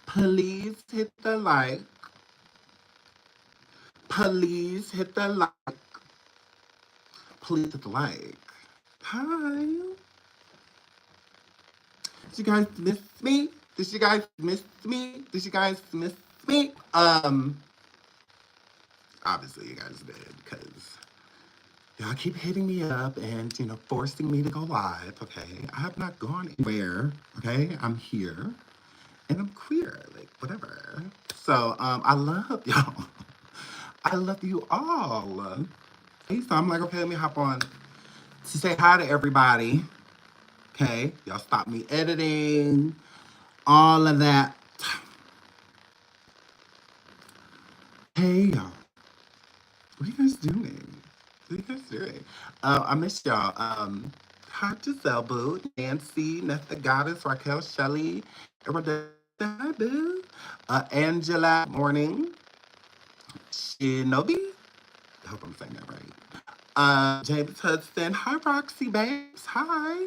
Please hit the like. Please hit the like. Please hit the like. Hi. Did you guys miss me? Did you guys miss me? Did you guys miss me? Obviously you guys did, because y'all keep hitting me up and, forcing me to go live, okay? I have not gone anywhere, okay? I'm here and I'm queer, like, whatever. So, I love y'all. I love you all. Okay, so I'm like, okay, let me hop on to say hi to everybody. Okay, y'all stop me editing, all of that. Hey, y'all. What are you guys doing? What are you guys doing? I miss y'all. Hi, Giselle, Boo, Nancy, Netta, Goddess, Raquel, Shelley, Iridescent, hi, Boo. Angela, morning. Shinobi. I hope I'm saying that right. James Hudson. Hi, Roxy Babes. Hi.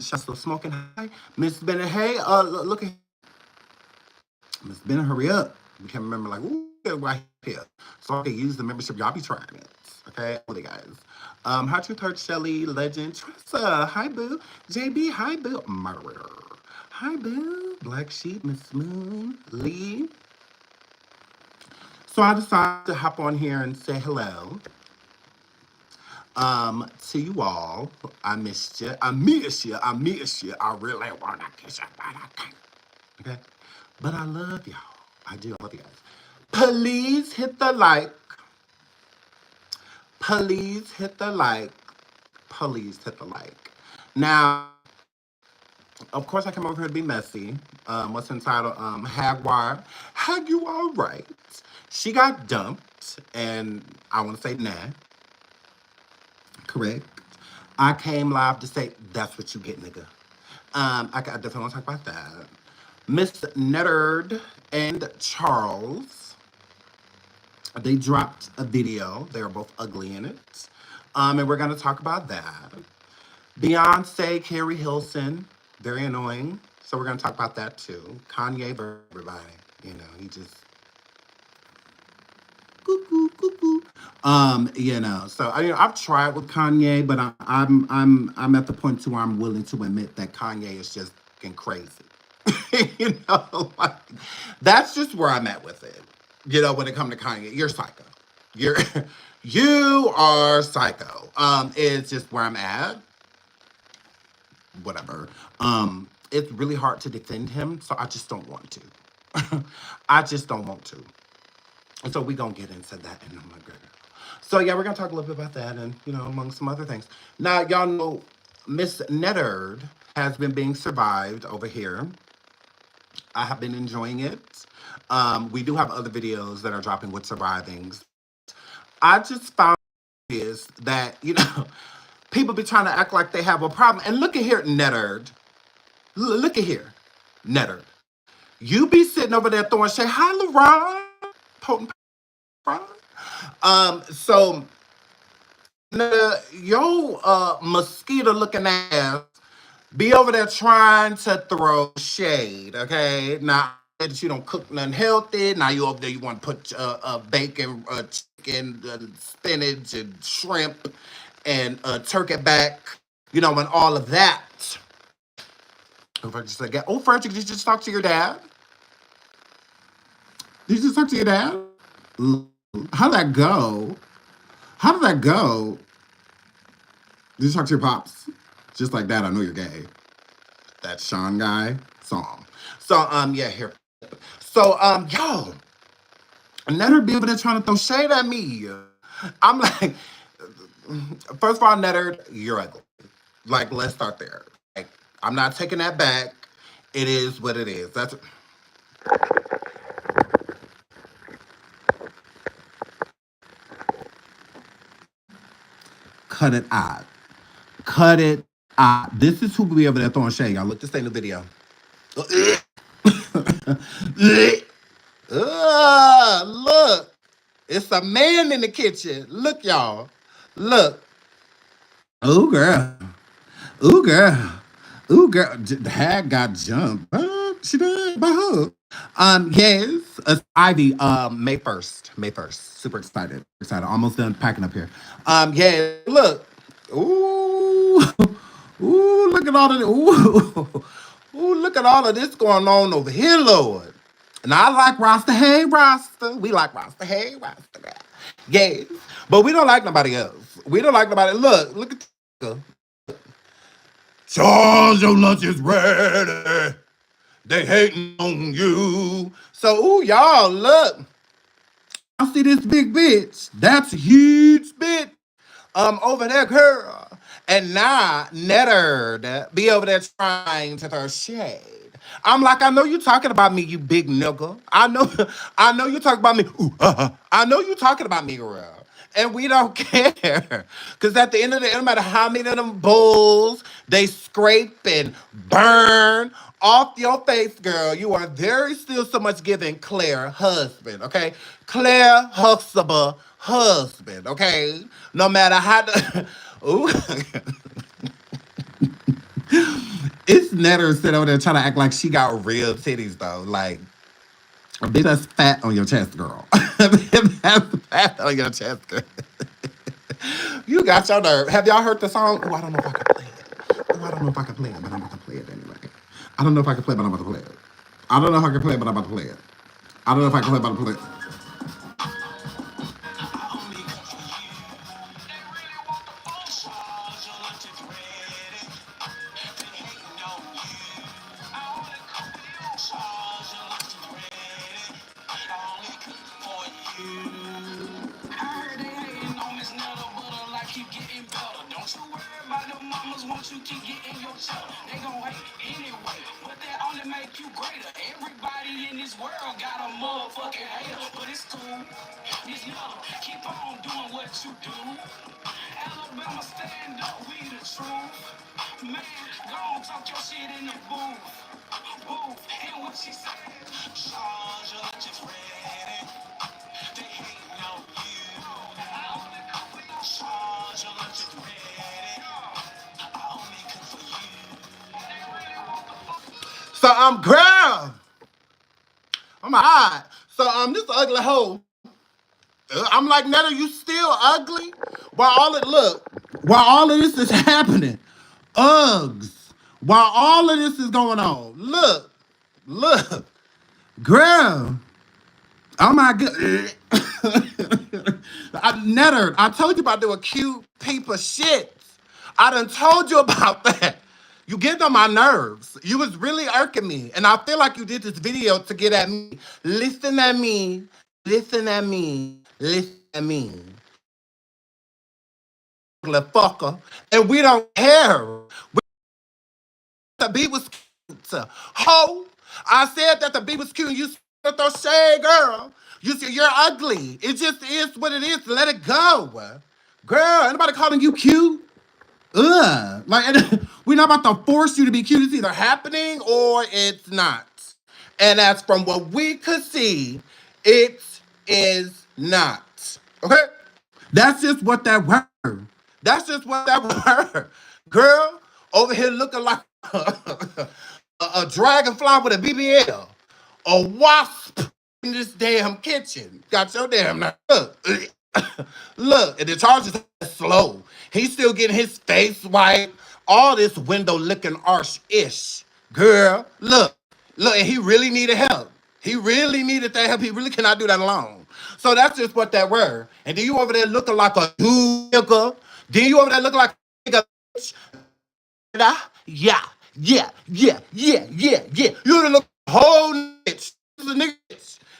Shasta Smoking. Hi. Miss Bennett. Hey, look at Miss Bennett, hurry up. We can't remember, like, ooh, right here. So I can use the membership. Y'all be trying it. Okay? All the guys. Hi, Truth Hurt, Shelly, Legend, Tressa. Hi, Boo. JB. Hi, Boo. Murder. Hi, Boo. Black Sheep, Miss Moon, Lee. So I decided to hop on here and say hello. To you all. I missed you. I miss you. I miss you. I really want to kiss you, but I can't. Okay? But I love y'all. I do love you guys. Please hit the like. Please hit the like. Please hit the like. Now, of course, I came over here to be messy. What's entitled Jaguar. Jaguar, right? She got dumped, and I want to say nah. Correct. I came live to say that's what you get, nigga. I definitely want to talk about that. Miss Netterd and Charles, they dropped a video. They are both ugly in it. And we're going to talk about that. Beyonce, Carrie Hilson, very annoying. So we're going to talk about that too. Kanye, everybody. He just cuckoo, cuckoo. So I've tried with Kanye, but I'm at the point to where I'm willing to admit that Kanye is just fucking crazy. Like, that's just where I'm at with it. When it comes to Kanye, you're psycho. You're you are psycho. It's just where I'm at. Whatever. It's really hard to defend him, so I just don't want to. I just don't want to. And so we're going to get into that in a moment. So, yeah, we're going to talk a little bit about that and, among some other things. Now, y'all know Miss Netterd has been being survived over here. I have been enjoying it. We do have other videos that are dropping with survivings. I just found is that, people be trying to act like they have a problem. And look at here, Netterd. Look at here, Netterd. You be sitting over there throwing shade. Hi, LeRon. Potent. So your mosquito looking ass be over there trying to throw shade, okay? Now that you don't cook nothing healthy, now you over there you want to put bacon, chicken, spinach, and shrimp, and turkey back, and all of that. Frederick, did you just talk to your dad? Did you just talk to your dad? How'd that go? How did that go? Did you talk to your pops? Just like that, I know you're gay. That Sean guy song. So, yeah, here. So, yo, Netter be over there trying to throw shade at me. I'm like, first of all, Netter, you're ugly. Like, let's start there. Like, I'm not taking that back. It is what it is. That's. Cut it out. Cut it out. This is who be over there throwing shade, y'all. Look, this ain't the video. Look. It's a man in the kitchen. Look, y'all. Look. Oh, girl. Ooh, girl. Ooh, girl. The hag got jumped. She did by who? Yes. Ivy. May 1st. May 1st. Super excited. Excited. Almost done packing up here. Yeah. Look. Ooh. Ooh. Look at all of this. Ooh. Ooh. Look at all of this going on over here, Lord. And I like Rasta. Hey, Rasta. We like Rasta. Hey, Rasta. Yes. But we don't like nobody else. We don't like nobody. Look at. Charles, your lunch is ready. They hating on you. So, ooh, y'all, look. I see this big bitch. That's a huge bitch. Over there, girl. And now, Netta be over there trying to throw shade. I'm like, I know you talking about me, you big nigga. I know you talking about me. Ooh, I know you talking about me, girl. And we don't care. Because at the end of the day, no matter how many of them bulls they scrape and burn off your face, girl, you are very still so much giving Claire husband, okay? Claire Huxtable husband, okay? No matter how the ooh. It's Netter sitting over there trying to act like she got real titties though. Like a bitch that's fat on your chest, girl. That's fat on your chest, girl. You got your nerve. Have y'all heard the song? Oh, I don't know if I can play it. Oh, I don't know if I can play it, but I'm about to play it anyway. I don't know if I can play it, but I'm about to play it. I don't know if I can play it, but I'm about to play it. I don't know if I can play it, but I'm about to play it. Keep getting better. Don't you worry about the mamas once you keep getting your cheddar. They gon' hate anyway, but that only make you greater. Everybody in this world got a motherfucking hater, but it's cool. It's love. Keep on doing what you do. Alabama stand up, we the truth. Man, go on talk your shit in the booth. Booth, and what she said. Charge your lunch is ready. They hating on you. Charge your lunch is ready. I only cook for you. So girl, I'm hot. So this ugly hoe. I'm like, Netta, you still ugly? While all of this is happening, Uggs. While all of this is going on, look, girl. Oh my god. Netta, I told you about doing cute people shit. I done told you about that. You get on my nerves. You was really irking me. And I feel like you did this video to get at me. Listen at me. Listen at me. Listen at me. Ugly fucker. And we don't care. The beat was cute. Ho! I said that the beat was cute and you said throw shade, girl. You see, you're ugly. It just is what it is. Let it go. Girl, anybody calling you cute? Ugh. Like, we're not about to force you to be cute. It's either happening or it's not. And as from what we could see, it is not. Okay? That's just what that word. That's just what that word. Girl, over here looking like a dragonfly with a BBL. A wasp in this damn kitchen. Got your damn nerve. Look, and the charge is slow. He's still getting his face wiped. All this window looking arch-ish. Girl, look, and he really needed help. He really needed that help. He really cannot do that alone. So that's just what that were. And then you over there looking like a nigga. Then you over there looking like a nigga. Yeah, yeah. You done look a whole bitch. This is a nigga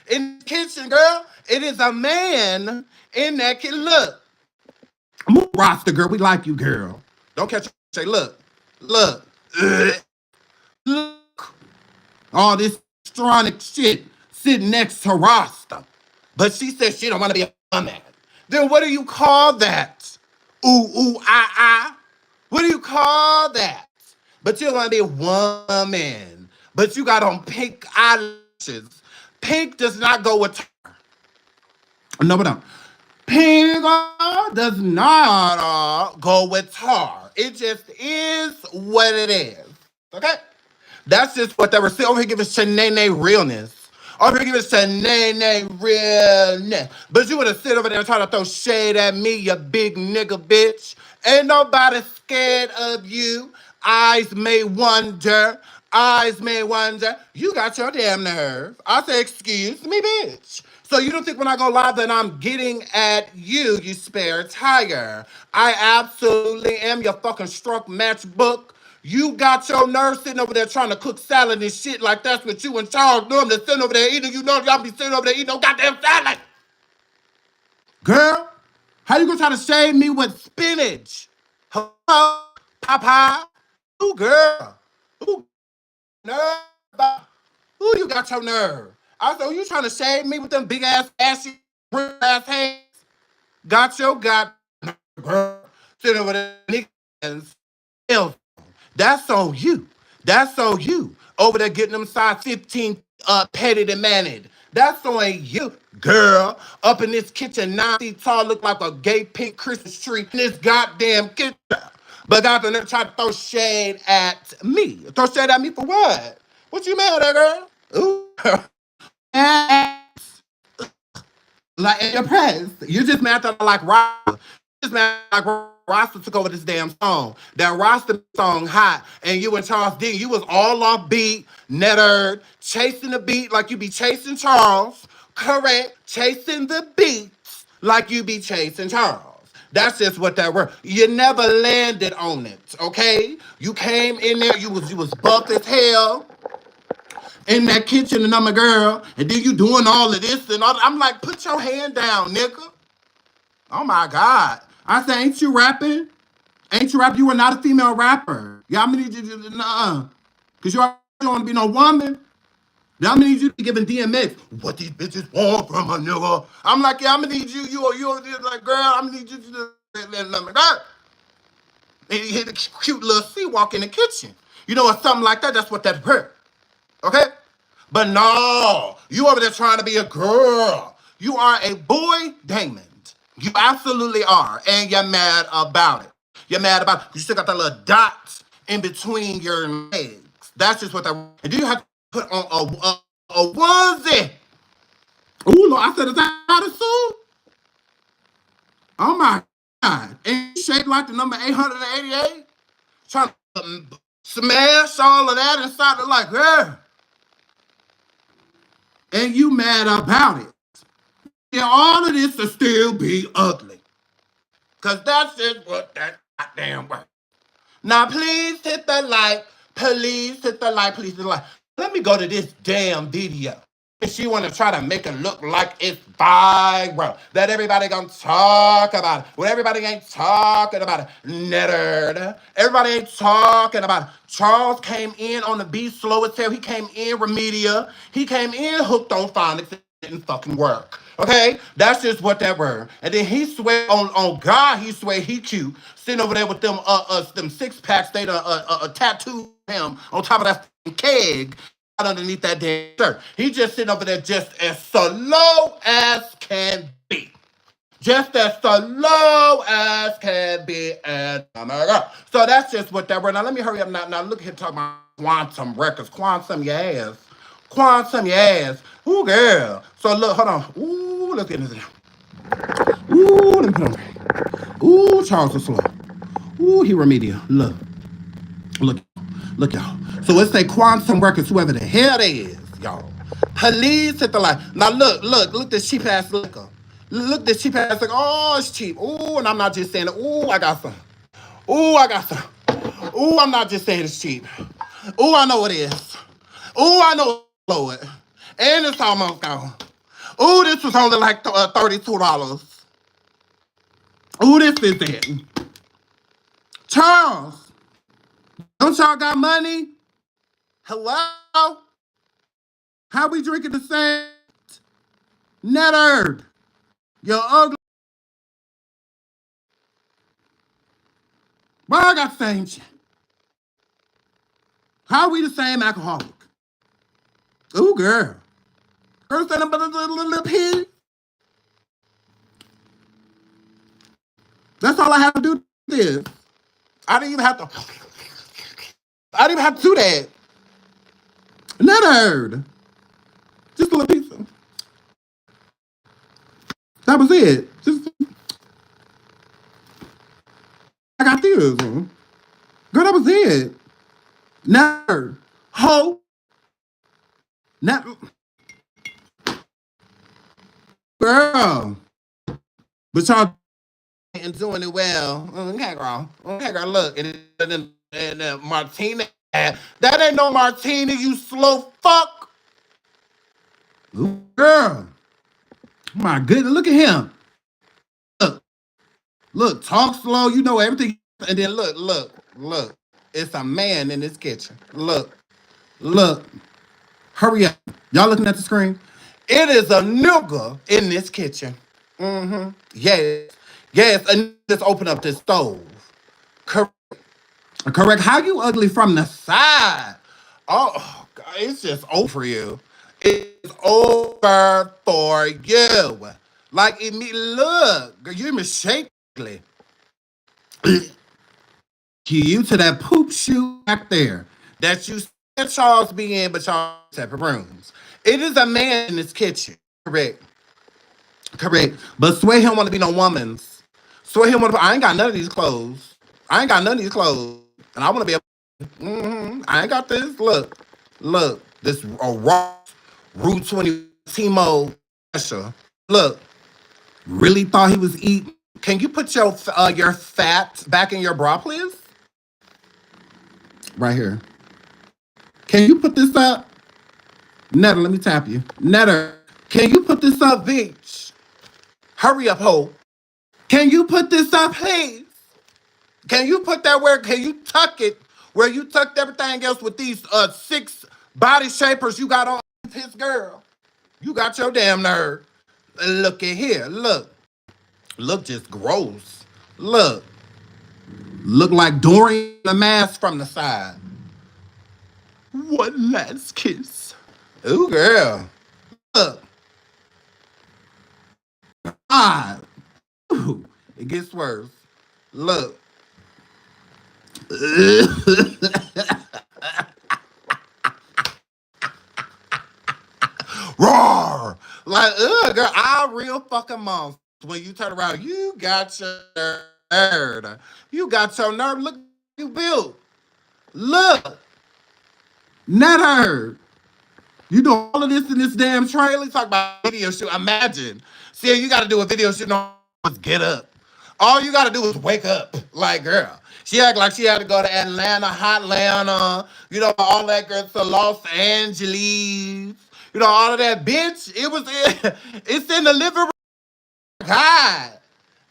in the kitchen, girl. It is a man in that kitchen. Look, move roster, girl. We like you, girl. Don't catch say, look, look. All this electronic shit sitting next to roster. But she said she don't want to be a woman. Then what do you call that? Ah. What do you call that? But you want to be a woman. But you got on pink eyelashes. Pink does not go with her. No, but don't. Pink does not go with tar. It just is what it is. Okay? That's just what they were saying. Over here giving Shanae realness. Over here giving Shanae realness. But you would have sit over there trying to throw shade at me, you big nigga bitch. Ain't nobody scared of you. Eyes may wonder. Eyes may wonder. You got your damn nerve. I say, excuse me, bitch. So you don't think when I go live that I'm getting at you, you spare tire. I absolutely am your fucking stroke matchbook. You got your nerve sitting over there trying to cook salad and shit like that's what you and Charles normally sitting over there eating. You know y'all be sitting over there eating no goddamn salad. Girl, how you gonna try to shade me with spinach? Hello, Papa? Ooh, girl. Ooh, nerve. Ooh, you got your nerve. I said, you trying to shade me with them big ass ashy ass hands? Got your girl sitting over there niggas. That's on you. That's on you. Over there getting them size 15 petted and managed. That's on you, girl. Up in this kitchen, 9 feet tall, look like a gay pink Christmas tree in this goddamn kitchen. But out there trying to throw shade at me. Throw shade at me for what? What you mad at, girl? Ooh. Like in your press. You just mad that I like Rasta. You just mad like Rasta took over this damn song. That Rasta song hot. And you and Charles D, you was all off beat, Netta, chasing the beat like you be chasing Charles. Correct. Chasing the beats like you be chasing Charles. That's just what that were. You never landed on it, okay? You came in there, you was buff as hell in that kitchen and I'm a girl, and then you doing all of this and all. I'm like, put your hand down, nigga. Oh my God. I say, ain't you rapping? Ain't you rapping? You are not a female rapper. Yeah, I'm gonna need you to, nuh-uh. Because you don't want to be no woman. Now I'm gonna need you to be giving DMX what these bitches want from a nigga. I'm like, yeah, I'm gonna need you, you like, girl, I'm gonna need you to let me go. And you hit a cute little sea walk in the kitchen. You know, or something like that, that's what that hurt. Okay? But no, you over there trying to be a girl. You are a boy Damon. You absolutely are. And you're mad about it. You're mad about it. You still got that little dot in between your legs. That's just what that. And do you have to put on a onesie? Ooh, Lord, I said, is that out of suit? Oh my God. And you shaped like the number 888? Trying to smash all of that inside the like, yeah. And you mad about it. And all of this will still be ugly. Because that's just what that goddamn way. Now, please hit the like. Please hit the like. Please hit the like. Let me go to this damn video. She want to try to make it look like it's viral. That everybody gonna talk about it. Well, everybody ain't talking about it. Nerd. Everybody ain't talking about it. Charles came in on the beat slow as hell. He came in Remedia. He came in hooked on phonics. It didn't fucking work. Okay? That's just what that were. And then he swear on God, he swear he cute. Sitting over there with them 6-packs, they tattooed him on top of that keg underneath that damn shirt. He just sitting over there just as slow as can be. Just as slow as can be. And oh my God. So that's just what that were. Now let me hurry up now. Now look here talking about Quantum Records. Quantum your ass. Quantum your ass. Ooh, girl. So look, hold on. Ooh, let's get into that. Ooh, let me put on. Ooh, Charles is slow. Ooh, he Remedia. Look. Look, y'all. So let's say Quantum Records, whoever the hell they is, y'all. Please hit the like. Now look this cheap ass liquor. Look this cheap ass liquor. Oh, it's cheap. Ooh, and I'm not just saying it. Ooh, I got some. Ooh, I got some. Ooh, I'm not just saying it's cheap. Ooh, I know it is. Ooh, I know it's it. And it's almost gone. Ooh, this was only like $32. Ooh, this is it. Charles, don't y'all got money? Hello? How we drinking the same? Netta, you ugly. Why I got the same shit? How we the same alcoholic? Ooh, girl. Girl, stand up a little pig. That's all I have to do this. I didn't even have to. I didn't even have to do that. Never heard. Just a little piece. That was it. Just I got this. Girl, that was it. Never. Ho. Never. Girl. But y'all and doing it well. Okay, girl. Okay, girl. Look. And Martina. That ain't no Martina, you slow fuck. Ooh, girl. My goodness. Look at him. Look. Look. Talk slow. You know everything. And then look. It's a man in this kitchen. Look. Hurry up. Y'all looking at the screen? It is a nigga in this kitchen. Mm-hmm. Yes, and just open up this stove. Correct. Correct. How you ugly from the side? Oh, God, it's just over for you. It's over for you. Like, look, girl, you're mistakenly. You to that poop shoe back there that you said Charles be in, but y'all separate rooms. It is a man in this kitchen. Correct. Correct. But swear he don't want to be no woman's. Swear he don't want to. I ain't got none of these clothes. I ain't got none of these clothes, and I want to be. I ain't got this. Look. This a raw Route 20 Timo special. Look. Really thought he was eating. Can you put your fat back in your bra, please? Right here. Can you put this up? Netta, let me tap you. Netta, can you put this up, bitch? Hurry up, ho. Can you put this up, please? Can you put that where, can you tuck it where you tucked everything else with these 6 body shapers you got on his girl? You got your damn nerve. Look at here. Look just gross. Look like Dorian the mask from the side. One last kiss. Ooh, girl. Look. Ah. Ooh, it gets worse. Look. Roar. Like, girl, I real fucking monster. When you turn around, you got your nerve. You got your nerve. Look, you built. Look. Not her. You do all of this in this damn trailer. Talk about video shoot. Imagine. See, you got to do a video shoot. No, get up. All you got to do is wake up. Like, girl. She act like she had to go to Atlanta, Hotlanta, all that girl to Los Angeles. All of that, bitch. It's in the living room. God.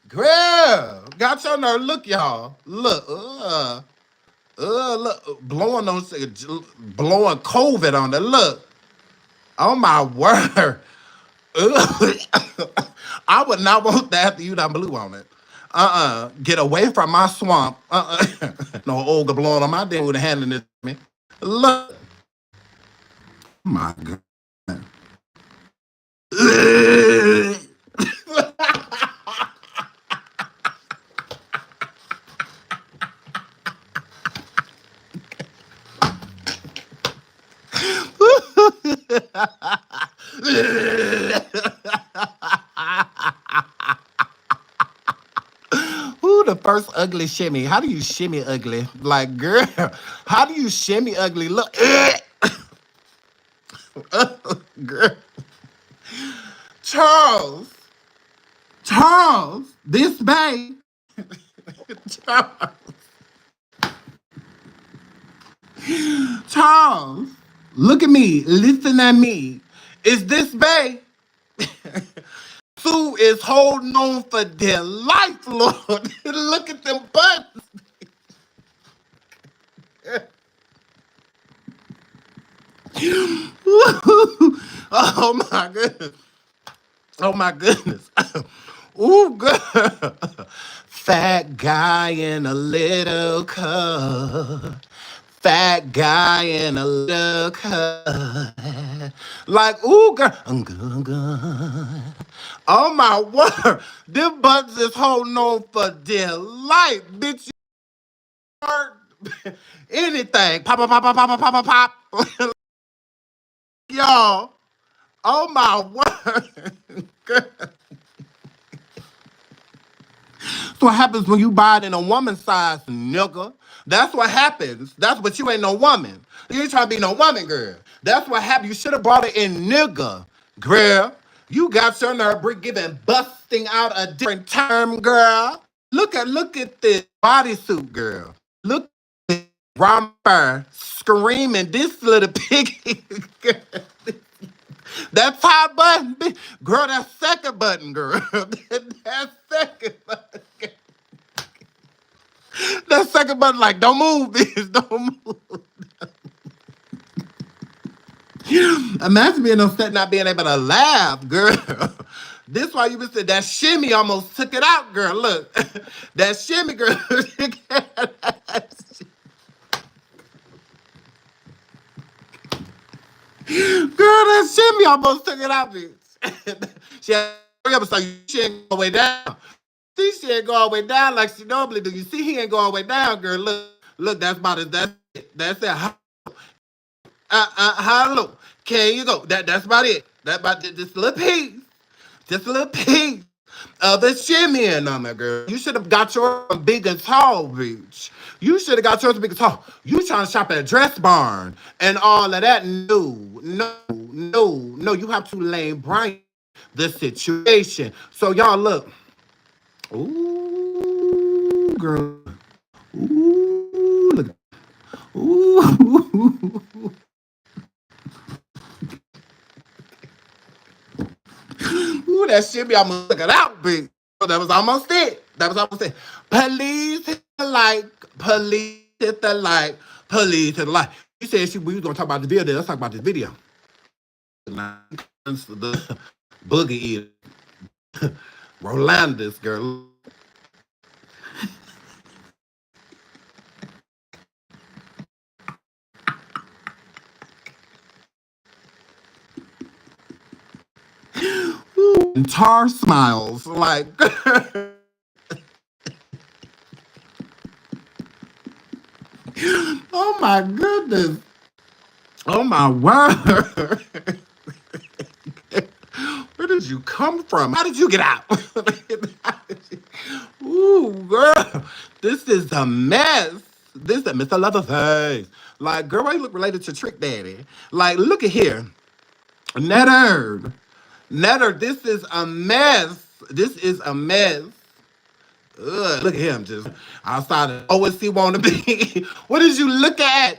Girl. Got your nerve. Look, y'all. Look. Look. Blowing COVID on it. Look. Oh my word. I would not want that after you done blew on it. Get away from my swamp. No Olga blowing on my damn with handling this to me. Look. Oh my God. Who the first ugly shimmy? How do you shimmy ugly? Like, girl, how do you shimmy ugly? Look. Girl. Charles, this babe. Charles, look at me, listen at me. Is this babe? Sue is holding on for dear life, Lord. Look at them butts. Oh my goodness. Oh my goodness. Ooh, girl. Fat guy in a little cup. Fat guy in a little cup. Like, ooh, girl. Oh my word. Them butts is holding on for dear life, bitch. anything. Pop, pop, pop, pop, pop, pop, pop, pop. Y'all. Oh my word. That's what happens when you buy it in a woman size, nigga. That's what happens. That's what you ain't no woman. You ain't trying to be no woman, girl. That's what happened. You should have bought it in nigga, girl. You got your nerve giving busting out a different term, girl. Look at this bodysuit, girl. Look at this romper screaming. This little piggy. That top button, girl. That second button, girl. That second button. That second button, like, don't move, bitch. Don't move. Imagine being upset not being able to laugh, girl. This why you been saying that shimmy almost took it out, girl. Look. That shimmy, girl. Girl, that shimmy almost took it out, bitch. She had to hurry up, so she ain't go all the way down. See, she ain't go all the way down like she normally do. You see, he ain't go all the way down, girl. Look, that's about it. That's it. That's it. Hello. There you go. That's about it. That about just a little piece. Just a little piece of the shimmy on there, girl. You should have got yours big and tall, bitch. You should have got yours big and tall. You trying to shop at a dress barn and all of that. No. You have to lay bright the situation. So y'all look. Ooh, girl. Ooh, look. Ooh. Ooh, that shit be almost looking out, bitch. That was almost it. Police hit the light. Police hit the light. Police hit the light. You said we was gonna talk about the video. Let's talk about this video. The boogie eater. Rolandis, girl. Ooh, tar smiles like. Oh my goodness. Oh my word. Where did you come from? How did you get out? Ooh, girl. This is a mess. This is a Mr. Leatherface. Like, girl, why you look related to Trick Daddy? Like, look at here. Netta, this is a mess. This is a mess. Ugh, look at him just outside of OSC want to be. What did you look at?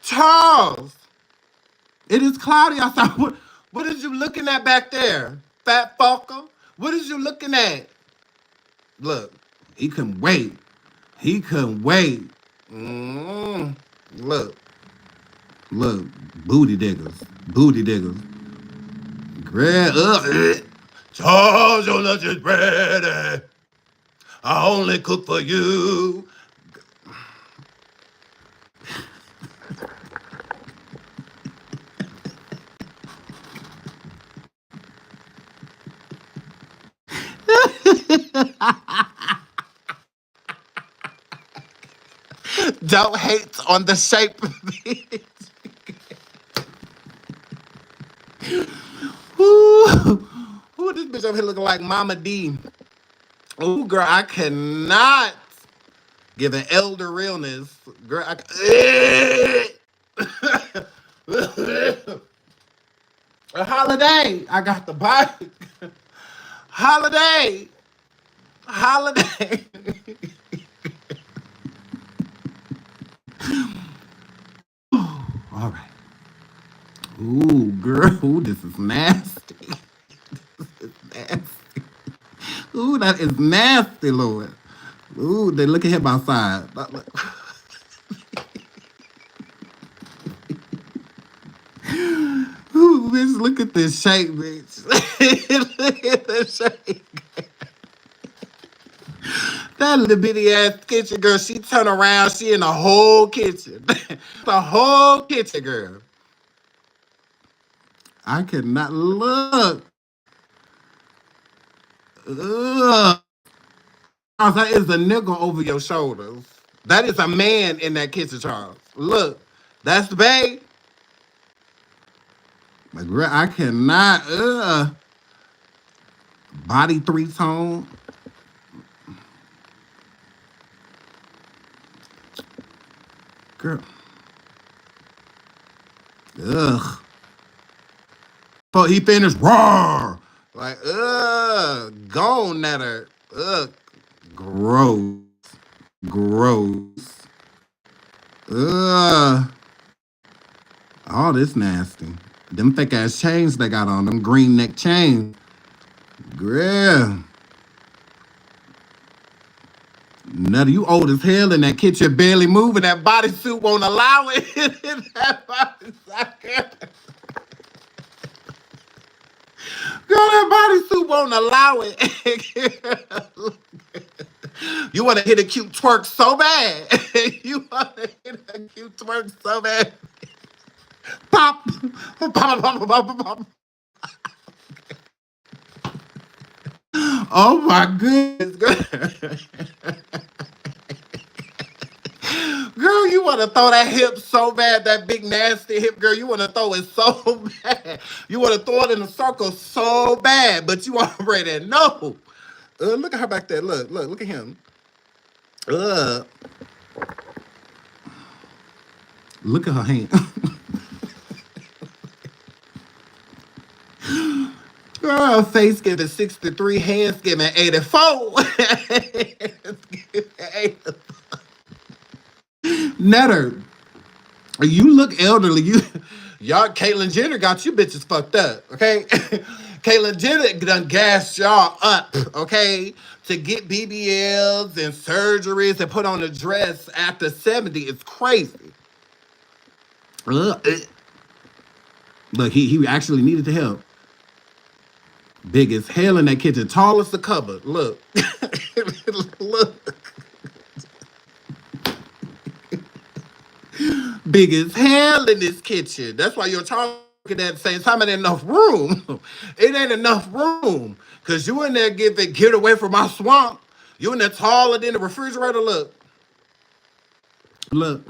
Charles, it is cloudy outside. What is you looking at back there? Fat fucker? What is you looking at? Look, he couldn't wait. He couldn't wait. Look, booty diggers. Booty diggers. Charles, your lunch is ready. I only cook for you. Don't hate on the shape of it. Ooh, this bitch over here looking like Mama D. Ooh, girl, I cannot give an elder realness. Girl, a holiday. I got the bike. Holiday. All right. Ooh, girl. Ooh, this is nasty. This is nasty. Ooh, that is nasty, Lord. Ooh, they look at him outside. Ooh, bitch, look at this shape, bitch. Look at this shape. That little bitty ass kitchen girl, she turn around, she in the whole kitchen. The whole kitchen, girl. I could not look. Ugh. That is a nigga over your shoulders. That is a man in that kitchen, Charles. Look, that's the babe. Like, I cannot. Body three tone. Girl. Ugh. But he finished raw. Like, gone Netta. Ugh. Gross. Gross. Ugh. All this nasty. Them thick ass chains they got on, them green neck chains. Girl. Netta, you old as hell in that kitchen, barely moving. That bodysuit won't allow it. That bodysuit. Girl, that bodysuit won't allow it. You want to hit a cute twerk so bad. You want to hit a cute twerk so bad. Pop. Pop, pop, pop, pop, pop. Oh my goodness. Girl, you want to throw that hip so bad, that big nasty hip, girl. You want to throw it so bad. You want to throw it in a circle so bad, but you already know. Look at her back there. Look at him. Look at her hand. Girl, face giving 63, hands giving 84. Netta, you look elderly. Y'all, Caitlyn Jenner got you bitches fucked up, okay? Caitlyn Jenner done gassed y'all up, okay? To get BBLs and surgeries and put on a dress after 70 is crazy. Look, he actually needed the help. Big as hell in that kitchen, tall as the cupboard. Look. Look. Big as hell in this kitchen. That's why you're talking at the same time. It ain't enough room. It ain't enough room. Because you in there get away from my swamp. You in there taller than the refrigerator. Look. Look.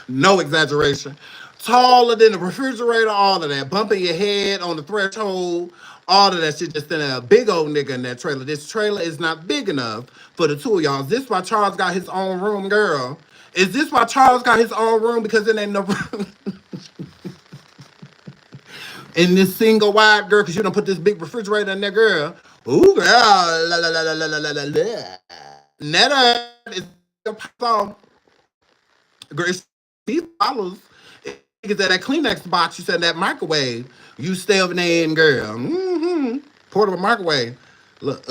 No exaggeration. Taller than the refrigerator, all of that. Bumping your head on the threshold. All of that shit just in a big old nigga in that trailer. This trailer is not big enough for the two of y'all. Is this why Charles got his own room, girl? Is this why Charles got his own room? Because it ain't no room. In this single wide, girl, because you don't put this big refrigerator in there, girl. Ooh, girl. La, la, la, la, la, la, la, la. Netta is a song. Girl, she follows. It's at that Kleenex box you said in that microwave. You stay over there in, girl. Mm-hmm. Portable microwave. Look,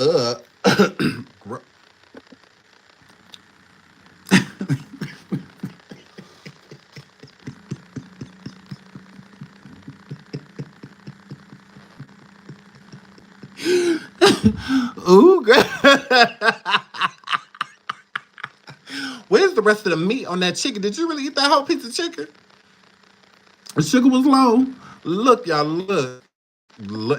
Ooh, girl. Where's the rest of the meat on that chicken? Did you really eat that whole piece of chicken? The sugar was low. Look, y'all, look.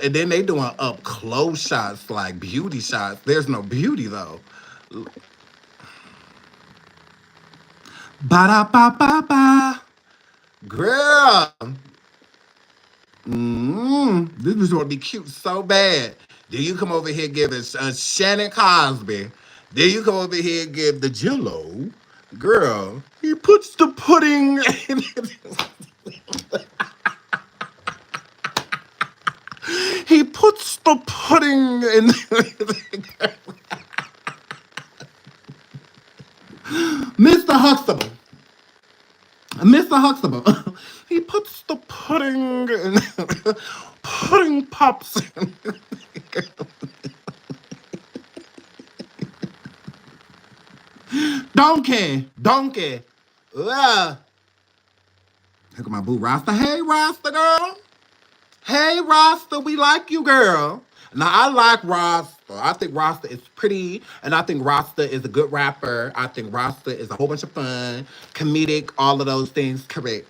And then they doing up close shots, like beauty shots. There's no beauty, though. Ba-da-ba-ba-ba. Girl. This was going to be cute so bad. Then you come over here giving Shannon Cosby. Then you come over here and give the Jello. Girl, he puts the pudding in He puts the pudding in Mr. Huxtable. Mr. Huxtable. He puts the pudding in pudding pops in. Donkey. Look at my boo Rasta. Hey, Rasta girl. Hey, Rasta, we like you, girl. Now, I like Rasta. I think Rasta is pretty, and I think Rasta is a good rapper. I think Rasta is a whole bunch of fun, comedic, all of those things. Correct.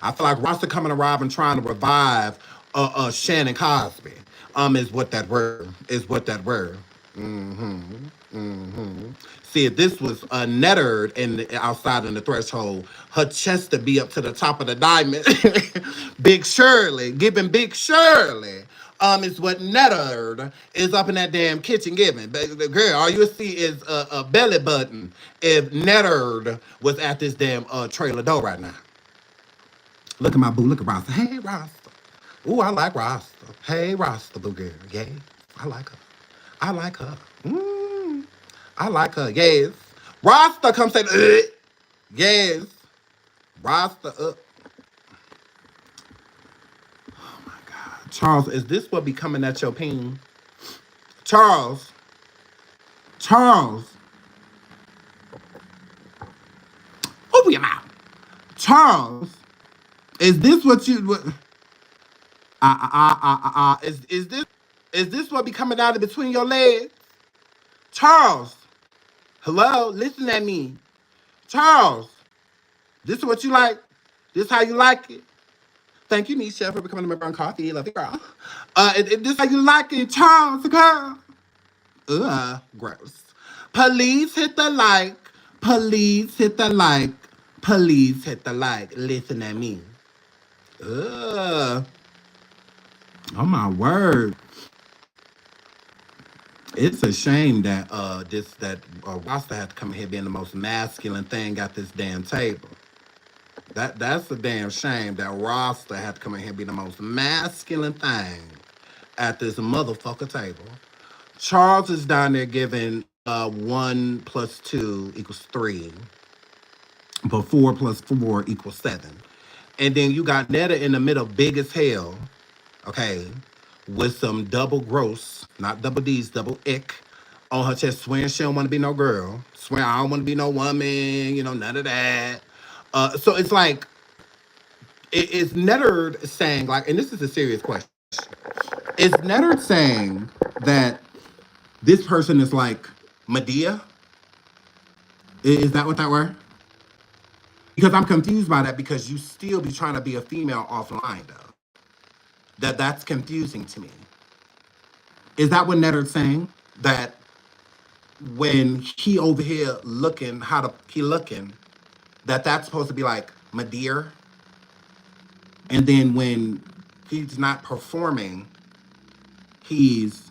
I feel like Rasta coming around and trying to revive Shannon Cosby. Is what that word. See, if this was a netter and outside in the threshold, her chest to be up to the top of the diamond. Big Shirley, giving Big Shirley. Is what nettered is up in that damn kitchen giving. But girl, all you see is a belly button if nettered was at this damn trailer door right now. Look at my boo, look at Rasta. Hey Rasta. Ooh, I like Rasta. Hey Rasta, boo girl. Yay. I like her. I like her. I like her. Yes. Rasta come say, yes. Rasta up. Charles, is this what be coming at your ping? Charles. Charles. Open your mouth. Charles. Is this what you what is this what be coming out of between your legs? Charles. Hello? Listen at me. Charles. This is what you like? This how you like it? Thank you, Nisha, for becoming a member on coffee. Love you, girl. This how you like it, Charles, girl. Gross. Please hit the like. Please hit the like. Please hit the like. Listen at me. Ugh. Oh my word. It's a shame that Rasta had to come here being the most masculine thing at this damn table. That's a damn shame that Rasta had to come in here and be the most masculine thing at this motherfucker table. Charles is down there giving 1 + 2 = 3, but 4 + 4 = 7. And then you got Netta in the middle, big as hell, okay, with some double gross, not double D's, double ick on her chest, swearing she don't want to be no girl, swearing I don't want to be no woman, none of that. So it's like, is Nettard saying, like, and this is a serious question, is Nettard saying that this person is like Medea? Is that what that were? Because I'm confused by that because you still be trying to be a female offline though. That's confusing to me. Is that what Nettard's saying? That when he over here looking, he looking, that's supposed to be like Medea? And then when he's not performing, he's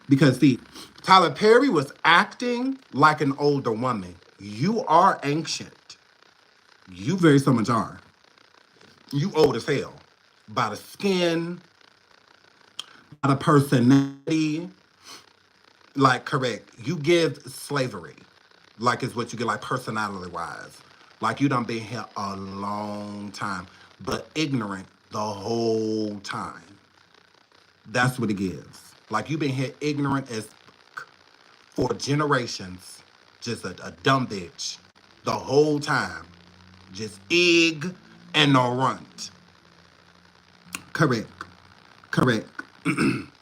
because see, Tyler Perry was acting like an older woman. You are ancient. You very so much are. You old as hell. By the skin, by the personality. Like, correct. You give slavery. Like, it's what you get, like, personality-wise. Like, you done been here a long time, but ignorant the whole time. That's what it gives. Like, you've been here ignorant as for generations. Just a dumb bitch. The whole time. Just egg and no runt. Correct. Correct.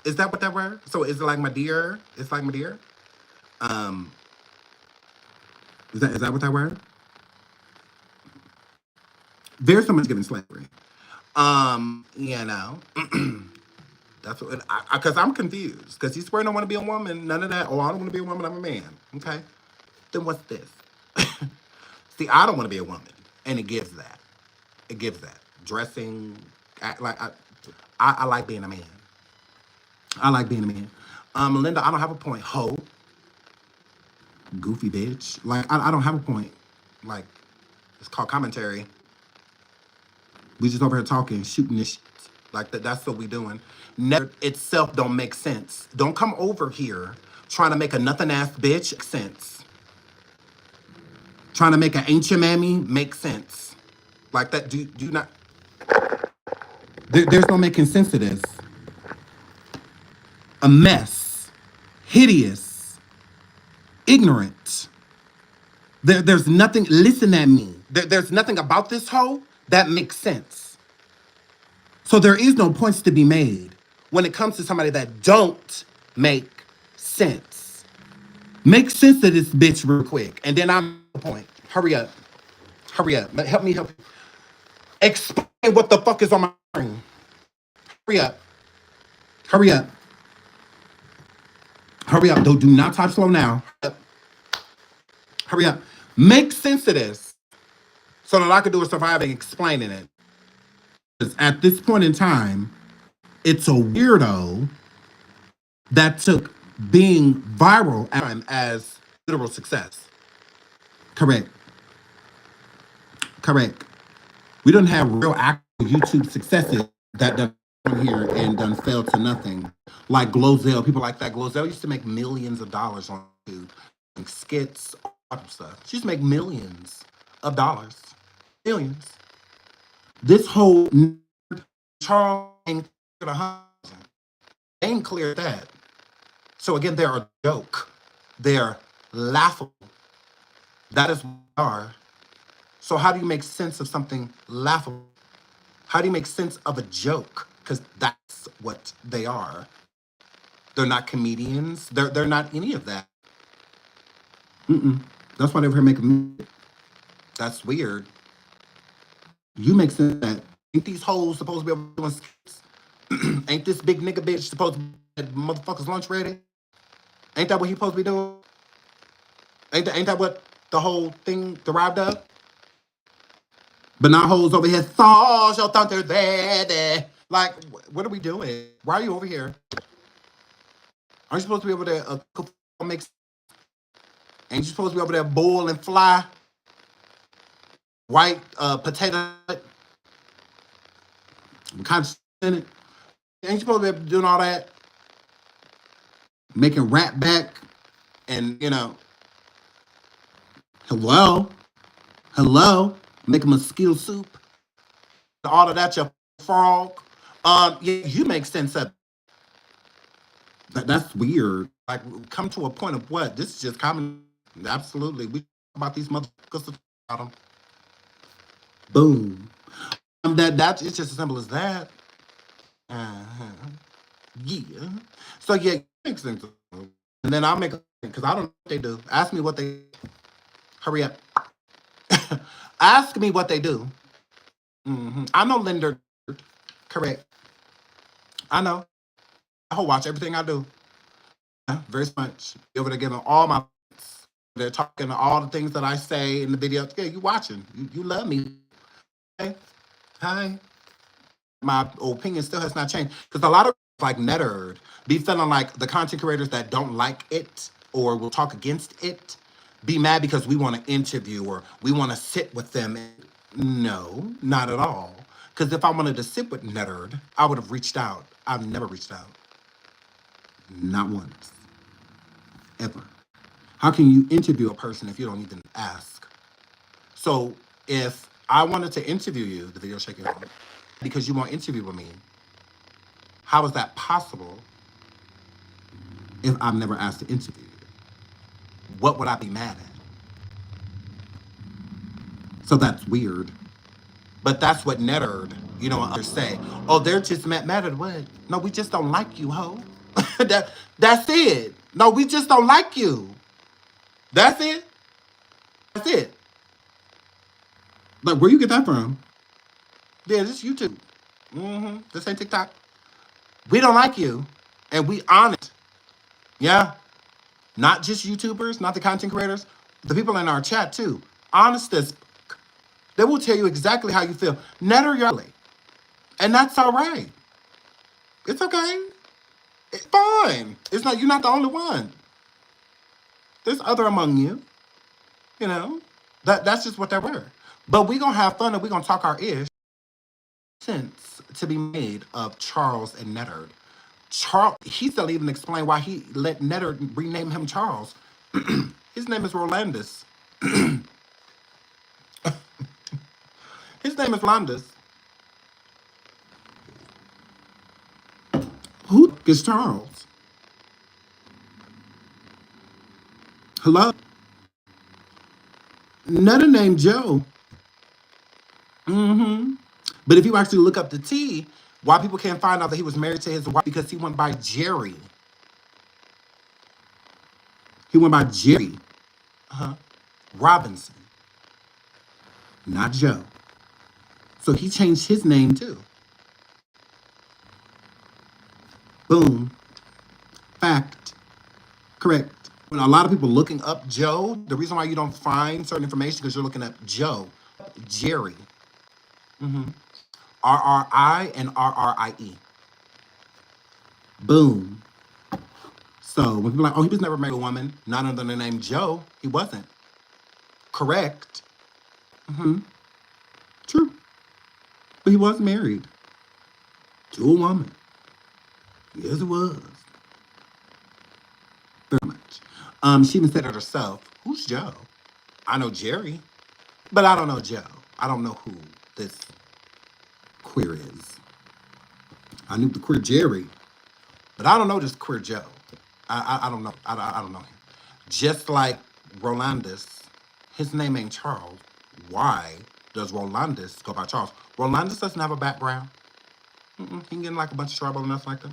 Is that what that word? So is it like my dear? It's like my dear? Um, is that what that word? There's so much given slavery. You know. That's what because I'm confused. Because he's swearing I want to be a woman, none of that. Oh, I don't want to be a woman, I'm a man. Okay. Then what's this? See, I don't want to be a woman. And it gives that. It gives that. Dressing, I like being a man. I like being a man. Melinda, I don't have a point. Ho. Goofy bitch. Like, I don't have a point. Like, it's called commentary. We just over here talking, shooting this shit. Like, that's what we doing. Never itself don't make sense. Don't come over here trying to make a nothing-ass bitch make sense. Trying to make an ancient mammy make sense. Like that, do not... There's no making sense of this. A mess. Hideous. Ignorant. There's nothing, listen at me. There's nothing about this hoe that makes sense. So there is no points to be made when it comes to somebody that don't make sense. Make sense of this bitch real quick. And then I'm the point. Hurry up. Hurry up. Help me help you. Explain what the fuck is on my screen. Hurry up. Hurry up. Hurry up. Do not type slow now. Hurry up. Make sense of this so that I can do a surviving explaining it. At this point in time, it's a weirdo that took being viral as literal success. Correct. Correct. We don't have real actual YouTube successes that done come here and done failed to nothing. Like Glozell, people like that. Glozell used to make millions of dollars on YouTube, like skits, all that stuff. She used to make millions of dollars, millions. This whole Charles ain't cleared 100. They ain't cleared that. So again, they're a joke. They're laughable. That is what they are. So how do you make sense of something laughable? How do you make sense of a joke? Because that's what they are. They're not comedians. They're not any of that. That's why they're here making music. That's weird. You make sense of that. Ain't these hoes supposed to be able to do skits? Ain't this big nigga bitch supposed to be at motherfuckers lunch ready? Ain't that what he supposed to be doing? Ain't that what the whole thing derived of? But now hoes over here, saw your thunder there. Like, what are we doing? Why are you over here? Aren't you supposed to be able to make? Ain't you supposed to be able to boil and fly? White potato, kind of in it. Ain't you supposed to be doing all that? Making rat back and hello, making mosquito soup. All of that, your frog. Yeah, you make sense of that's weird. Like, come to a point of what? This is just common. Absolutely, we talk about these motherfuckers. Boom. That it's just as simple as that. Uh-huh. Yeah. So yeah, it makes sense. And then I'll make because I don't know what they do. Ask me what they. Hurry up. Ask me what they do. I know Linder. Correct. I know. I'll watch everything I do. Yeah, very much. Over there giving all my. They're talking all the things that I say in the video. Yeah, you watching. You love me. Okay. Hi. My opinion still has not changed because a lot of like Netta be feeling like the content creators that don't like it or will talk against it be mad because we want to interview or we want to sit with them. No, not at all. Because if I wanted to sit with Netta, I would have reached out. I've never reached out. Not once. Ever. How can you interview a person if you don't even ask? So if I wanted to interview you, the video shaking because you want to interview with me, how is that possible if I've never asked to interview you? What would I be mad at? So that's weird. But that's what Netta, others say. Oh, they're just mad at what? No, we just don't like you, ho. That's it. No, we just don't like you. That's it. That's it. Like, where you get that from? Yeah, this is YouTube. This ain't TikTok. We don't like you, and we honest. Yeah, not just YouTubers, not the content creators, the people in our chat too. Honest as they will tell you exactly how you feel. Netta, you're and that's all right. It's okay. It's fine. It's not. You're not the only one. There's other among you. You know, that's just what they were. But we gonna have fun and we gonna talk our ish. Sense to be made of Charles and Netta. Charles, he still even explained why he let Netta rename him Charles. His name is Rolandus. His name is Rolandus. Who is Charles? Hello? Netta named Joe. But if you actually look up the T, why people can't find out that he was married to his wife because he went by Jerry. He went by Jerry Robinson, not Joe. So he changed his name too. Boom. Fact. Correct. When a lot of people looking up Joe, the reason why you don't find certain information because you're looking up Joe, Jerry, RRI and RRIE. Boom. So when people are like, oh, he was never married to a woman, not under the name Joe, he wasn't. Correct. True. But he was married to a woman. Yes, it was. Very much. She even said it herself. Who's Joe? I know Jerry, but I don't know Joe. I don't know who this queer is. I knew the queer Jerry, but I don't know this queer Joe. I don't know. I don't know him. Just like Rolandis, his name ain't Charles. Why does Rolandis go by Charles? Rolandis doesn't have a background. He can get in like a bunch of trouble and nothing like that.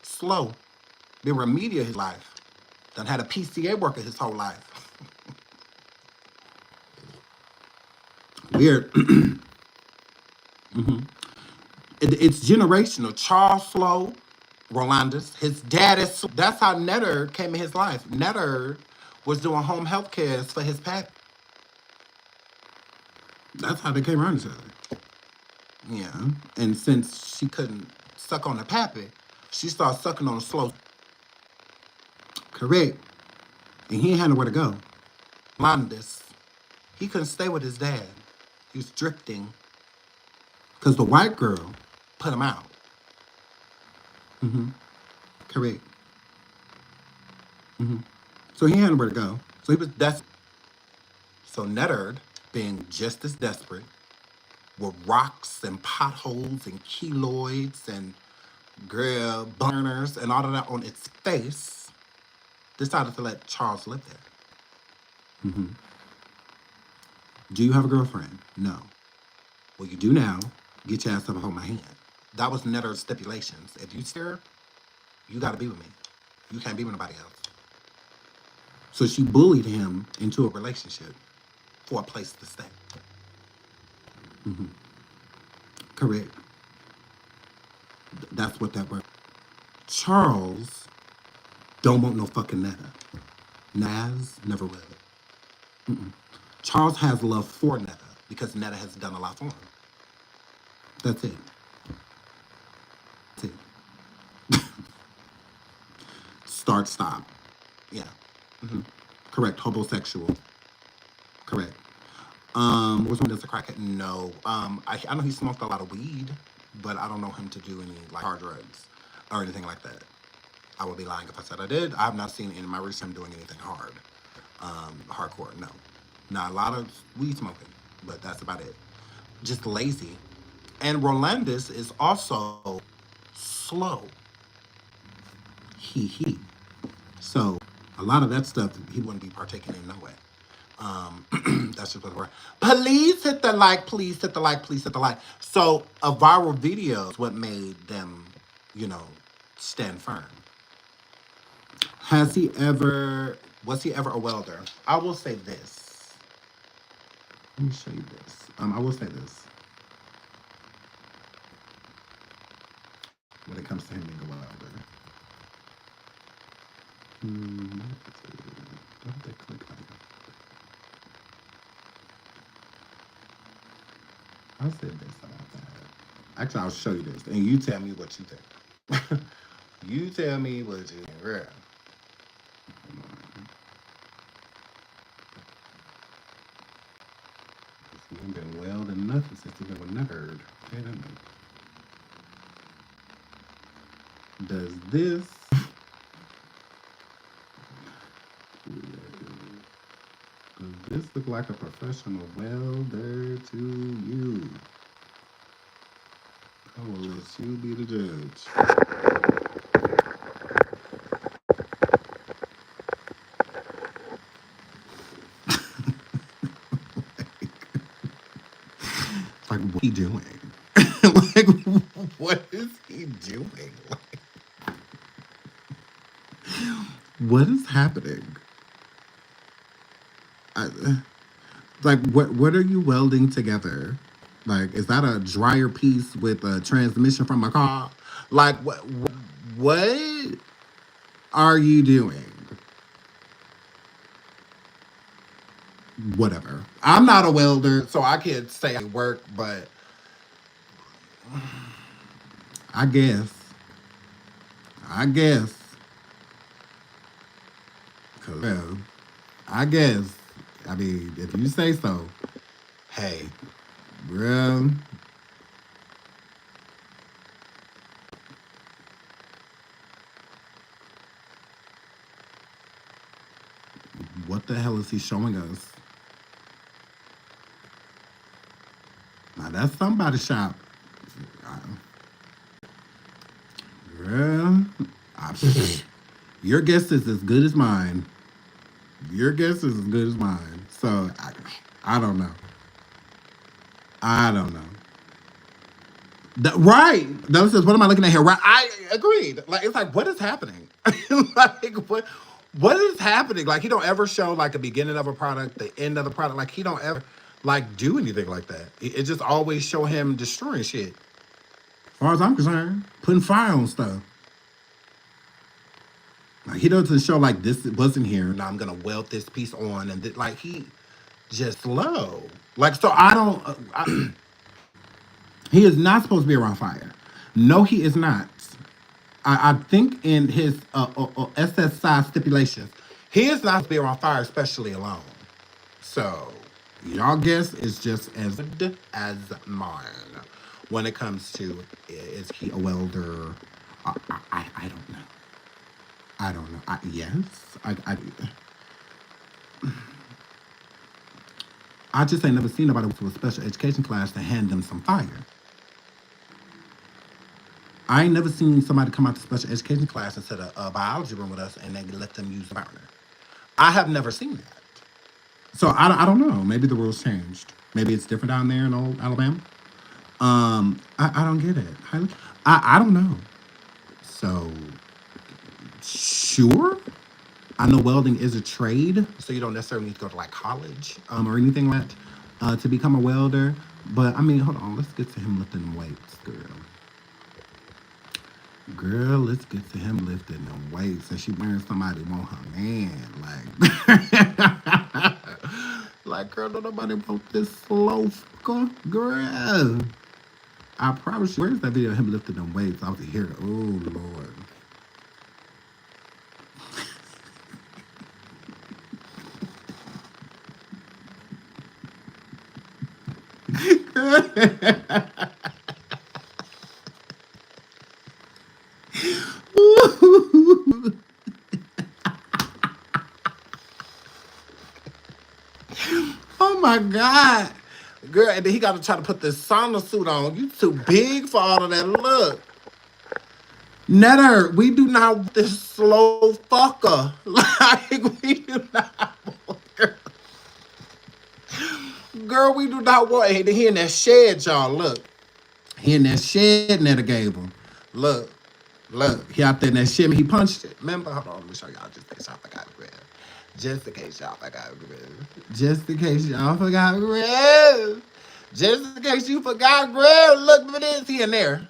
Slow. Been remedial his life. Done had a PCA worker his whole life. Weird. It's generational. Charles Slow, Rolandis, his dad is. That's how Netta came in his life. Netta was doing home health care for his pet. That's how they came around each other. Yeah. And since she couldn't suck on the pappy, she started sucking on the slow. Correct. And he ain't had nowhere to go. Rolandis, he couldn't stay with his dad. He was drifting. Because the white girl put him out. Correct. So he had nowhere to go. So he was desperate. So Netta, being just as desperate, with rocks and potholes and keloids and girl burners and all of that on its face, decided to let Charles live there. Do you have a girlfriend? No. Well, you do now. Get your ass up and hold my hand. That was Netta's stipulations. If you stare, you got to be with me. You can't be with nobody else. So she bullied him into a relationship for a place to stay. Correct. That's what that was. Charles don't want no fucking Netta. Naz never will. Charles has love for Netta because Netta has done a lot for him. That's it. That's it. Start, stop. Yeah. Correct. Homosexual. Correct. Was one that's a crackhead? No. I know he smoked a lot of weed, but I don't know him to do any like hard drugs or anything like that. I would be lying if I said I did. I have not seen in my research him doing anything hard. Hardcore, no. Not a lot of weed smoking, but that's about it. Just lazy. And Rolandis is also slow. He. So a lot of that stuff he wouldn't be partaking in no way. That's just what we're. Please hit the like, please hit the like, please hit the like. So a viral video is what made them, stand firm. Was he ever a welder? I will say this. Let me show you this. I will say this. When it comes to him being a welder. Don't they click on it? I'll say this about that. Actually, I'll show you this, and you tell me what you think. You tell me what you think. Real. He ain't been welding nothing since he been with Nerd. Does this look like a professional welder to you? I will let you be the judge. Like, what is he doing? Like, what is he doing? Like, what is happening? What are you welding together? Like, is that a dryer piece with a transmission from a car? Like, what are you doing? whatever. I'm not a welder, so I can't say I work, but I guess, I guess, well, I guess. I mean, if you say so, hey, bro, what the hell is he showing us? Now that's somebody's shop. Uh, Girl, your guess is as good as mine. Your guess is as good as mine. So I don't know. I don't know. Right. That says, what am I looking at here? Right. I agreed. Like it's like, what is happening? Like what is happening? Like he don't ever show like a beginning of a product, the end of the product. Like he don't ever like do anything like that. It just always show him destroying shit. As far as I'm concerned, putting fire on stuff. Like he doesn't show like this wasn't here. Now I'm gonna weld this piece on, and like he just slow. Like so, I don't. He is not supposed to be around fire. No, he is not. I think in his SSI stipulations, he is not supposed to be around fire, especially alone. So y'all guess is just as good as mine when it comes to is he a welder? I don't know. I don't know. Yes, I just ain't never seen nobody to a special education class to hand them some fire. I ain't never seen somebody come out to special education class and sit a biology room with us and they let them use the burner. I have never seen that. So I don't know. Maybe the rules changed. Maybe it's different down there in old Alabama. I don't get it. I don't know. So sure. I know welding is a trade, so you don't necessarily need to go to like college or anything like that to become a welder. But I mean, hold on, let's get to him lifting weights, girl. Girl, let's get to him lifting them weights, and she wearing somebody want her man, like, like girl, don't nobody want this slow fucker, girl. I promise you, where's that video of him lifting them weights? I was here. Oh Lord. Oh my God. Girl, and then he got to try to put this sauna suit on. You too big for all of that. Look. Netta, we do not want this slow fucker. Like, we do not want, girl, we do not want. He in that shed, y'all. Look. He in that shed Netta gave him. Look. Look. He out there in that shit. He punched it. Remember? Hold on. Let me show y'all just in case y'all forgot grab. Just in case y'all forgot grab. Just in case y'all forgot grab. Just in case you forgot grab. Look for this. He in there.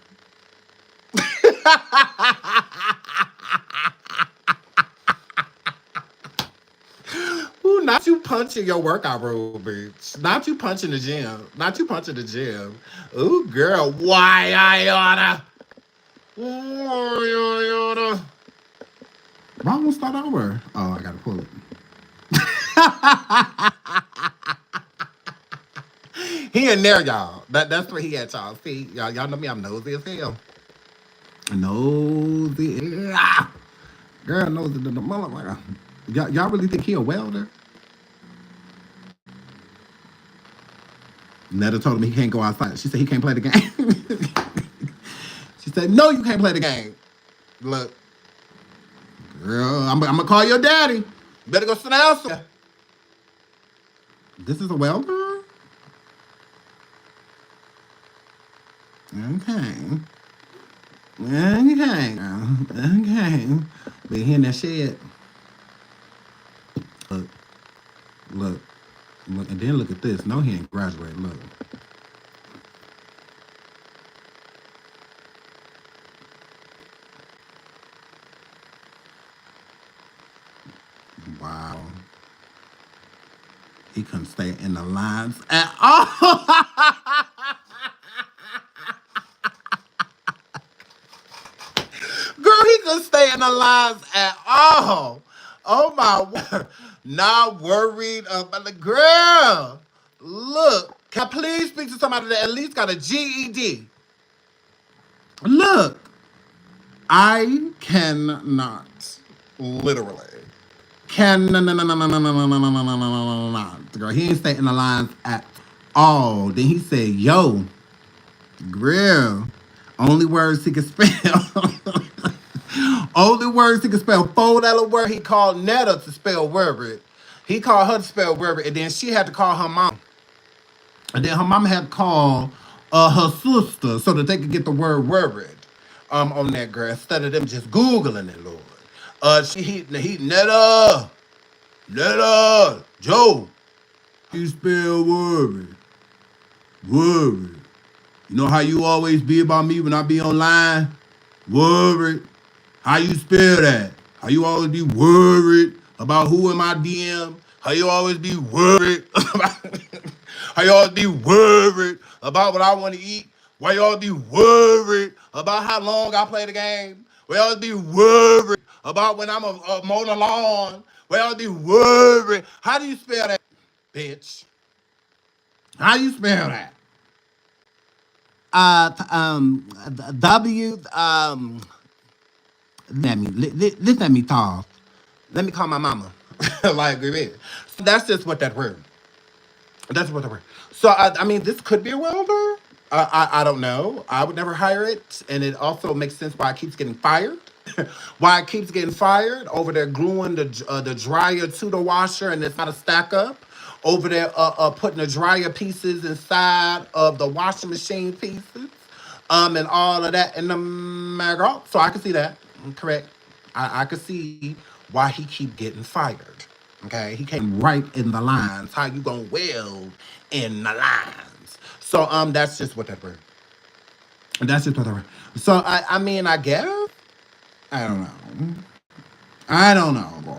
Ooh, not you punching your workout room, bitch. Not you punching the gym. Not you punching the gym. Ooh, girl, why I oughta? Why I oughta? Why won't start over? Oh, I gotta pull it. He in there, y'all. That's where he at, y'all. See, y'all know me. I'm nosy as hell. Nosy. Ah! Girl, nosy to the motherfucker. Y'all really think he a welder? Netta told him he can't go outside. She said he can't play the game. She said, no, you can't play the game. Look, girl, I'm gonna call your daddy. Better go sit down somewhere. This is a welder? Okay. Okay. Okay. Been here in that shed. Look, look, look, and then look at this. No, he ain't graduated. Look. Wow. He couldn't stay in the lines at all. Girl, he couldn't stay in the lines at all. Oh my word. Not worried about the girl. Look, can I please speak to somebody that at least got a GED? Look, I cannot literally. Cannot. Girl, he ain't stay in the lines at all. Then he said, yo, grill. Only words he could spell. Only words he could spell. Four-letter word. He called Netta to spell worried. He called her to spell worried, and then she had to call her mom. And then her mama had to call her sister so that they could get the word worried on that girl instead of them just Googling it, Lord. He Netta, Joe. You spell worried. Worried. You know how you always be about me when I be online? Worried. How you spell that? How you always be worried about who in my DM? How you always be worried about how you always be worried about what I want to eat? Why you always be worried about how long I play the game? Why you always be worried about when I'm a mow the lawn? Why you always be worried? How do you spell that, bitch? How you spell that? W let me talk. Let me call my mama. Like, that's just what that word. That's what that word. So I mean, this could be a welder. I don't know. I would never hire it, and it also makes sense why it keeps getting fired. Why it keeps getting fired over there gluing the dryer to the washer, and it's not a stack up. Over there, putting the dryer pieces inside of the washing machine pieces, and all of that in the girl. So I can see that. Correct. I could see why he keep getting fired. Okay, he came right in the lines. How you gonna weld in the lines? So that's just what that word. That's just what that word. So I mean, I guess I don't know. I don't know, bro.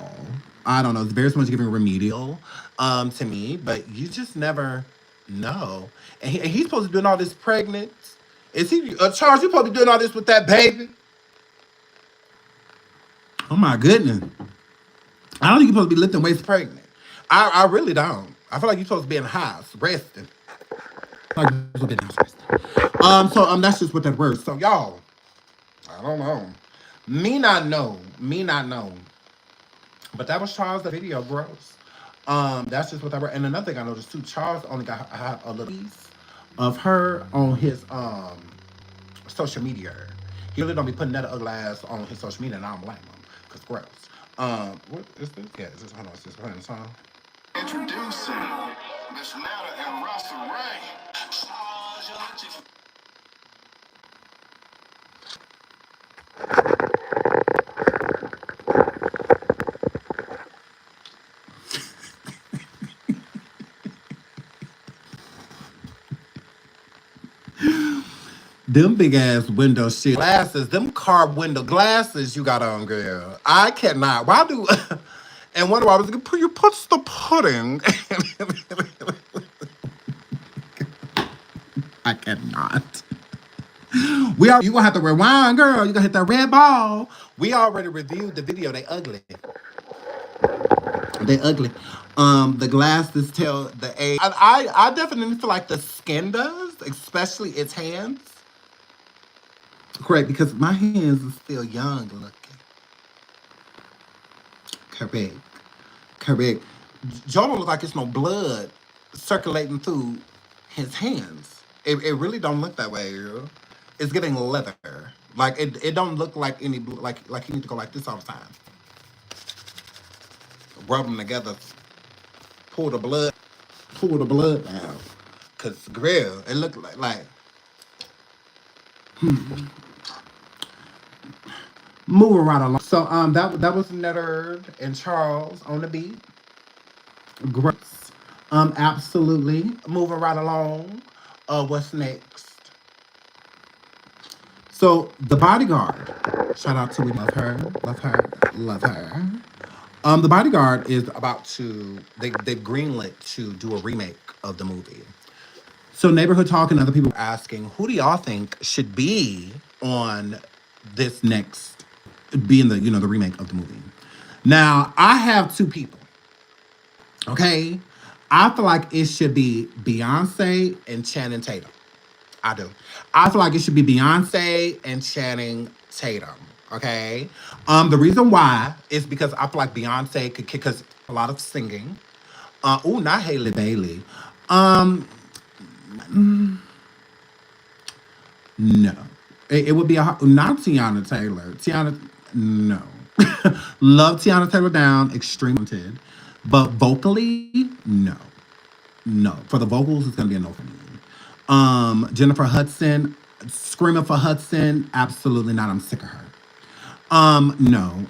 I don't know. It's very much giving remedial to me, but you just never know. And he's supposed to be doing all this pregnant. Is he Charles? You supposed to be doing all this with that baby? Oh my goodness! I don't think you're supposed to be lifting weights pregnant. I really don't. I feel like you're supposed to be in the house resting. Like you're supposed to be in the house resting. That's just what that word. So y'all, I don't know. Me not know. Me not know. But that was Charles' the video, gross. That's just what that word. And another thing I noticed too, Charles only got a little piece of her on his social media. He really don't be putting that ugly ass on his social media, and I don't blame him, cause gross. What is this? Yeah, is this? Hold on, is this playing the song? Introducing Miss Netta and Ray. Them big ass window shit glasses, them car window glasses you got on, girl. I cannot. Why do? And wonder why I was like, you puts the pudding. I cannot. You gonna have to rewind, girl. You gonna hit that red ball. We already reviewed the video. They ugly. They ugly. The glasses tell the age. I definitely feel like the skin does, especially its hands. Correct, because my hands are still young looking. Correct. Correct. Joe don't look like it's no blood circulating through his hands. It really don't look that way, girl. It's getting leather. Like it don't look like any like you need to go like this all the time. Rub them together. Pull the blood down. Cause grill, it looked like moving right along. So that was Netta and Charles on the beat. Great. Absolutely. Moving right along. What's next? So the Bodyguard. Shout out to we love her. Love her. Love her. The Bodyguard is about to they've greenlit to do a remake of the movie. So Neighborhood Talk and other people were asking, who do y'all think should be on this next being the the remake of the movie? Now I have two people. Okay, I feel like it should be Beyonce and Channing Tatum. I do. I feel like it should be Beyonce and Channing Tatum. Okay. The reason why is because I feel like Beyonce could kick us a lot of singing. Oh, not Haley Bailey. Um, no. It would be not Tiana Taylor. Tiana, no. Love Tiana Taylor down, extreme talented, but vocally, no. No. For the vocals, it's gonna be a no for me. Jennifer Hudson, screaming for Hudson, absolutely not. I'm sick of her. No,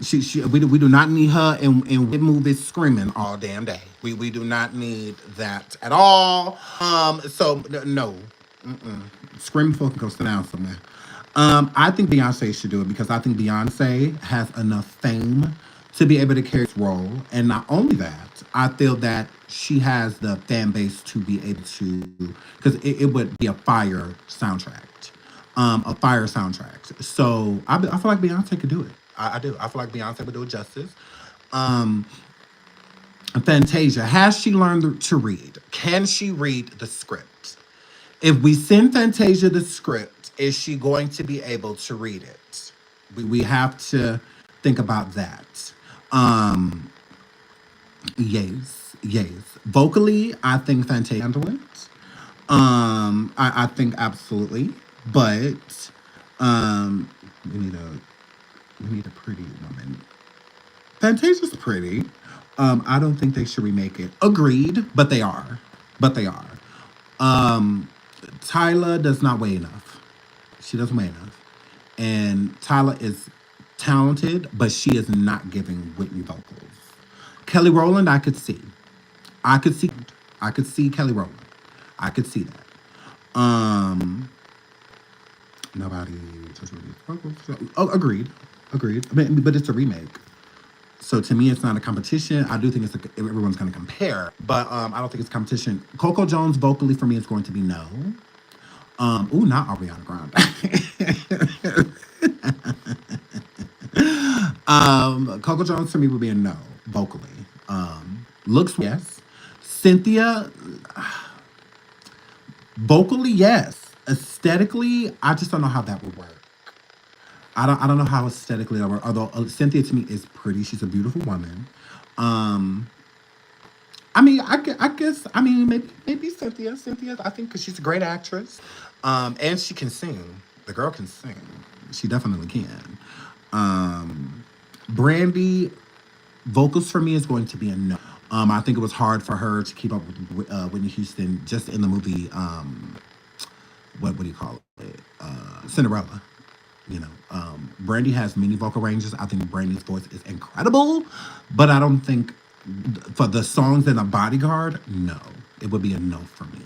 we do not need her in movies screaming all damn day. We do not need that at all. So no, screaming for can go sit down somewhere. I think Beyonce should do it because I think Beyonce has enough fame to be able to carry this role, and not only that, I feel that she has the fan base to be able to because it would be a fire soundtrack. So I feel like Beyonce could do it. I do. I feel like Beyonce would do it justice. Um, Fantasia, has she learned to read? Can she read the script? If we send Fantasia the script, is she going to be able to read it? We have to think about that. Um, yes, yes. Vocally, I think Fantasia handled it. I think absolutely, but um, we need a we need a pretty woman. Fantasia's pretty. I don't think they should remake it. Agreed, but they are. But they are. Um, Tyla does not weigh enough. She doesn't weigh enough. And Tyla is talented, but she is not giving Whitney vocals. Kelly Rowland, I could see. I could see. I could see Kelly Rowland. I could see that. Nobody touched Whitney's vocals. Oh, agreed. Agreed. I mean, but it's a remake. So to me, it's not a competition. I do think everyone's going to compare, but I don't think it's competition. Coco Jones vocally for me is going to be no. Not Ariana Grande. Coco Jones for me would be a no vocally. Looks yes. Cynthia vocally yes. Aesthetically, I just don't know how that would work. I don't know how aesthetically that works. Although Cynthia to me is pretty, she's a beautiful woman. Um, I mean, I guess, I mean, maybe Cynthia, I think, because she's a great actress, and she can sing. The girl can sing. She definitely can. Um, Brandy, vocals for me is going to be a no. I think it was hard for her to keep up with Whitney Houston just in the movie. What do you call it? Cinderella. Brandy has many vocal ranges. I think Brandy's voice is incredible, but I don't think for the songs in the Bodyguard, no, it would be a no for me.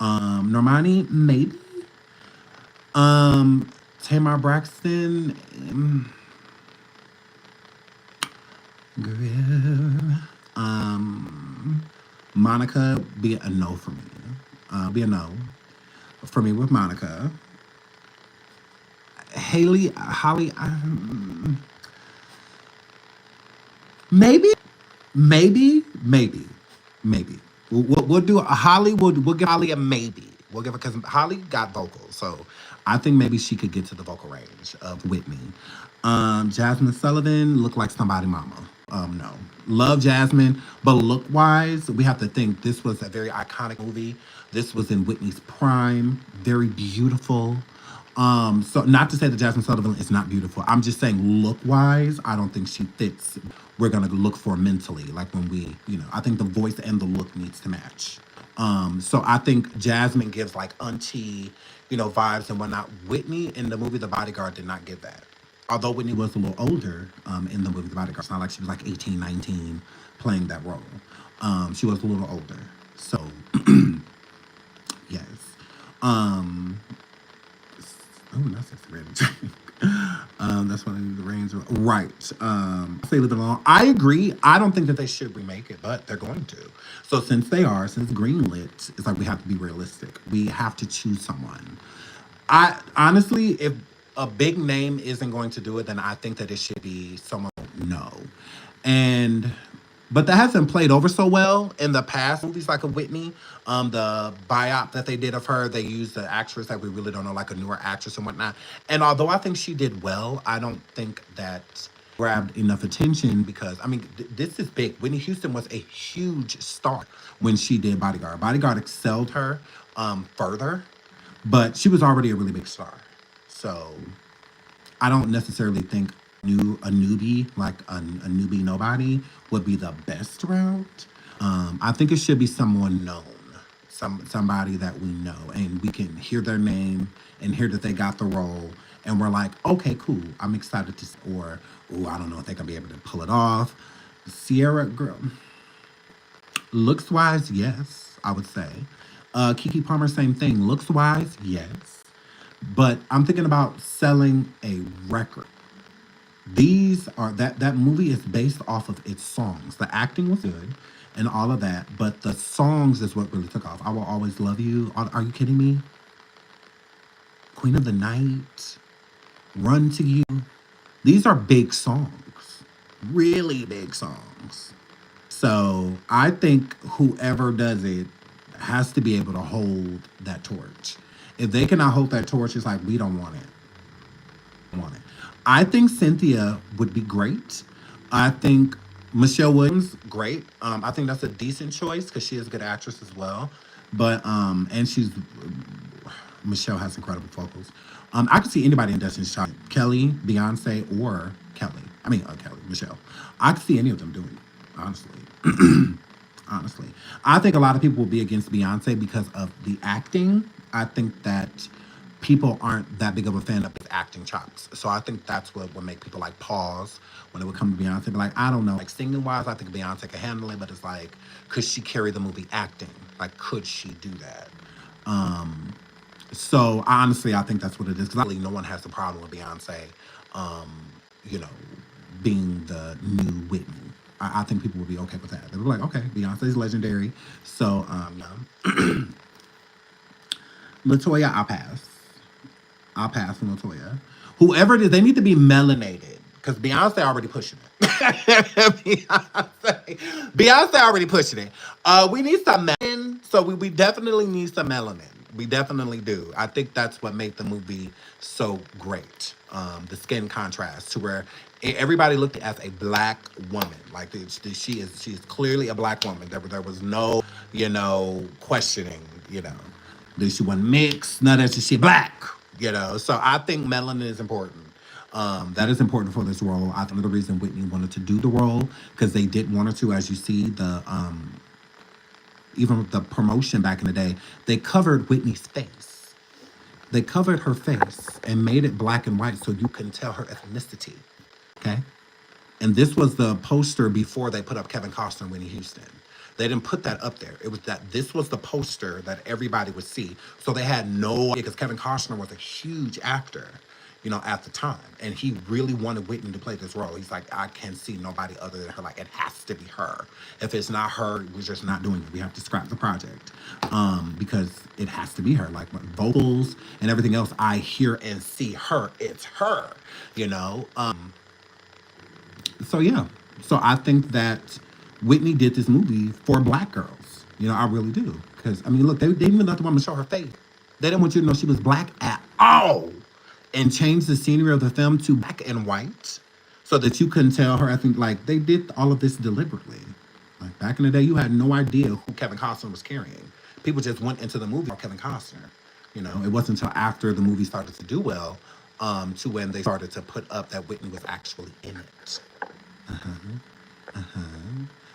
Normani, maybe. Tamar Braxton, girl. Monica, be a no for me. Be a no for me with Monica. Holly, maybe, maybe. We'll do a Holly. We'll give Holly a maybe. We'll give her because Holly got vocals, so I think maybe she could get to the vocal range of Whitney. Jasmine Sullivan looked like somebody mama. No, love Jasmine, but look wise, we have to think this was a very iconic movie. This was in Whitney's prime, very beautiful. So not to say that Jasmine Sullivan is not beautiful. I'm just saying look wise, I don't think she fits. We're gonna look for mentally, like when I think the voice and the look needs to match. So I think Jasmine gives like auntie, vibes and whatnot. Whitney in the movie The Bodyguard did not give that. Although Whitney was a little older in the movie The Bodyguard, it's not like she was like 18, 19 playing that role. She was a little older. So yes. Oh, that's a great. That's when the reigns were right. Say Live It Alone. I agree. I don't think that they should remake it, but they're going to. So since greenlit, it's like we have to be realistic. We have to choose someone. I honestly, if a big name isn't going to do it, then I think that it should be someone we know. And but that hasn't played over so well in the past movies like a Whitney. The biop that they did of her, they used the actress that we really don't know, like a newer actress and whatnot. And although I think she did well, I don't think that grabbed enough attention because I mean this is big. Whitney Houston was a huge star when she did Bodyguard. Bodyguard excelled her further, but she was already a really big star. So I don't necessarily think a newbie like a newbie nobody would be the best route. I think it should be someone known, somebody that we know, and we can hear their name and hear that they got the role, and we're like, okay, cool, I'm excited to. Or, oh, I don't know if they're gonna be able to pull it off. Sierra girl, looks wise, yes, I would say. Kiki Palmer, same thing. Looks wise, yes. But I'm thinking about selling a record. These are that movie is based off of its songs. The acting was good and all of that, but the songs is what really took off. I Will Always Love You. Are you kidding me? Queen of the Night, Run to You. These are big songs, really big songs. So I think whoever does it has to be able to hold that torch. If they cannot hold that torch, it's like we don't want it. Want it. I think Cynthia would be great. I think Michelle Williams, great. I think that's a decent choice because she is a good actress as well. But and she's Michelle has incredible vocals. I could see anybody in Destiny's Child, Kelly, Beyonce, or Kelly. I mean, Kelly, Michelle. I could see any of them doing it, honestly. Honestly, I think a lot of people will be against Beyonce because of the acting. I think that people aren't that big of a fan of his acting chops. So I think that's what would make people like pause when it would come to Beyonce. Be like, I don't know. Like singing wise, I think Beyonce can handle it, but it's like, could she carry the movie acting? Like, could she do that? So honestly, I think that's what it is. Because really, no one has a problem with Beyonce, um, you know, being the new Whitney. I think people would be okay with that. They were like, okay, Beyonce's legendary. So, yeah. Latoya, I'll pass. I'll pass on Latoya. Whoever it is, they need to be melanated because Beyonce already pushing it. Beyonce already pushing it. We need some melanin, so we definitely need some melanin. We definitely do. I think that's what made the movie so great. The skin contrast to where everybody looked as a black woman. Like she is clearly a black woman. There was no questioning. That she wasn't mixed. None of that she black. So I think melanin is important. That is important for this role. I think the reason Whitney wanted to do the role because they did want her to, as you see, even with the promotion back in the day, they covered Whitney's face. They covered her face and made it black and white so you couldn't tell her ethnicity. Okay? And this was the poster before they put up Kevin Costner and Whitney Houston. They didn't put that up there. It was that this was the poster that everybody would see. So they had no, because Kevin Costner was a huge actor, at the time. And he really wanted Whitney to play this role. He's like, I can't see nobody other than her. Like, it has to be her. If it's not her, we're just not doing it. We have to scrap the project because it has to be her. Like, vocals and everything else, I hear and see her. It's her, So, yeah. So I think that Whitney did this movie for black girls. I really do. Because, look, they didn't even let the woman show her face. They didn't want you to know she was black at all. And changed the scenery of the film to black and white so that you couldn't tell her. I think, like, they did all of this deliberately. Like, back in the day, you had no idea who Kevin Costner was carrying. People just went into the movie for Kevin Costner. It wasn't until after the movie started to do well to when they started to put up that Whitney was actually in it.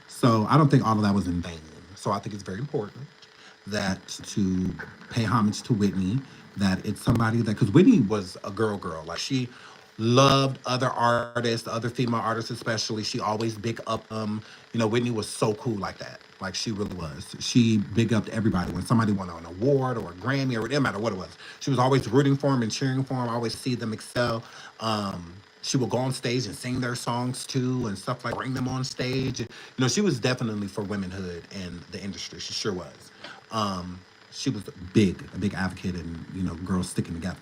So I don't think all of that was in vain. So I think it's very important that to pay homage to Whitney, that it's somebody that, because Whitney was a girl, like she Loved other artists, other female artists especially. She always big up them. You know, Whitney was so cool like that. Like she really was. She big upped everybody. When somebody won an award or a Grammy or it didn't matter what it was. She was always rooting for them and cheering for them. Always see them excel. She would go on stage and sing their songs too and stuff like bring them on stage. You know, she was definitely for womanhood in the industry. She sure was. She was a big advocate and, you know, girls sticking together.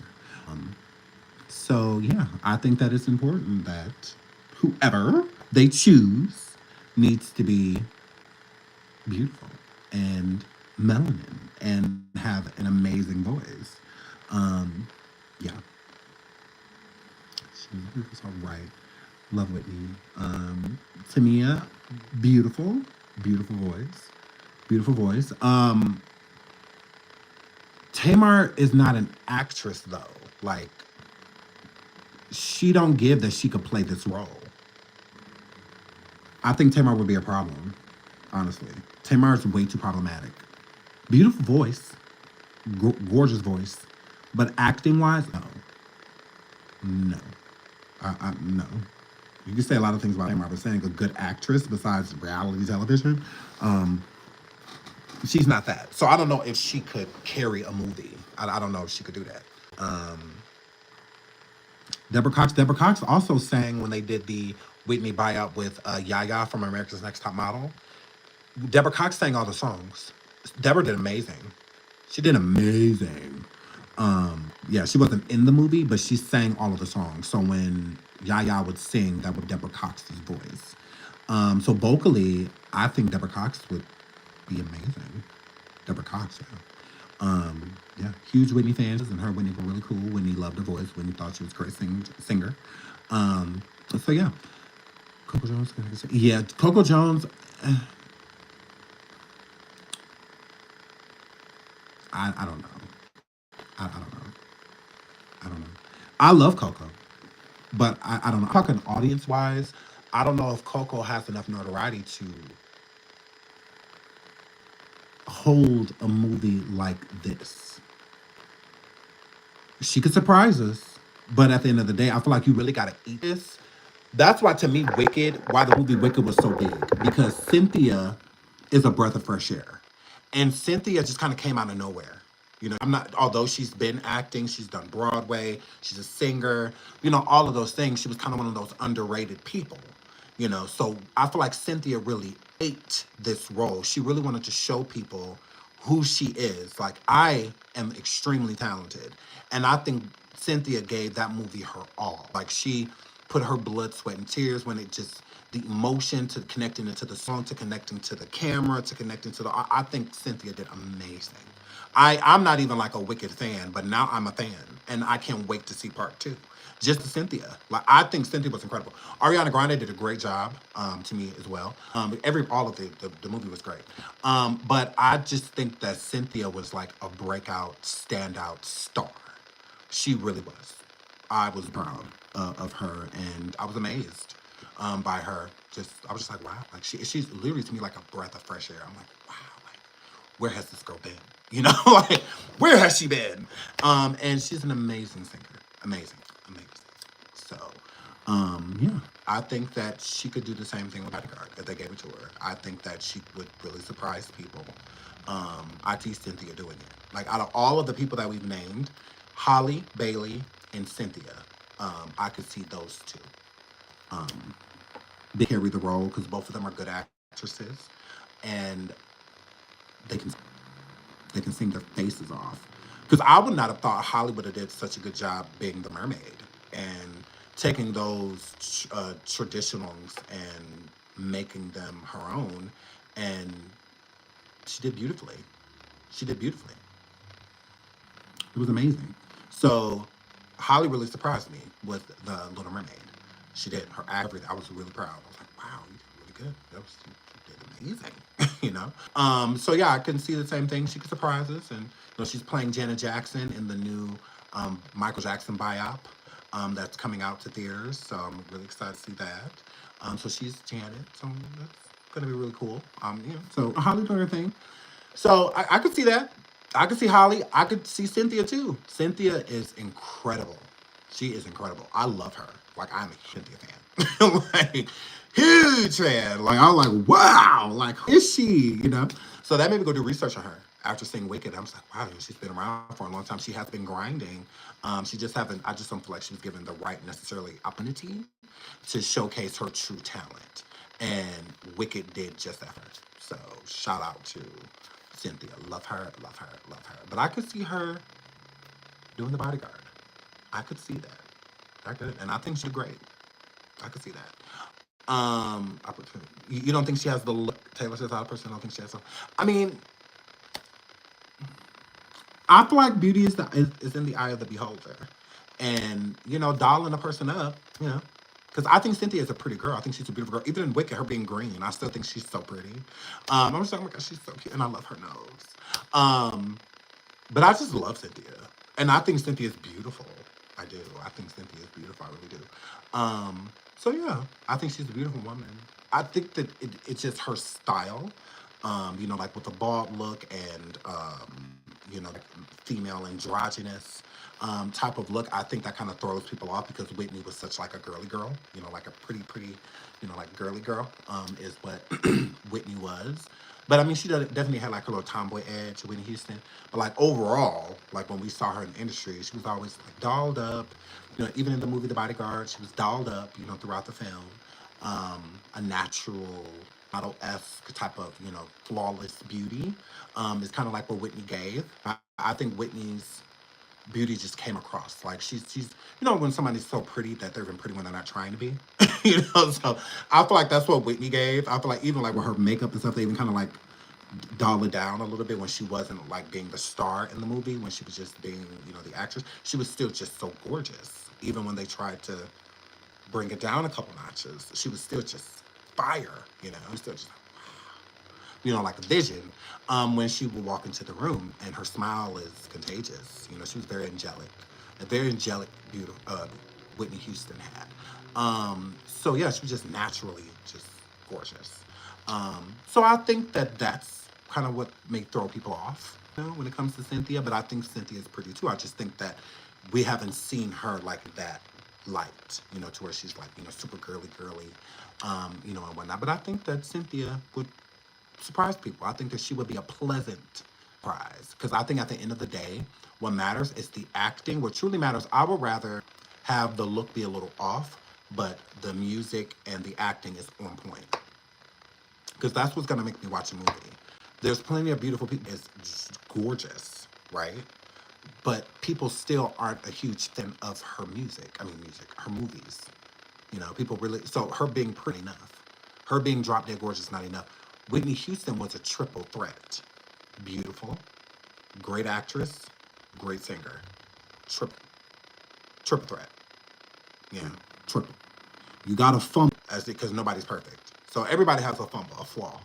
So yeah, I think that it's important that whoever they choose needs to be beautiful and melanin and have an amazing voice. Yeah, she's all right. Love Whitney. Tamia, beautiful, beautiful voice, beautiful voice. Tamar is not an actress though. Like she don't give that she could play this role. I think Tamar would be a problem, honestly. Tamar is way too problematic. Beautiful voice, gorgeous voice, but acting wise, no, no, no. You can say a lot of things about Tamar, but saying a good actress besides reality television, um, she's not that. So I don't know if she could carry a movie. I don't know if she could do that. Um, Deborah Cox. Deborah Cox also sang when they did the Whitney buyout with Yaya from America's Next Top Model. Deborah Cox sang all the songs. Deborah did amazing. She did amazing. Yeah, she wasn't in the movie, but she sang all of the songs. So when Yaya would sing, that was Deborah Cox's voice. So vocally, I think Deborah Cox would be amazing. Deborah Cox, yeah. Yeah, huge Whitney fans, and her and Whitney were really cool. Whitney loved her voice. Whitney thought she was a great singer. So yeah, Coco Jones. Yeah, Coco Jones. eh, I don't know. I don't know. I don't know. I love Coco, but I don't know. Talking audience wise, I don't know if Coco has enough notoriety to hold a movie like this. She could surprise us, but at the end of the day, I feel like you really got to eat this. That's why, to me, why the movie Wicked was so big, because Cynthia is a breath of fresh air. And Cynthia just kind of came out of nowhere. You know, I'm not, although she's been acting, she's done Broadway, she's a singer, you know, all of those things. She was kind of one of those underrated people, you know. So I feel like Cynthia really ate this role. She really wanted to show people who she is. Like, I am extremely talented. And I think Cynthia gave that movie her all. Like, she put her blood, sweat, and tears when it just, the emotion to connecting into the song, to connecting to the camera, to connecting to the. I think Cynthia did amazing. I'm not even like a Wicked fan, but now I'm a fan, and I can't wait to see part two. Just to Cynthia, like I think Cynthia was incredible. Ariana Grande did a great job to me as well. All of the movie was great, but I just think that Cynthia was like a breakout, standout star. She really was. I was proud of her, and I was amazed by her. Just I was just like, wow, like she's literally to me like a breath of fresh air. I'm like, wow, like where has this girl been? You know, like where has she been? And she's an amazing singer, amazing, amazing. So, yeah, I think that she could do the same thing with Bodyguard if they gave it to her. I think that she would really surprise people. I see Cynthia doing it. Like out of all of the people that we've named, Holly, Bailey, and Cynthia, I could see those two. Um, they carry the role because both of them are good actresses, and they can they can sing their faces off. Because I would not have thought Holly would have did such a good job being the mermaid and taking those traditionals and making them her own, and she did beautifully. She did beautifully. It was amazing. So Holly really surprised me with the Little Mermaid. She did her everything. I was really proud. I was like, wow, you did really good. You did amazing. You know. So yeah, I can see the same thing. She could surprise us, and you know, she's playing Janet Jackson in the new Michael Jackson biop that's coming out to theaters. So I'm really excited to see that. So she's Janet. So that's gonna be really cool. So Holly doing her thing. So I could see that. I could see Holly. I could see Cynthia too. Cynthia is incredible. She is incredible. I love her. Like, I'm a Cynthia fan. Like, huge fan. Like, I'm like, wow. Like, who is she? You know? So that made me go do research on her. After seeing Wicked, I was like, wow, she's been around for a long time. She has been grinding. She just haven't, I just don't feel like she was given the right necessarily opportunity to showcase her true talent. And Wicked did just that for her. So shout out to Cynthia. Love her, love her, love her. But I could see her doing the Bodyguard. I could see that. I could, and I think she's great. I could see that. Opportunity. You don't think she has the look Taylor Swift out of person? I don't think she has some. I mean, I feel like beauty is in the eye of the beholder, and dolling a person up, because I think Cynthia is a pretty girl. I think she's a beautiful girl. Even in Wicked, her being green, I still think she's so pretty. I'm just like, oh my gosh, she's so cute, and I love her nose. Um, but I just love Cynthia, and I think Cynthia is beautiful. I do. I think Cynthia is beautiful. I really do. So yeah, I think she's a beautiful woman. I think that it's just her style. Like with the bald look and like female androgynous type of look. I think that kind of throws people off because Whitney was such like a girly girl. Like a pretty, like girly girl is what Whitney was. But I mean, she definitely had like her little tomboy edge, Whitney Houston. But like overall, like when we saw her in the industry, she was always like dolled up. Even in the movie The Bodyguard, she was dolled up. Throughout the film, a natural model-esque type of flawless beauty. Is kind of like what Whitney gave. I think Whitney's beauty just came across. Like she's when somebody's so pretty that they're even pretty when they're not trying to be. So I feel like that's what Whitney gave. I feel like even like with her makeup and stuff, they even kind of like dial it down a little bit when she wasn't like being the star in the movie, when she was just being, the actress. She was still just so gorgeous. Even when they tried to bring it down a couple notches, she was still just fire, It was still just like a vision, when she would walk into the room and her smile is contagious. She was very angelic, a very angelic, beautiful Whitney Houston had. So yeah, she was just naturally just gorgeous. So I think that that's kind of what may throw people off, when it comes to Cynthia. But I think Cynthia is pretty too. I just think that we haven't seen her like that light, to where she's like, super girly, and whatnot. But I think that Cynthia would surprise people. I think that she would be a pleasant surprise. Because I think at the end of the day, what matters is the acting. What truly matters, I would rather have the look be a little off, but the music and the acting is on point. Because that's what's going to make me watch a movie. There's plenty of beautiful people. It's just gorgeous, right? But people still aren't a huge fan of her music. I mean, her movies. People really. So her being pretty enough. Her being drop dead gorgeous not enough. Whitney Houston was a triple threat. Beautiful, great actress, great singer. Triple. Triple threat. Yeah, triple. You got to fumble as because nobody's perfect. So everybody has a fumble, a flaw.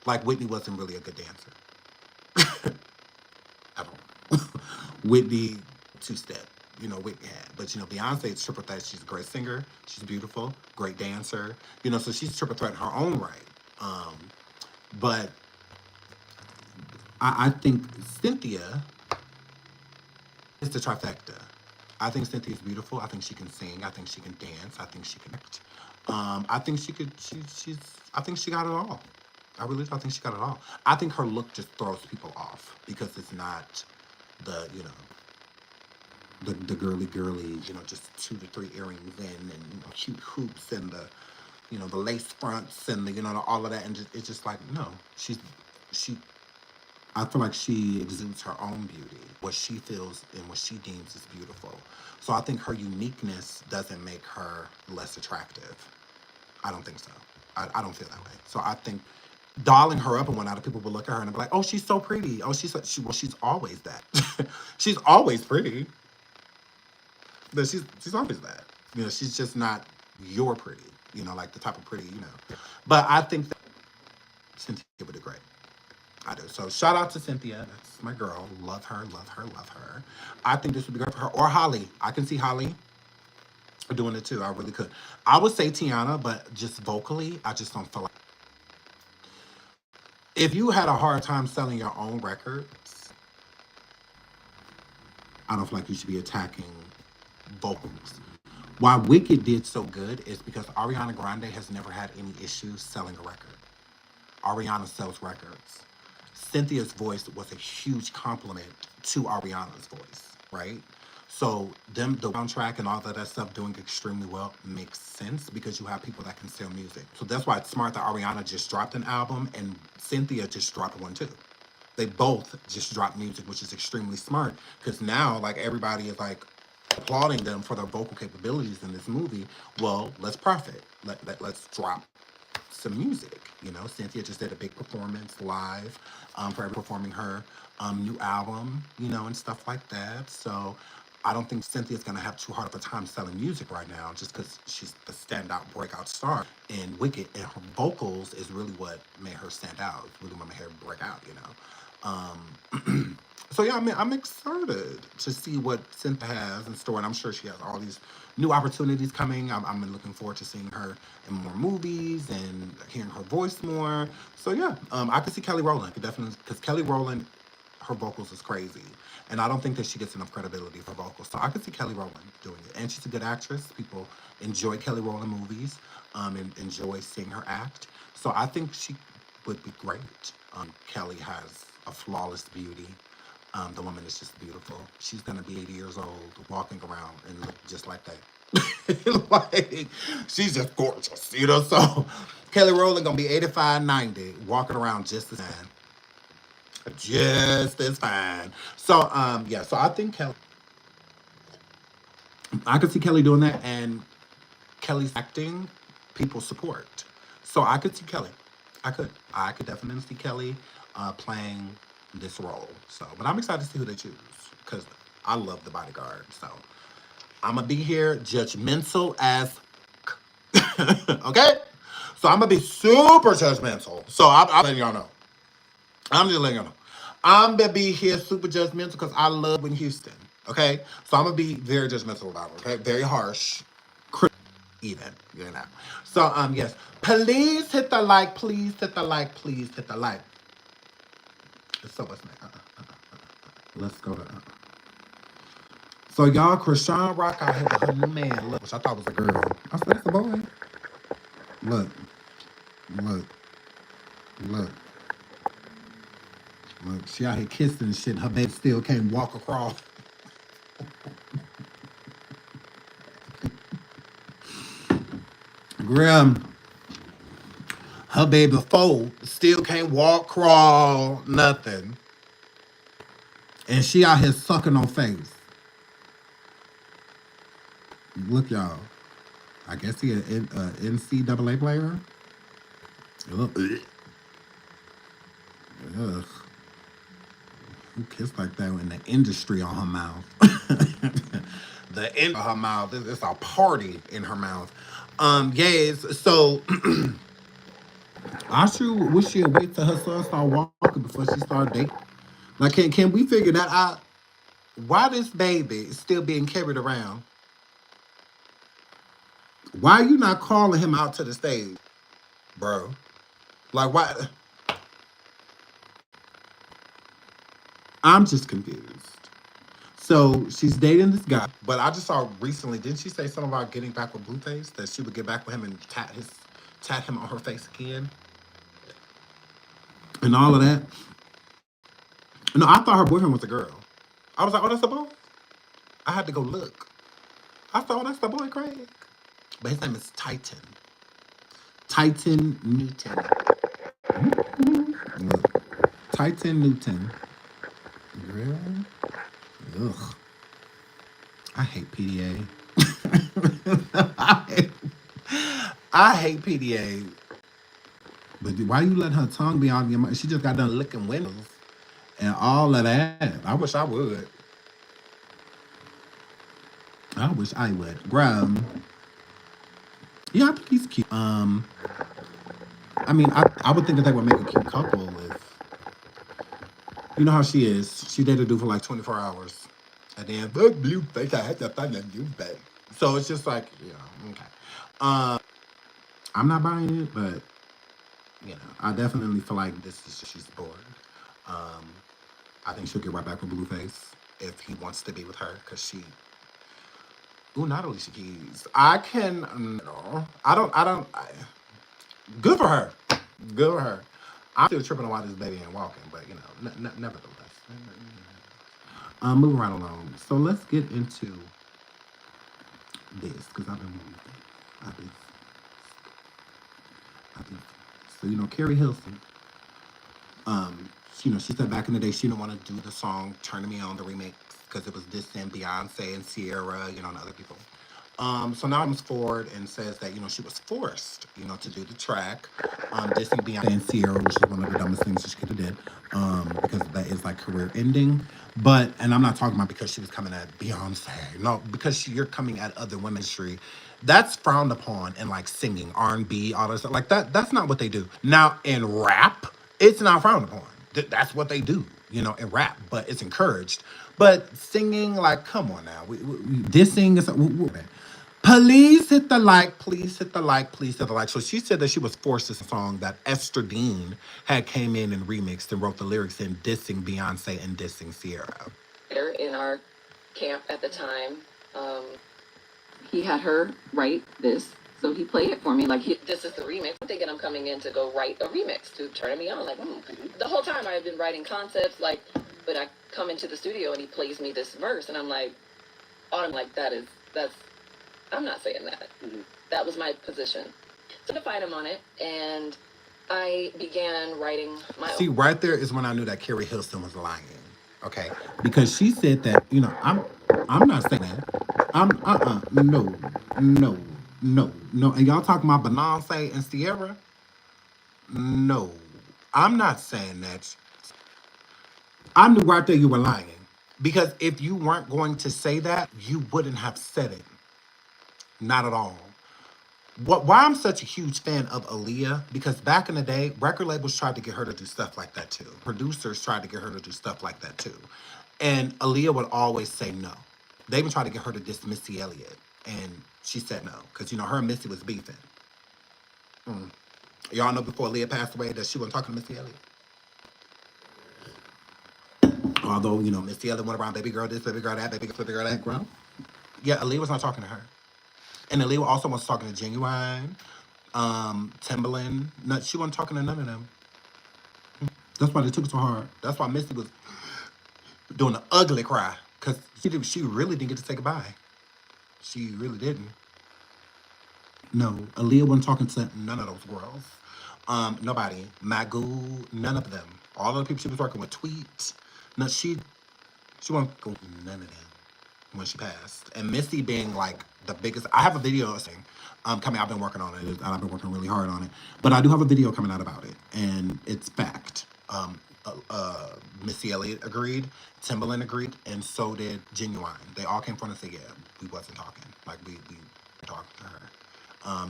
Like Whitney wasn't really a good dancer at all. Whitney two-step, Whitney had. But Beyonce is triple threat. She's a great singer. She's beautiful, great dancer. So she's triple threat in her own right. But I think Cynthia is the trifecta. I think Cynthia's beautiful. I think she can sing. I think she can dance. I think she can act. I think she could. She's. I think she got it all. I really do. I think she got it all. I think her look just throws people off because it's not the the girly, just 2 to 3 earrings in and cute hoops and the the lace fronts and the all of that, and it's just like no, she. I feel like she exudes her own beauty, what she feels and what she deems is beautiful. So I think her uniqueness doesn't make her less attractive. I don't think so. I don't feel that way. So I think dolling her up and whatnot, people will look at her and be like, "Oh, she's so pretty. Oh, she's always that. She's always pretty. But she's always that. She's just not your pretty. Like the type of pretty. But I think that Cynthia would do great. I do. So shout out to Cynthia. That's my girl. Love her, love her, love her. I think this would be great for her. Or Holly. I can see Holly doing it too. I really could. I would say Tiana, but just vocally, I just don't feel like. If you had a hard time selling your own records, I don't feel like you should be attacking vocals. Why Wicked did so good is because Ariana Grande has never had any issues selling a record. Ariana sells records. Cynthia's voice was a huge compliment to Ariana's voice, right? So them the soundtrack and all of that stuff doing extremely well makes sense because you have people that can sell music. So that's why it's smart that Ariana just dropped an album and Cynthia just dropped one too. They both just dropped music, which is extremely smart because now like everybody is like applauding them for their vocal capabilities in this movie. Well, let's profit. Let's drop some music. You know, Cynthia just did a big performance live for performing her new album, you know, and stuff like that. So I don't think Cynthia's gonna have too hard of a time selling music right now, just because she's the standout breakout star in Wicked, and her vocals is really what made her stand out. It's really what made her break out, you know. So yeah, I mean, I'm excited to see what Cynthia has in store, and I'm sure she has all these new opportunities coming. I'm looking forward to seeing her in more movies and hearing her voice more. So yeah, I could see Kelly Rowland, could definitely, because Kelly Rowland, her vocals is crazy, and I don't think that she gets enough credibility for vocals. So I could see Kelly Rowland doing it, and she's a good actress. People enjoy Kelly Rowland movies, and enjoy seeing her act. So I think she would be great. Kelly has a flawless beauty. The woman is just beautiful. She's gonna be 80 years old, walking around and look just like that. Like she's just gorgeous, you know. So Kelly Rowland gonna be 85, 90, walking around just as fine. So yeah. So I think Kelly, I could see Kelly doing that, and Kelly's acting, people support. So I could see Kelly. I could definitely see Kelly playing this role. So, but I'm excited to see who they choose because I love the Bodyguard. So I'm gonna be here judgmental as okay. So I'm gonna be super judgmental. So I'm letting y'all know. I'm just letting y'all know. I'm gonna be here super judgmental because I love Whitney Houston. Okay, so I'm gonna be very judgmental about it. Okay, very harsh, even, you know. So yes, please hit the like, please hit the like, please hit the like. So what's next? Let's go to So y'all, Krishan Rock out here with her new man, look, which I thought was a girl. I said, that's a boy. Look, look, look, look. She out here kissing and shit. Her baby still can't walk across. Grim, her baby four still can't walk, crawl, nothing. And she out here sucking on face. Look, y'all. I guess he an NCAA player. Ugh. Ugh. Who kissed like that in the industry on her mouth? The end of her mouth. It's a party in her mouth. Yes. So I sure wish she'd wait till her son start walking before she start dating. Like, can we figure that out? Why this baby is still being carried around? Why are you not calling him out to the stage, bro? Like, why? I'm just confused. So she's dating this guy, but I just saw recently. Didn't she say something about getting back with Blueface? That she would get back with him and tat him on her face again, and all of that. No, I thought her boyfriend was a girl. I was like, oh, that's a boy. I had to go look. I thought, oh, that's the boy, Craig. But his name is Titan. Titan Newton. Look, Titan Newton. Really? Ugh. I hate PDA. I hate PDA. But why you let her tongue be on your mouth? She just got done licking windows and all of that. I wish I would. I wish I would. Bruh. Yeah, I think he's cute. I mean, I would think that they would make a cute couple if you know how she is. She dated a dude for like 24 hours. And then, but blue face, I had to find a new bed. So it's just like, yeah, okay. I'm not buying it, but you know, I definitely feel like this is she's bored. Um, I think she'll get right back with Blueface if he wants to be with her, because Ooh, not Alicia Keys. I can, no. Good for her. Good for her. I'm still tripping on why this baby ain't walking, but, nevertheless. Moving right along. So let's get into this, because I've been wanting to. I've been, so, Carrie Hilson, she said back in the day she didn't want to do the song Turning Me On, the remix, because it was dissing Beyonce and Sierra, and other people. So now it comes forward and says that, she was forced, to do the track, dissing Beyonce and Sierra, which is one of the dumbest things that she could have did, because that is like career ending. And I'm not talking about because she was coming at Beyonce. No, because you're coming at other women's industry. That's frowned upon in like singing, R&B, all that stuff. Like that's not what they do. Now in rap, it's not frowned upon. That's what they do, in rap, but it's encouraged. But singing, like, come on now. Dissing is. Please hit the like, please hit the like, please hit the like. So she said that she was forced to sing a song that Esther Dean had came in and remixed and wrote the lyrics in, dissing Beyonce and dissing Sierra. In our camp at the time, he had her write this. So he played it for me, like, this is the remix. I'm thinking I'm coming in to go write a remix to Turn Me On. Like, the whole time I've been writing concepts, like, but I come into the studio and he plays me this verse, and I'm like, I'm not saying that. Mm-hmm. That was my position. So I fight him on it, and I began writing my own. See, right there is when I knew that Carrie Hilson was lying. Okay, because she said that, I'm not saying that. No. And y'all talking about Beyonce and Sierra? No, I'm not saying that. I knew right there you were lying. Because if you weren't going to say that, you wouldn't have said it. Not at all. Why I'm such a huge fan of Aaliyah, because back in the day, record labels tried to get her to do stuff like that too. Producers tried to get her to do stuff like that too. And Aaliyah would always say no. They even tried to get her to diss Missy Elliott. And she said no. Because, her and Missy was beefing. Y'all know before Aaliyah passed away that she wasn't talking to Missy Elliott. Although, Missy Elliott went around, baby girl this, baby girl that, baby girl that, girl. Yeah, Aaliyah was not talking to her. And Aaliyah also was talking to Genuine, Timbaland. No, she wasn't talking to none of them. That's why they took it so hard. That's why Missy was doing an ugly cry. Because she really didn't get to say goodbye. She really didn't. No, Aaliyah wasn't talking to none of those girls. Nobody. Magoo, none of them. All of the people she was working with, Tweet. No, she wasn't going with none of them when she passed. And Missy being like the biggest. I have a video saying coming. I've been working on it, and I've been working really hard on it. But I do have a video coming out about it, and it's fact. Missy Elliott agreed, Timbaland agreed, and so did Genuine. They all came front and said, "Yeah, we wasn't talking. Like we talked to her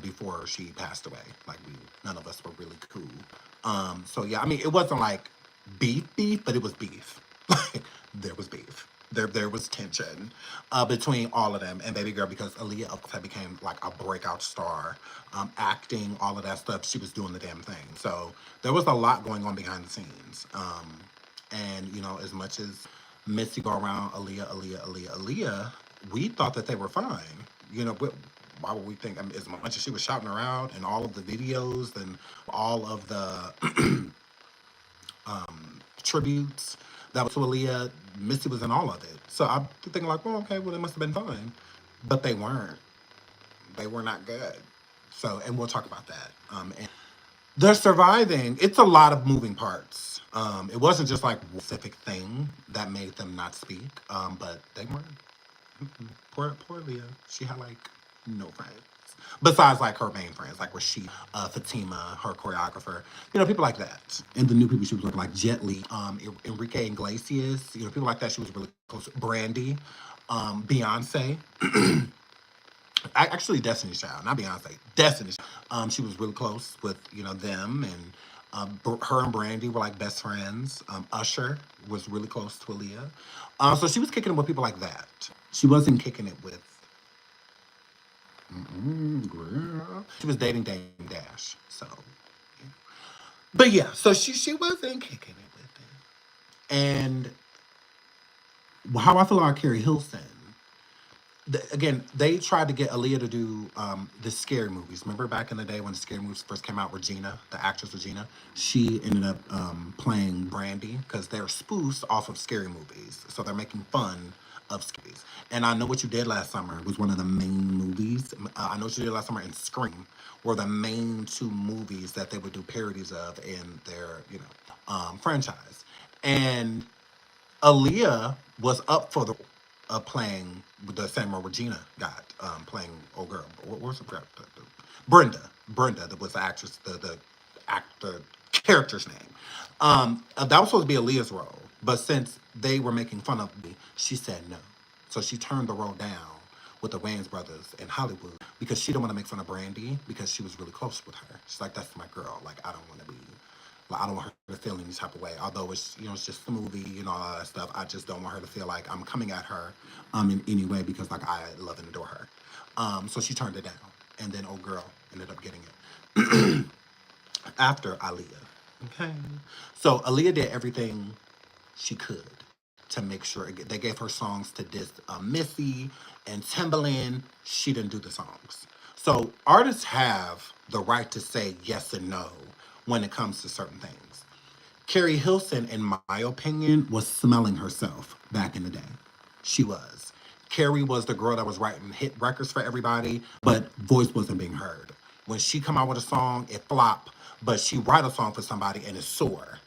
before she passed away. Like none of us were really cool. So yeah, I mean, it wasn't like beef, but it was beef. Like there was beef. There was tension between all of them and Baby Girl, because Aaliyah of course had became like a breakout star, acting, all of that stuff. She was doing the damn thing. So there was a lot going on behind the scenes. And as much as Missy go around Aaliyah, we thought that they were fine. Why would we think? I mean, as much as she was shouting her out and all of the videos and all of the tributes that was to Aaliyah, Missy was in all of it. So I'm thinking like, well, okay, well, they must have been fine. But they weren't. They were not good. So, and we'll talk about that. And they're surviving. It's a lot of moving parts. It wasn't just like one specific thing that made them not speak. But they weren't. Poor Leah. She had like no friends. Besides like her main friends, like Rashid, Fatima, her choreographer, people like that. And the new people she was looking like Jet Li, Enrique Iglesias, people like that she was really close to. Brandy, Beyonce. Actually Destiny's Child, not Beyonce, Destiny's Child. She was really close with, them, and her and Brandy were like best friends. Usher was really close to Aaliyah. So she was kicking it with people like that. She wasn't kicking it with girl. She was dating Dame Dash. So yeah. But yeah, so she wasn't kicking it with it. And how I feel about Carrie Hilson again, they tried to get Aaliyah to do the scary movies. Remember back in the day when the scary movies first came out, Regina, the actress Regina, she ended up playing Brandy because they're spoofs off of scary movies. So they're making fun of scaries. And I Know What You Did Last Summer was one of the main movies. I Know What You Did Last Summer and Scream were the main two movies that they would do parodies of in their, franchise. And Aaliyah was up for the playing the same role Regina got playing old girl. What was the Brenda? Brenda that was the actress, the actor character's name. That was supposed to be Aaliyah's role, but since they were making fun of me, she said no. So she turned the role down with the Wayans brothers in Hollywood because she didn't want to make fun of Brandy because she was really close with her. She's like, that's my girl. Like, I don't want to be like, I don't want her to feel any type of way. Although it's it's just a movie, all that stuff. I just don't want her to feel like I'm coming at her in any way because like I love and adore her. So she turned it down. And then old girl ended up getting it after Aaliyah. Okay. So Aaliyah did everything she could to make sure they gave her songs to this Missy and Timbaland. She didn't do the songs. So artists have the right to say yes and no when it comes to certain things. Carrie Hilson, in my opinion, was smelling herself back in the day. She was. Carrie was the girl that was writing hit records for everybody, but voice wasn't being heard. When she come out with a song, it flop, but she write a song for somebody and it soar.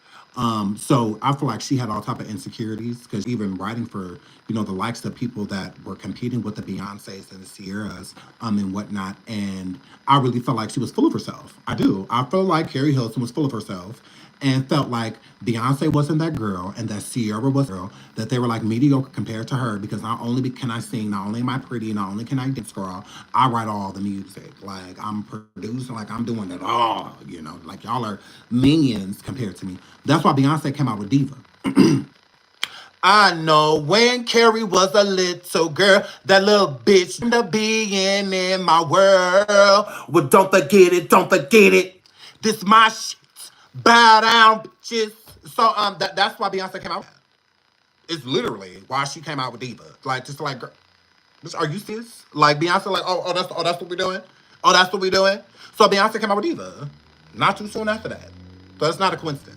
So I feel like she had all type of insecurities because even writing for the likes of people that were competing with the Beyoncés and the Sierras and whatnot, and I really felt like she was full of herself. I do. I feel like Carrie Hilson was full of herself and felt like Beyonce wasn't that girl and that Sierra was the girl, that they were like mediocre compared to her because not only can I sing, not only am I pretty, not only can I dance, girl, I write all the music. Like I'm producing, like I'm doing it all, like y'all are minions compared to me. That's why Beyonce came out with Diva. I know when Carrie was a little girl, that little bitch ended up being in my world. Well, don't forget it, don't forget it. This my shit. Bow down, bitches. So that's why Beyonce came out. It's literally why she came out with Diva. Like just like, girl, are you serious? Like Beyonce, like that's what we're doing. Oh, that's what we're doing. So Beyonce came out with Diva, not too soon after that. So it's not a coincidence.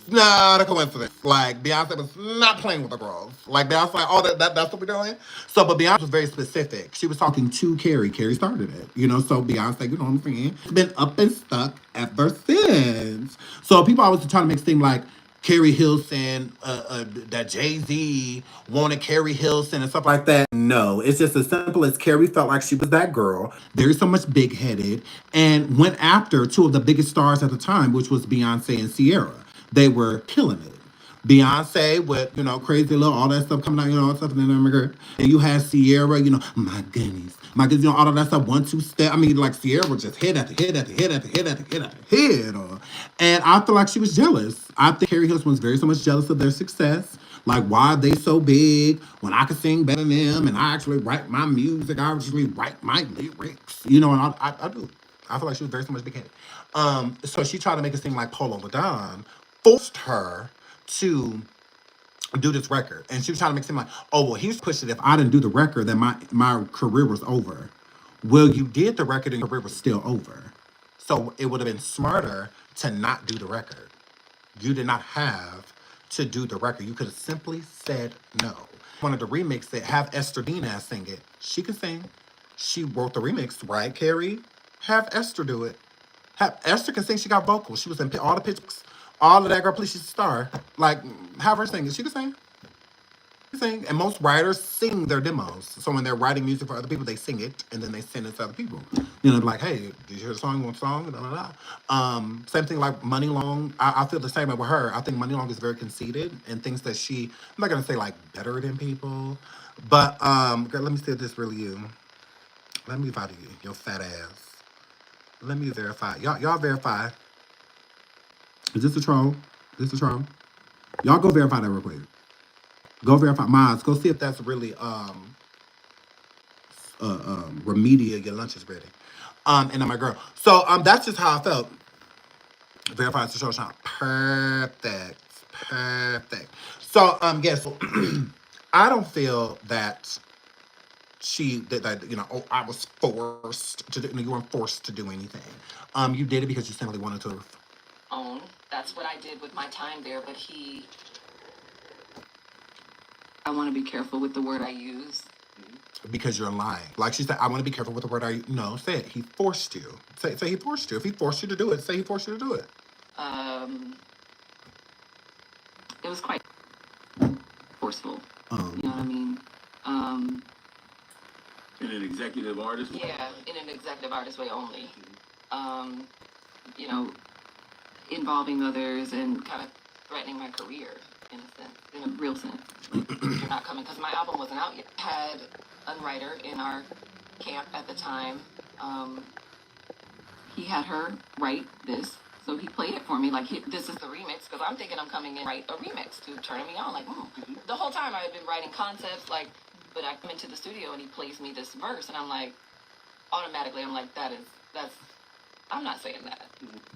Not a coincidence. Like Beyonce was not playing with the girls. Like Beyonce, like, oh, that's what we're doing. So, but Beyonce was very specific. She was talking to Keri. Keri started it, So Beyonce, you know what I'm saying? It's been up and stuck ever since. So people always trying to make it seem like Carrie Hilson, that Jay-Z wanted Carrie Hilson and stuff like that. No, it's just as simple as Carrie felt like she was that girl, very so much big-headed, and went after two of the biggest stars at the time, which was Beyonce and Sierra. They were killing it. Beyonce with, crazy little, all that stuff coming out, all that stuff, and then and you had Sierra, my goodness, all of that stuff, 1-2 step. I mean, like Sierra was just hit after hit after hit after hit after hit after hit. And I feel like she was jealous. I think Carrie Hilson was very so much jealous of their success. Like, why are they so big when I can sing better than them and I actually write my music, I actually write my lyrics, and I do. I feel like she was very so much big headed. So she tried to make it seem like Polo Ladon forced her to do this record. And she was trying to make it seem like, oh, well, he's pushed it. If I didn't do the record, then my career was over. Well, you did the record and your career was still over. So it would have been smarter to not do the record. You did not have to do the record. You could have simply said no. Wanted to remix it, have Esther Dinas sing it. She could sing. She wrote the remix, right, Keri? Have Esther do it. Esther can sing. She got vocals. She was in all the pictures. All of that girl, please, she's a star. Like, have her sing. She can sing. Sing. And most writers sing their demos. So when they're writing music for other people, they sing it and then they send it to other people. Like, hey, did you hear the song? You want a song? Da, da, da. Same thing like Money Long. I feel the same way with her. I think Money Long is very conceited and thinks that I'm not gonna say like better than people, but girl, let me see if this really you. Let me verify you, your fat ass. Let me verify. Y'all verify. Is this a troll? Is this a troll? Y'all go verify that real quick. Go verify mine. Go see if that's really Remedia, your lunch is ready. And I'm my girl. So that's just how I felt. Verify the show shot. Perfect. Perfect. So yes, I don't feel that she did that, oh, I was forced to do, no, you weren't forced to do anything. You did it because you simply wanted to own. That's what I did with my time there, but I want to be careful with the word I use. because you're lying. Like she said, I want to be careful with the word I no, say it. He forced you. Say he forced you. If he forced you to do it, say he forced you to do it. It was quite forceful. You know what I mean? In an executive artist? Yeah, in an executive artist way only. You know, involving others and kind of threatening my career in a sense, in a real sense. Like, you're not coming, because my album wasn't out yet. Had a writer in our camp at the time. He had her write this, so he played it for me. Like, this is the remix, because I'm thinking I'm coming in write a remix to turn me on. Like, the whole time I had been writing concepts, like, but I come into the studio and he plays me this verse, and I'm like, automatically, I'm like, I'm not saying that.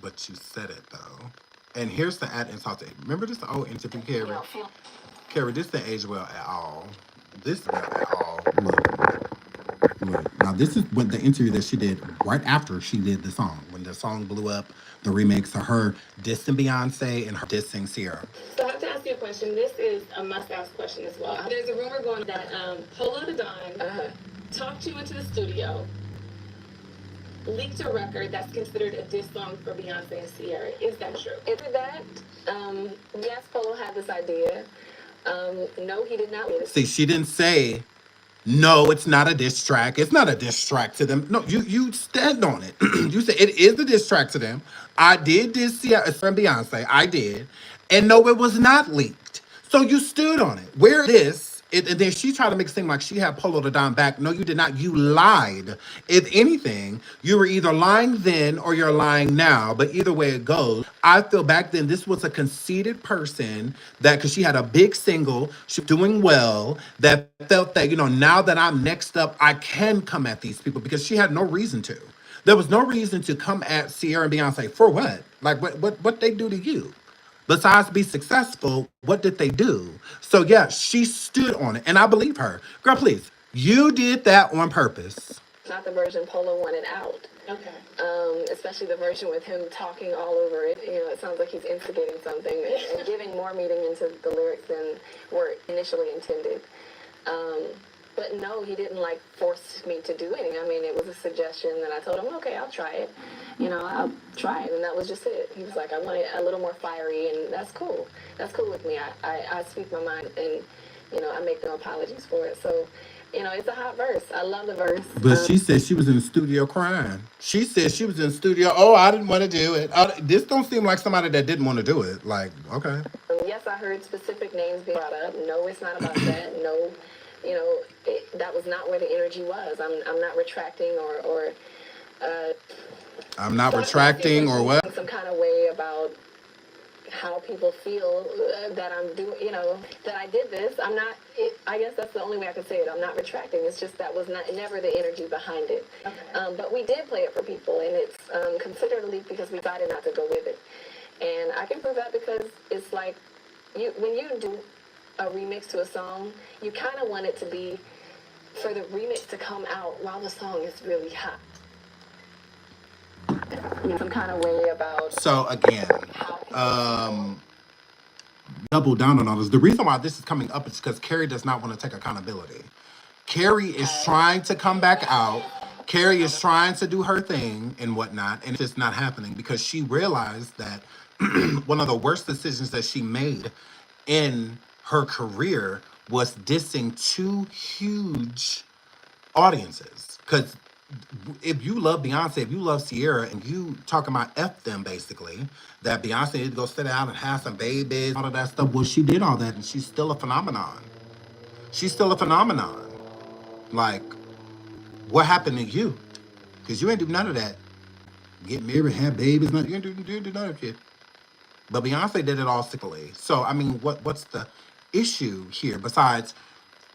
But you said it though. And here's the add insult. Remember this old interview, Keri? Keri, this didn't age well at all. This well at all. Look. Now this is when the interview that she did right after she did the song. When the song blew up, the remix of her dissing Beyonce and her dissing Sierra. So I have to ask you a question. This is a must-ask question as well. There's a rumor going that Polo the Don talked you into the studio, leaked a record that's considered a diss song for Beyonce and Sierra. Is that true? Is it that? Yes, Polo had this idea. No, he did not. See, she didn't say, no, it's not a diss track. It's not a diss track to them. No, you stand on it. You said it is a diss track to them. I did diss Sierra from Beyonce. I did. And no, it was not leaked. So you stood on it. Where this, and then she tried to make it seem like she had Polo the Don back. No, you did not. You lied. If anything, you were either lying then or you're lying now. But either way it goes, I feel back then this was a conceited person that, because she had a big single, she was doing well, that felt that, now that I'm next up, I can come at these people because she had no reason to. There was no reason to come at Sierra and Beyonce for what? Like what they do to you? Besides be successful, what did they do? So yeah, she stood on it, and I believe her. Girl, please, you did that on purpose. Not the version Polo wanted out. Okay. Especially the version with him talking all over it. It sounds like he's instigating something and giving more meaning into the lyrics than were initially intended. But no, he didn't force me to do anything. I mean, it was a suggestion, and I told him, okay, I'll try it. I'll try it, and that was just it. He was like, I want it a little more fiery, and that's cool. That's cool with me. I speak my mind, and I make no apologies for it. So, it's a hot verse. I love the verse. But she said she was in the studio crying. She said she was in the studio. Oh, I didn't want to do it. This don't seem like somebody that didn't want to do it. Like, okay. Yes, I heard specific names being brought up. No, it's not about that. No. That was not where the energy was. I'm not retracting or I'm not retracting or what? Some kind of way about how people feel that I'm doing, that I did this. I'm not, I guess that's the only way I can say it. I'm not retracting. It's just that was never the energy behind it. Okay. But we did play it for people, and it's considered a leak because we decided not to go with it. And I can prove that because it's like, when you do a remix to a song, you kind of want it to be for the remix to come out while the song is really hot. Some kind of way about. So again, double down on all this. The reason why this is coming up is because Keri does not want to take accountability. Keri is trying to come back out. Keri is trying to do her thing and whatnot, and it's just not happening because she realized that one of the worst decisions that she made in her career was dissing two huge audiences. Because if you love Beyonce, if you love Sierra, and you talking about F them basically, that Beyonce need to go sit down and have some babies, all of that stuff. Well, she did all that, and she's still a phenomenon. She's still a phenomenon. Like, what happened to you? Because you ain't do none of that. Get married, have babies, you ain't do none of shit. But Beyonce did it all sickly. So, I mean, what's the issue here besides,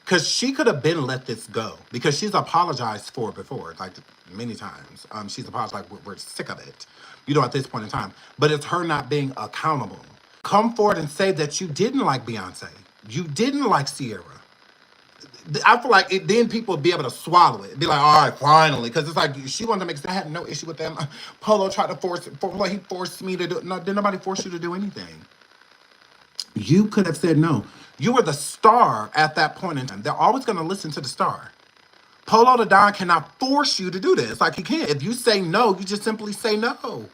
because she could have been let this go because she's apologized for it before, like many times. She's apologized, like, we're sick of it, at this point in time. But it's her not being accountable. Come forward and say that you didn't like Beyonce. You didn't like Sierra. I feel like then people would be able to swallow it. Be like, all right, finally. Because it's like, she wanted to make, I had no issue with them. Polo tried to he forced me to do, no, did nobody force you to do anything. You could have said no. You were the star at that point in time. They're always going to listen to the star. Polo the Don cannot force you to do this. Like, he can't. If you say no, you just simply say no.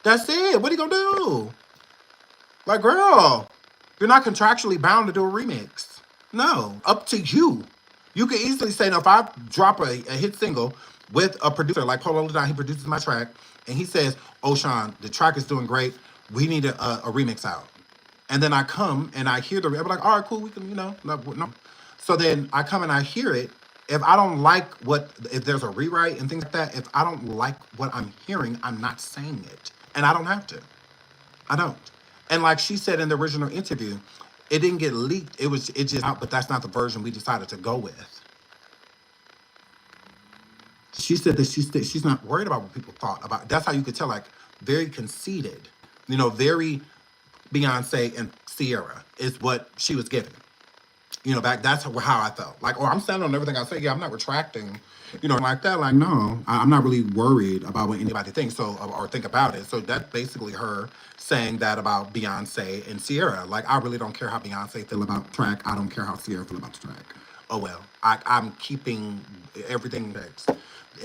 That's it. What are you going to do? Like, girl, you're not contractually bound to do a remix. No, up to you. You could easily say, no, if I drop a hit single with a producer like Polo Ladon, he produces my track, and he says, oh, Sean, the track is doing great. We need a remix out. And then I come and I hear the, I'm like, all right, cool, we can, no. So then I come and I hear it. If I don't like if there's a rewrite and things like that, if I don't like what I'm hearing, I'm not saying it. And I don't have to. I don't. And like she said in the original interview, it didn't get leaked. It just out, but that's not the version we decided to go with. She said that she's not worried about what people thought about. That's how you could tell, like, very conceited, very Beyonce and Sierra is what she was giving. That's how I felt. Like, I'm standing on everything I say. Yeah, I'm not retracting, like that. Like, no, I'm not really worried about what anybody thinks or think about it. So that's basically her saying that about Beyonce and Sierra. Like, I really don't care how Beyonce feel about the track. I don't care how Sierra feel about the track. Oh, well, I'm keeping everything next.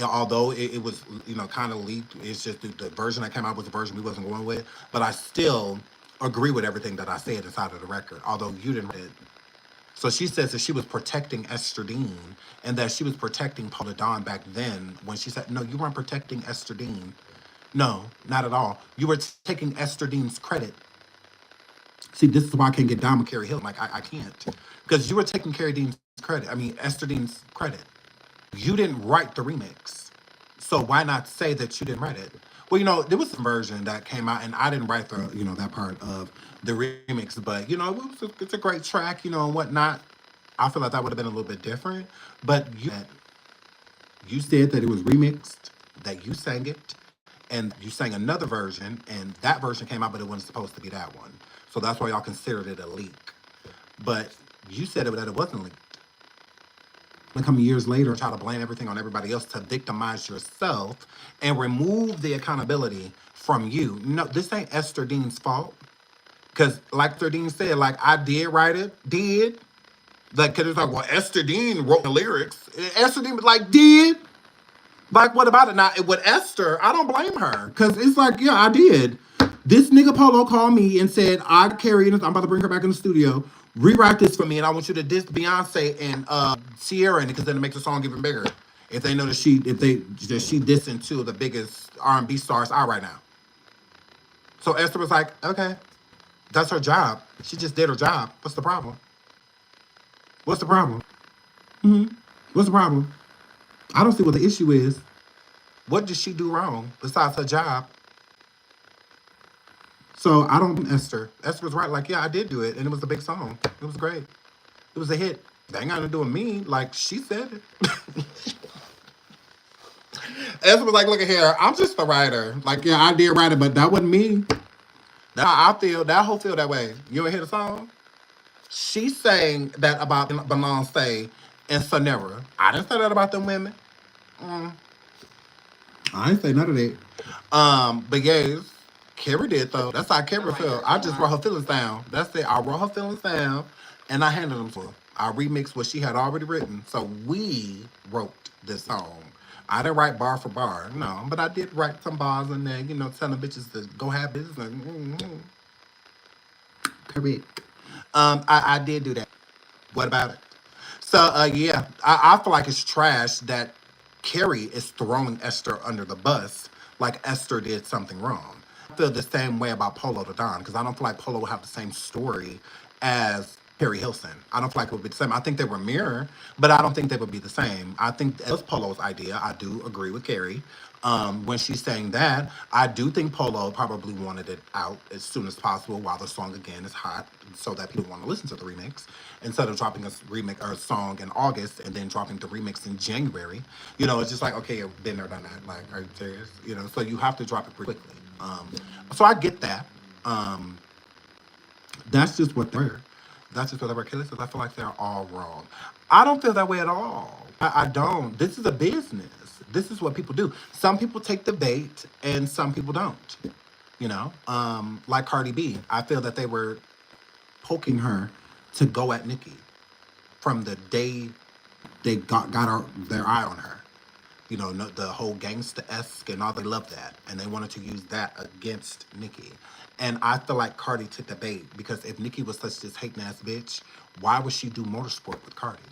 Although it was, kind of leaked, it's just the version that came out was the version we wasn't going with. But I still agree with everything that I said inside of the record, although you didn't read it. So she says that she was protecting Esther Dean and that she was protecting Paula Dawn back then when she said, no, you weren't protecting Esther Dean. No, not at all. You were taking Esther Dean's credit. See, this is why I can't get down with Carrie Hilson. Like, I can't. Because you were taking Esther Dean's credit. You didn't write the remix. So why not say that you didn't write it? Well, there was a version that came out, and I didn't write the, that part of the remix, but, it's a great track, and whatnot. I feel like that would have been a little bit different, but you said that it was remixed, that you sang it, and you sang another version, and that version came out, but it wasn't supposed to be that one. So that's why y'all considered it a leak. But you said that it wasn't leaked. And come years later, try to blame everything on everybody else to victimize yourself and remove the accountability from you. No, this ain't Esther Dean's fault. Because like Esther Dean said, like, I did write it, Like, because it's like, well, Esther Dean wrote the lyrics. Esther Dean was like, did. Like, what about it? Now, with Esther, I don't blame her. Because it's like, yeah, I did. This nigga Polo called me and said, Keri, I'm about to bring her back in the studio. Rewrite this for me, and I want you to diss Beyonce and Sierra in it, because then it makes the song even bigger. If they know that she dissing two of the biggest R&B stars out right now. So Esther was like, okay, that's her job. She just did her job. What's the problem? What's the problem? What's the problem? I don't see what the issue is. What did she do wrong besides her job? So I don't blame Esther. Esther was right. Like, yeah, I did do it, and it was a big song. It was great. It was a hit. They ain't got nothing to do with me. Like, she said it. Esther was like, look at here. I'm just a writer. Like, yeah, I did write it, but that wasn't me. I feel, that whole feel that way. You ain't hear the song? She sang that about Beyonce and Sonera. I didn't say that about them women. I didn't say none of that. But yes, Keri did, though. That's how Keri felt. I just wrote her feelings down. That's it. I wrote her feelings down, and I handed them to her. I remixed what she had already written. So we wrote this song. I didn't write bar for bar, no. But I did write some bars in there, telling bitches to go have business. Correct. I did do that. What about it? So, yeah, I feel like it's trash that Keri is throwing Esther under the bus like Esther did something wrong. I feel the same way about Polo the Don, because I don't feel like Polo will have the same story as Carrie Hilson. I don't feel like it would be the same. I think they were mirror, but I don't think they would be the same. I think that was Polo's idea. I do agree with Keri. When she's saying that, I do think Polo probably wanted it out as soon as possible while the song again is hot, so that people want to listen to the remix instead of dropping a remix or a song in August and then dropping the remix in January. It's just like, okay, I've been there, done that. Like, are you serious? So you have to drop it pretty quickly. So I get that. That's just what they're. That's just what Carrie Hilson says. I feel like they're all wrong. I don't feel that way at all. I don't. This is a business. This is what people do. Some people take the bait and some people don't. You know, like Cardi B. I feel that they were poking her to go at Nicki from the day they their eye on her. You know, the whole gangsta-esque and all, they love that. And they wanted to use that against Nicki. And I feel like Cardi took the bait because if Nicki was such this hating ass bitch, why would she do motorsport with Cardi?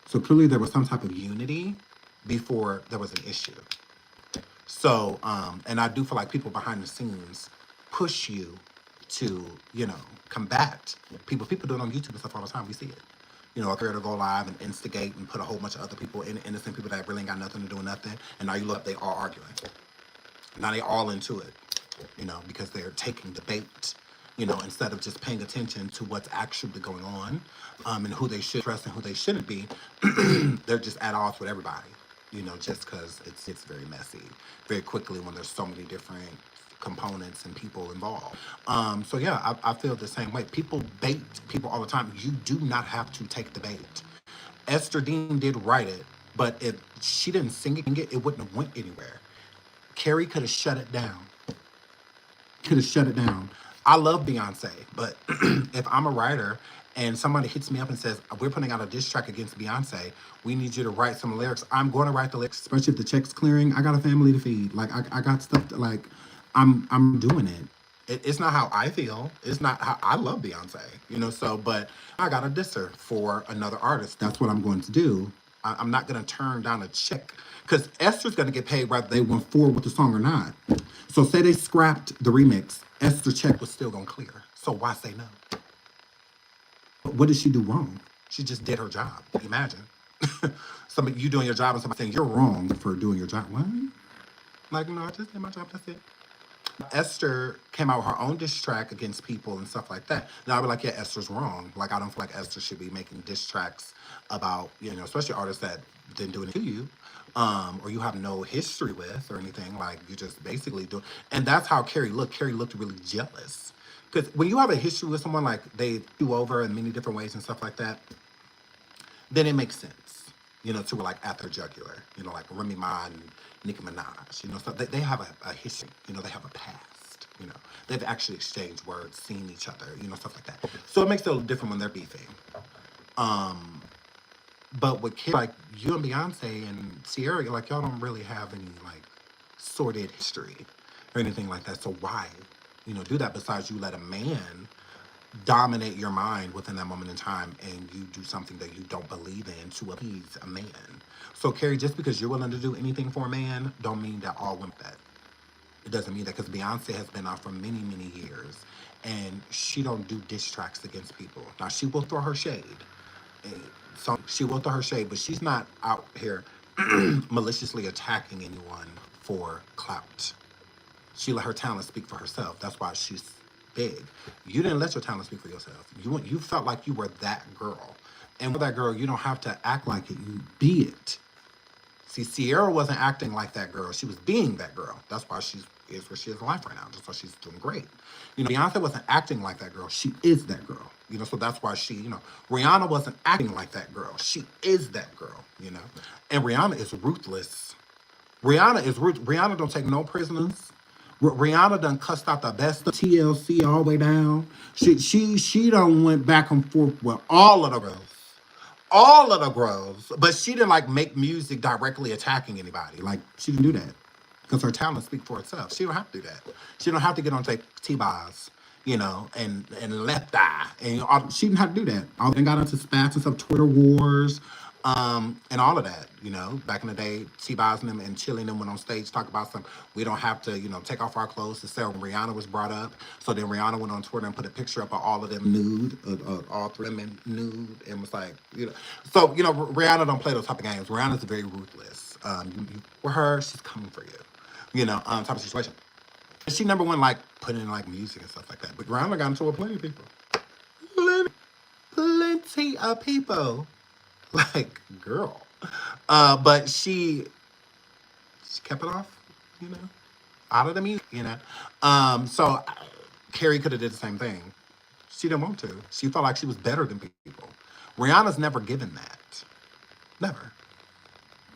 So clearly there was some type of unity before there was an issue. So, and I do feel like people behind the scenes push you to, you know, combat people. People do it on YouTube and stuff all the time. We see it. You know, a creator go live and instigate and put a whole bunch of other people, innocent people that really ain't got nothing to do with nothing. And now you look, they all arguing. Now they all into it, you know, because they're taking the bait, you know, instead of just paying attention to what's actually going on, and who they should trust and who they shouldn't be. They're just at odds with everybody, you know, just because it's very messy very quickly when there's so many different components and people involved. So yeah, I feel the same way. People bait people all the time. You do not have to take the bait. Esther Dean did write it, but if she didn't sing it, it wouldn't have went anywhere. Keri could have shut it down. I love Beyonce, but if I'm a writer and somebody hits me up and says, we're putting out a diss track against Beyonce, we need you to write some lyrics, I'm going to write the lyrics, especially if the check's clearing. I got a family to feed. Like, I got stuff to, like, I'm doing it. It's not how I feel. It's not how I love Beyonce, you know, so, but I got a disser for another artist. That's what I'm going to do. I'm not going to turn down a check because Esther's going to get paid whether they went forward with the song or not. So say they scrapped the remix, Esther's check was still going to clear. So why say no? What did she do wrong? She just did her job. Imagine. Somebody, you doing your job and somebody saying you're wrong for doing your job. What? Like, no, I just did my job. That's it. Esther came out with her own diss track against people and stuff like that. Now I'd be like, yeah, Esther's wrong. Like, I don't feel like Esther should be making diss tracks about, you know, especially artists that didn't do anything to you, or you have no history with or anything. Like, you just basically do. And that's how Keri looked. Keri looked really jealous. Because when you have a history with someone, like they do over in many different ways and stuff like that, then it makes sense, you know, to like at their jugular, you know, like Remy Ma and Nicki Minaj, you know, so they have a history, you know, they have a past, you know, they've actually exchanged words, seen each other, you know, stuff like that. So it makes it a little different when they're beefing. But with kids like you and Beyonce and Sierra, like y'all don't really have any like sordid history or anything like that. So why, you know, do that besides you let a man dominate your mind within that moment in time and you do something that you don't believe in to appease a man. So Keri, just because you're willing to do anything for a man don't mean that all women that. It doesn't mean that because Beyonce has been out for many, many years and she don't do diss tracks against people. Now she will throw her shade. So she will throw her shade, but she's not out here maliciously attacking anyone for clout. She let her talent speak for herself. That's why she's big. You didn't let your talent speak for yourself. You felt like you were that girl. And with that girl, you don't have to act like it. You be it. See, Sierra wasn't acting like that girl. She was being that girl. That's why she is where she is in life right now. That's why she's doing great. You know, Beyonce wasn't acting like that girl. She is that girl. You know, so that's why she, you know, Rihanna wasn't acting like that girl. She is that girl, you know. And Rihanna is ruthless. Rihanna don't take no prisoners. Rihanna done cussed out the best of TLC all the way down. She done went back and forth with all of the girls. All of the girls. But she didn't like make music directly attacking anybody. Like, she didn't do that. Because her talent speaks for itself. She don't have to do that. She don't have to get on T-Bars, you know, and left eye. And she didn't have to do that. All they got into spats and stuff, Twitter wars, and all of that, you know. Back in the day, T-Bars and them and Chilling them went on stage, talk about some, we don't have to, you know, take off our clothes to sell when Rihanna was brought up. So then Rihanna went on Twitter and put a picture up of all of them nude, all three women nude, and was like, you know. So, you know, Rihanna don't play those type of games. Rihanna's very ruthless. With her, she's coming for you. You know, type of situation. She never went like putting in like music and stuff like that. But Rihanna got into it with plenty of people. Plenty of people. Like, girl. But she kept it off, you know, out of the music, you know. So Keri could have did the same thing. She didn't want to. She felt like she was better than people. Rihanna's never given that. Never.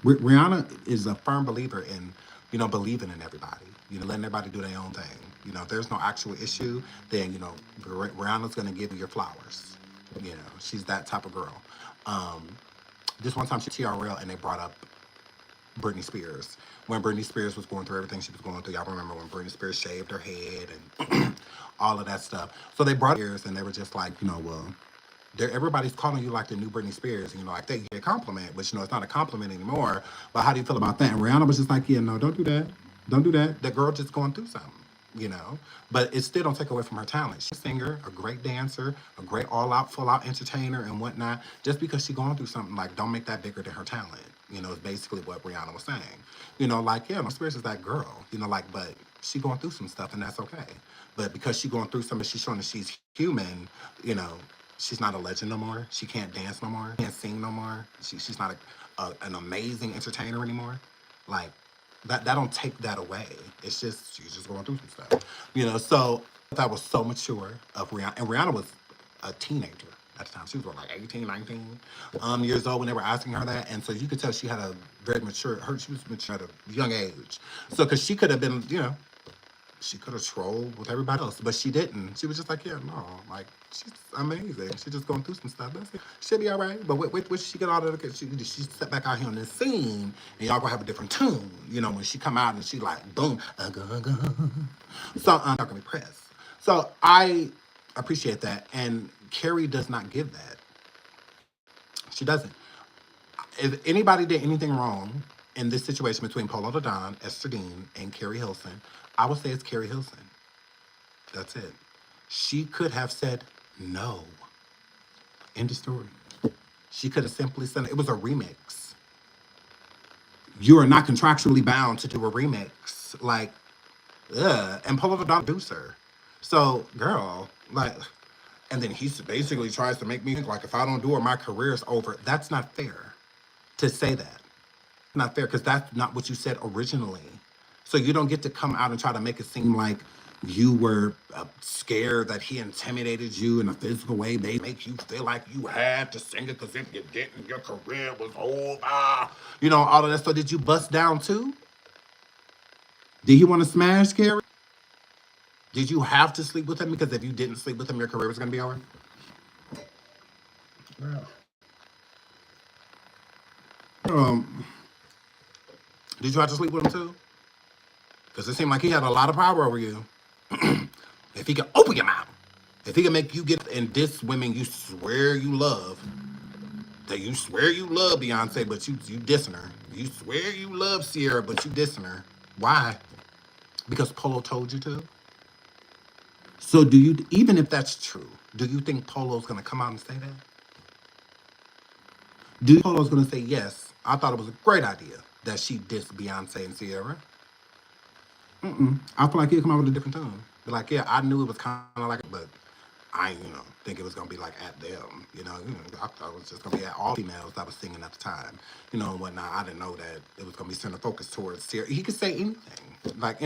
Rihanna is a firm believer in, believing in everybody. Letting everybody do their own thing. If there's no actual issue, then, Rihanna's going to give you your flowers. She's that type of girl. This one time she TRL and they brought up Britney Spears. When Britney Spears was going through everything she was going through, y'all remember when Britney Spears shaved her head and all of that stuff. So they brought Spears and they were just like, well, everybody's calling you like the new Britney Spears. Like they get a compliment, which, it's not a compliment anymore. But how do you feel about that? And Rihanna was just like, yeah, no, don't do that. Don't do that. That girl just going through something, But it still don't take away from her talent. She's a singer, a great dancer, a great all-out, full-out entertainer and whatnot. Just because she's going through something, like, don't make that bigger than her talent. Is basically what Rihanna was saying. Like, yeah, my Spears is that girl. But she going through some stuff and that's okay. But because she going through something, she's showing that she's human, she's not a legend no more. She can't dance no more. Can't sing no more. She's not an amazing entertainer anymore. Like, that don't take that away. It's just, she's just going through some stuff. So that was so mature of Rihanna. And Rihanna was a teenager at the time. She was like 18, 19 years old when they were asking her that. And so you could tell she had a very mature, she was mature at a young age. So, because she could have been, she could have trolled with everybody else, but she didn't. She was just like, yeah, no, like, she's amazing. She's just going through some stuff. That's it. She'll be all right. But wait, she get all that, she step back out here on this scene, and y'all gonna have a different tune, when she come out and she like, boom, so I'm not gonna be pressed. So I appreciate that, and Keri does not give that. She doesn't. If anybody did anything wrong in this situation between Polo the Don, Esther Dean, and Carrie Hilson, I would say it's Carrie Hilson. That's it. She could have said no. End of story. She could have simply said it was a remix. You are not contractually bound to do a remix. Like, ugh. And Polo the Don producer. So, girl, like, and then he basically tries to make me think like if I don't do it, my career's over. That's not fair to say that. Not fair, because that's not what you said originally. So you don't get to come out and try to make it seem like you were scared that he intimidated you in a physical way. They make you feel like you had to sing it because if you didn't, your career was over. All of that. So did you bust down too? Did you want to smash Keri? Did you have to sleep with him? Because if you didn't sleep with him, your career was going to be over? Did you have to sleep with him too? Because it seemed like he had a lot of power over you. If he could open your mouth, if he could make you get and diss women you swear you love, that you swear you love Beyonce, but you dissing her. You swear you love Sierra, but you dissing her. Why? Because Polo told you to? So do you, even if that's true, do you think Polo's going to come out and say that? Do you think Polo's going to say, yes, I thought it was a great idea that she dissed Beyonce and Sierra? I feel like he'll come out with a different tone. Be like, yeah, I knew it was kind of like it, but I ain't, think it was going to be like at them. I thought it was just going to be at all females that was singing at the time, and whatnot. I didn't know that it was going to be center focus towards Sierra. He could say anything, like,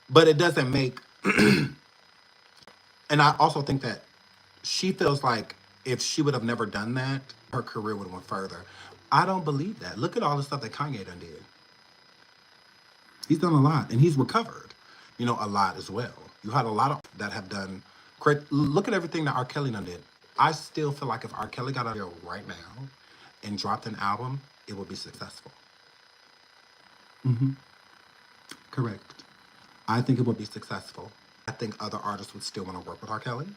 but it doesn't make, and I also think that she feels like if she would have never done that, her career would have went further. I don't believe that. Look at all the stuff that Kanye done did. He's done a lot, and he's recovered, a lot as well. You had a lot of that have done great. Look at everything that R. Kelly done did. I still feel like if R. Kelly got out there right now and dropped an album, it would be successful. Correct. I think it would be successful. I think other artists would still want to work with R. Kelly.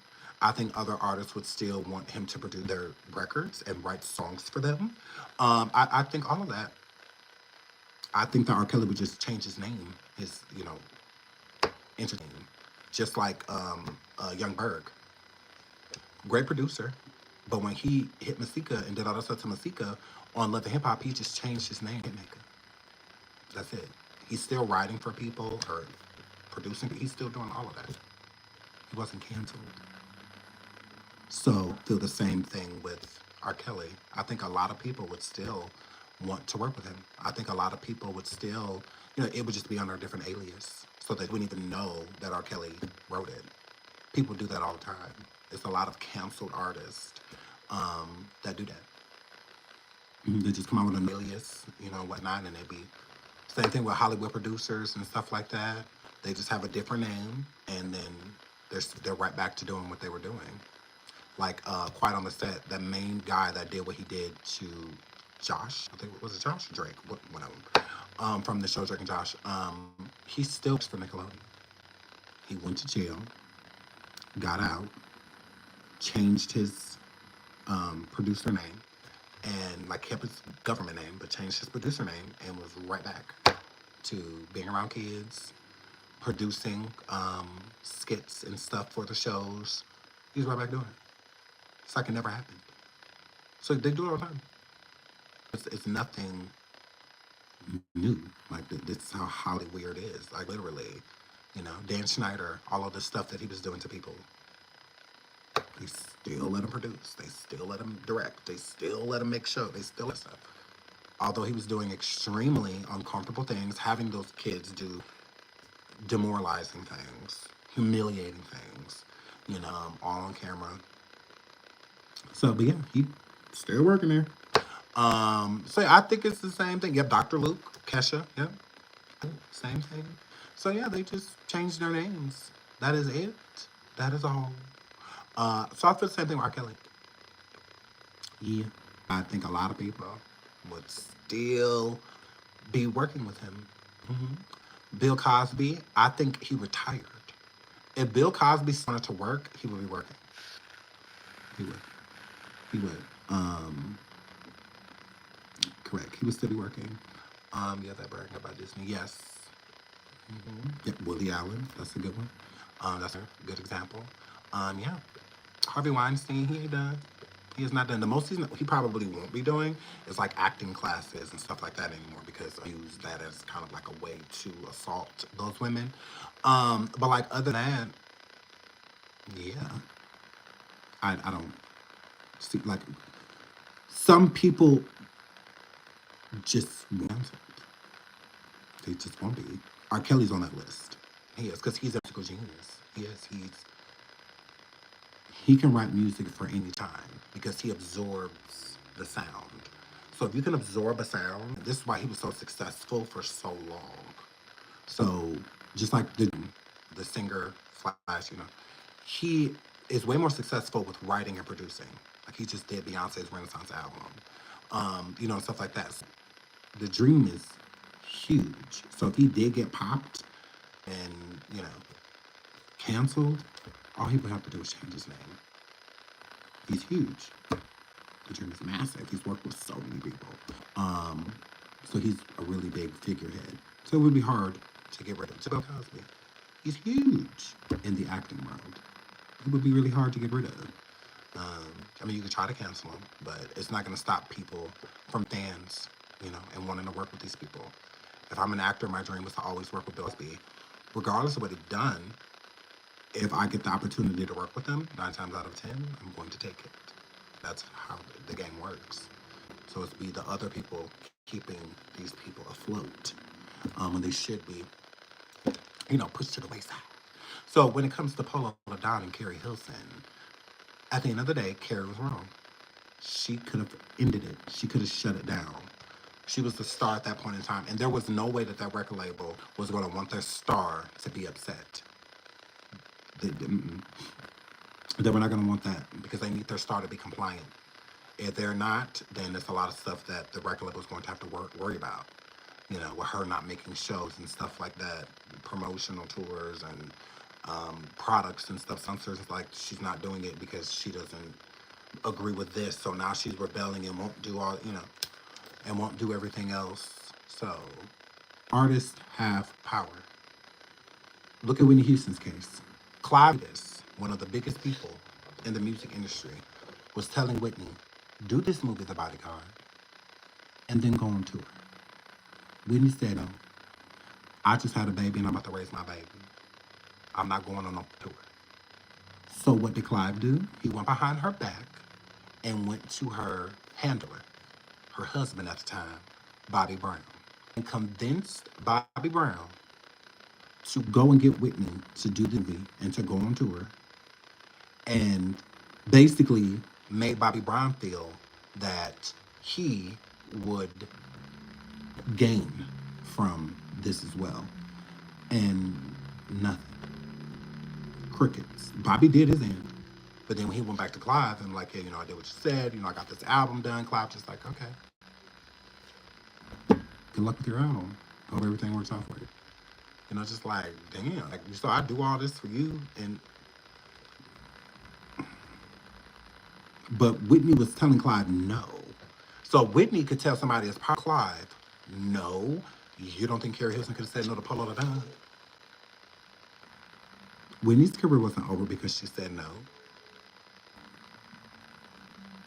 I think other artists would still want him to produce their records and write songs for them. I think all of that. I think that R. Kelly would just change his name, his, entertain, just like Young Berg. Great producer, but when he hit Masika and did all that stuff to Masika on Love and Hip Hop, he just changed his name, Hitmaker. That's it. He's still writing for people or producing, but he's still doing all of that. He wasn't canceled. So, feel the same thing with R. Kelly. I think a lot of people would still want to work with him. I think a lot of people would still, it would just be under a different alias so they wouldn't even know that R. Kelly wrote it. People do that all the time. It's a lot of canceled artists that do that. They just come out with an alias, whatnot, and they be same thing with Hollywood producers and stuff like that. They just have a different name, and then they're right back to doing what they were doing. Like Quiet on the Set, the main guy that did what he did to Josh, I think was it Josh or Drake, one of them, from the show Drake and Josh. He still works for Nickelodeon. He went to jail, got out, changed his producer name, and like kept his government name, but changed his producer name and was right back to being around kids, producing skits and stuff for the shows. He's right back doing it. It's like it never happened. So they do it all the time. It's nothing new. Like this is how Hollywood is. Like literally, Dan Schneider, all of the stuff that he was doing to people. They still let him produce. They still let him direct. They still let him make shows. They still let stuff. Although he was doing extremely uncomfortable things, having those kids do demoralizing things, humiliating things, all on camera. So, but yeah, he's still working there. So I think it's the same thing. Yep, Dr. Luke, Kesha, yep, same thing. So yeah, they just changed their names. That is it. That is all. So I feel the same thing with R. Kelly. Yeah, I think a lot of people would still be working with him. Bill Cosby, I think he retired. If Bill Cosby wanted to work, he would be working. He would. He would. Correct. He would still be working. Yeah, that bragging about Disney. Yes. Yep, Woody Allen. That's a good one. That's a good example. Yeah. Harvey Weinstein, he ain't done. He is not done. The most he probably won't be doing is like acting classes and stuff like that anymore because I use that as kind of like a way to assault those women. But like other than that, yeah. I don't see like some people just won't. They just won't be. R. Kelly's on that list. He is, because he's a musical genius. He is. He can write music for any time because he absorbs the sound. So if you can absorb a sound, this is why he was so successful for so long. So just like the singer Flash, he is way more successful with writing and producing. Like he just did Beyonce's Renaissance album, and stuff like that. So the dream is huge. So if he did get popped and, canceled, all he would have to do is change his name. He's huge. The dream is massive. He's worked with so many people. So he's a really big figurehead. So it would be hard to get rid of Bill Cosby. He's huge in the acting world. It would be really hard to get rid of. You could try to cancel him, but it's not going to stop people from fans, and wanting to work with these people. If I'm an actor, my dream was to always work with Bill Cosby. Regardless of what he's done, if I get the opportunity to work with him, 9 times out of 10, I'm going to take it. That's how the game works. So it's be the other people keeping these people afloat when they should be, pushed to the wayside. So when it comes to Polo Don and Carrie Hilson, at the end of the day, Keri was wrong. She could have ended it. She could have shut it down. She was the star at that point in time, and there was no way that record label was going to want their star to be upset. They were not going to want that because they need their star to be compliant. If they're not, then there's a lot of stuff that the record label is going to have to worry about. With her not making shows and stuff like that, promotional tours and products and stuff. Some certain like she's not doing it because she doesn't agree with this, so now she's rebelling and won't do all, and won't do everything else. So artists have power. Look at Whitney Houston's case. Clive, one of the biggest people in the music industry, was telling Whitney, do this movie, The Bodyguard, and then go on tour. Whitney said, no, I just had a baby and I'm about to raise my baby. I'm not going on no tour. So what did Clive do? He went behind her back and went to her handler, her husband at the time, Bobby Brown, and convinced Bobby Brown to go and get Whitney to do the movie and to go on tour and basically made Bobby Brown feel that he would gain from this as well. And nothing. Crickets. Bobby did his end. But then when he went back to Clive and like, hey, I did what you said, I got this album done, Clive just like, okay. Good luck with your album. Hope everything works out for you. Just like, damn, like, so I do all this for you. But Whitney was telling Clive no. So Whitney could tell somebody as part of Clive, no, you don't think Carrie Hilson could have said no to Polo the Don? Whitney's career wasn't over because she said no.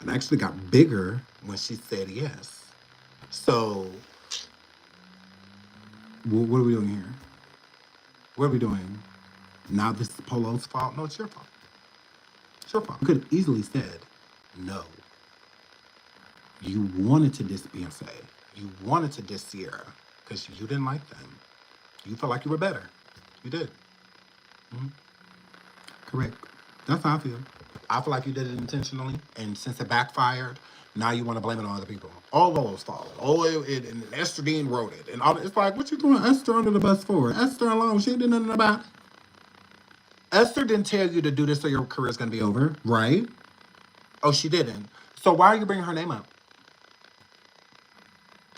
It actually got bigger when she said yes. So, what are we doing here? What are we doing? Now this is Polo's fault? No, it's your fault. It's your fault. You could have easily said no. You wanted to diss Beyonce. You wanted to diss Sierra because you didn't like them. You felt like you were better. You did. Mm-hmm. Correct. That's how I feel. I feel like you did it intentionally, and since it backfired, now you want to blame it on other people. Oh, Lolo's fault. And Esther Dean wrote it. And all, it's like, what you throwing Esther under the bus for? Esther alone, she didn't know nothing about it. Esther didn't tell you to do this so your career's going to be over, right? Oh, she didn't. So why are you bringing her name up?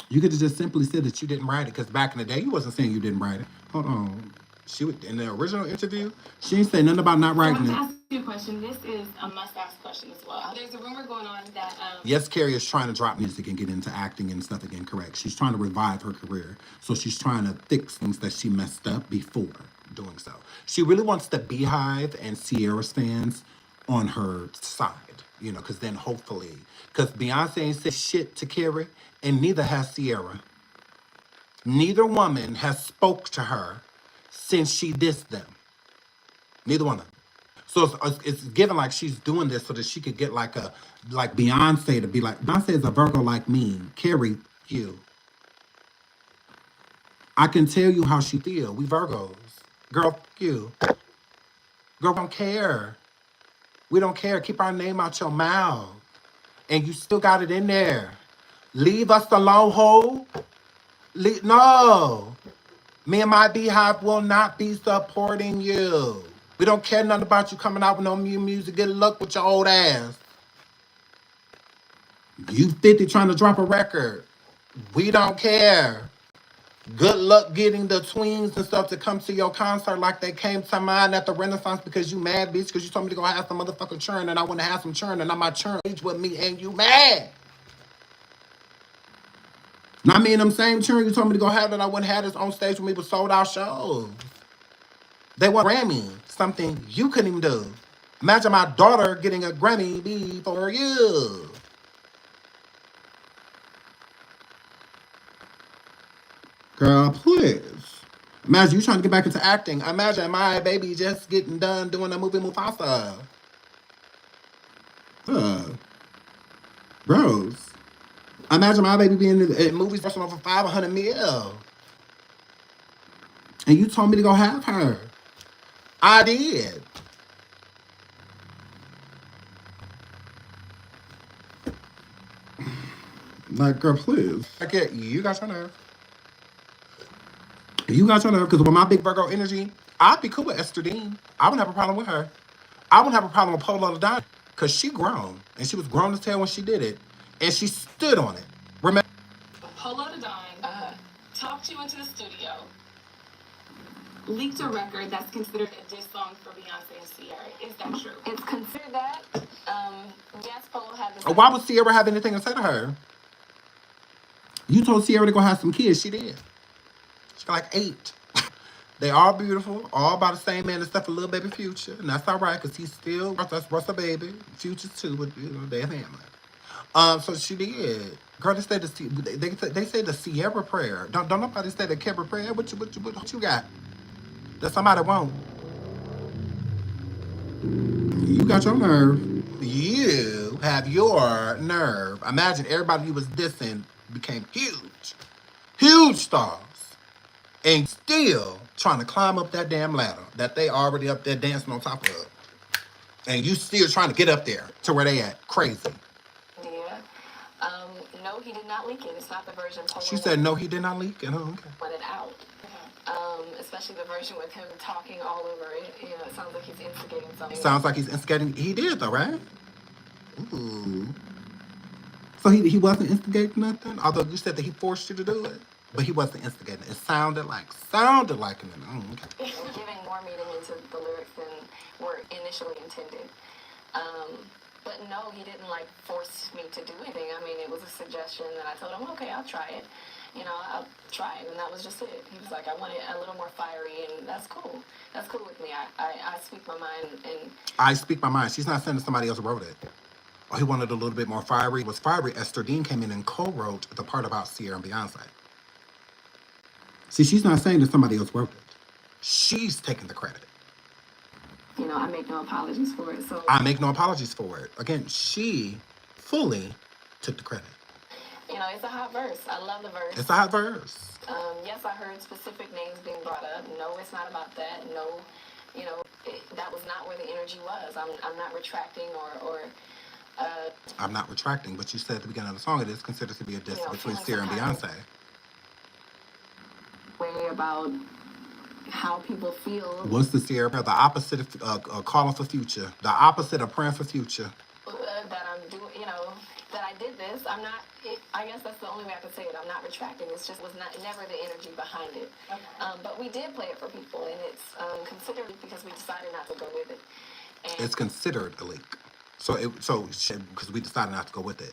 You could have just simply said that you didn't write it, because back in the day, you wasn't saying you didn't write it. Hold on. She would, in the original interview, she didn't say nothing about not writing it. I want to ask you a question. This is a must-ask question as well. There's a rumor going on that... Yes, Keri is trying to drop music and get into acting and stuff again, correct. She's trying to revive her career. So she's trying to fix things that she messed up before doing so. She really wants the Beehive and Sierra stands on her side, because then hopefully... Because Beyonce ain't said shit to Keri, and neither has Sierra. Neither woman has spoke to her since she dissed them. Neither one of them. So it's given like she's doing this so that she could get like Beyonce to be like, Beyonce is a Virgo like me. Keri, you. I can tell you how she feel. We Virgos. Girl, you. Girl, don't care. We don't care. Keep our name out your mouth. And you still got it in there. Leave us alone, ho. No. Me and my Beehive will not be supporting you. We don't care nothing about you coming out with no new music. Good luck with your old ass. You 50 trying to drop a record. We don't care. Good luck getting the tweens and stuff to come to your concert like they came to mine at the Renaissance because you mad, bitch, because you told me to go have some motherfucking churn and I want to have some churn and I'm my churn with me and you mad. Not me and them same churn you told me to go have that I wouldn't have this on stage with me with sold out shows. They want Grammy, something you couldn't even do. Imagine my daughter getting a Grammy before you. Girl, please. Imagine you trying to get back into acting. Imagine my baby just getting done doing the movie Mufasa. Gross. Imagine my baby being in movies for 500 mil. And you told me to go have her. I did. Like, girl, please. Okay, you got your nerve. You got your nerve, because with my big Virgo energy, I'd be cool with Esther Dean. I wouldn't have a problem with her. I wouldn't have a problem with Polo the Don, because she grown. And she was grown as hell when she did it. And she stood on it. Remember? Polo the Don talked you into the studio, leaked a record that's considered a diss song for Beyonce and Sierra. Is that true? It's considered that. Yes, Polo had the... Why would Sierra have anything to say to her? You told Sierra to go have some kids. She did. She got like 8. They all beautiful, all by the same man except for little baby Future. And that's all right, because he's still, that's Russell baby. Future's too, but they're family. So she did. Girl, they say the Sierra prayer. Don't nobody say the Keri prayer. What you got? That somebody won't. You got your nerve. You have your nerve. Imagine everybody you was dissing became huge. Huge stars. And still trying to climb up that damn ladder that they already up there dancing on top of. And you still trying to get up there to where they at. Crazy. Yeah. No, he did not leak it. It's not the version Polo She said no, he did not leak it. Oh, okay. wanted out. Especially the version with him talking all over it. You know, it sounds like he's instigating something. Sounds like he's instigating. He did though, right? Ooh. So he wasn't instigating nothing? Although you said that he forced you to do it. But he wasn't instigating. It sounded like him. Okay. Giving more meaning into the lyrics than were initially intended. But no, he didn't like force me to do anything. I mean, it was a suggestion, and I told him, okay, I'll try it. You know, I'll try it, and that was just it. He was like, I want it a little more fiery, and that's cool. That's cool with me. I speak my mind, and I speak my mind. She's not saying that somebody else wrote it. Or he wanted a little bit more fiery. It was fiery. Esther Dean came in and co-wrote the part about Sierra and Beyonce. See, she's not saying that somebody else wrote it. She's taking the credit. you know, I make no apologies for it. So I make no apologies for it. Again, she fully took the credit. you know, it's a hot verse. I love the verse. It's a hot verse. Yes, I heard specific names being brought up. No, it's not about that. No, you know, that was not where the energy was. I'm not retracting or I'm not retracting, but you said at the beginning of the song it is considered to be a diss between feeling Sierra and some kind Beyonce. way about how people feel. What's the Sierra? The opposite of calling for future. The opposite of praying for future. That I'm doing, you know, that I did this. I'm not. I guess that's the only way I could say it. I'm not retracting. It's just was not never the energy behind it. Okay. But we did play it for people, and it's considered because we decided not to go with it. And It's considered a leak. So because we decided not to go with it.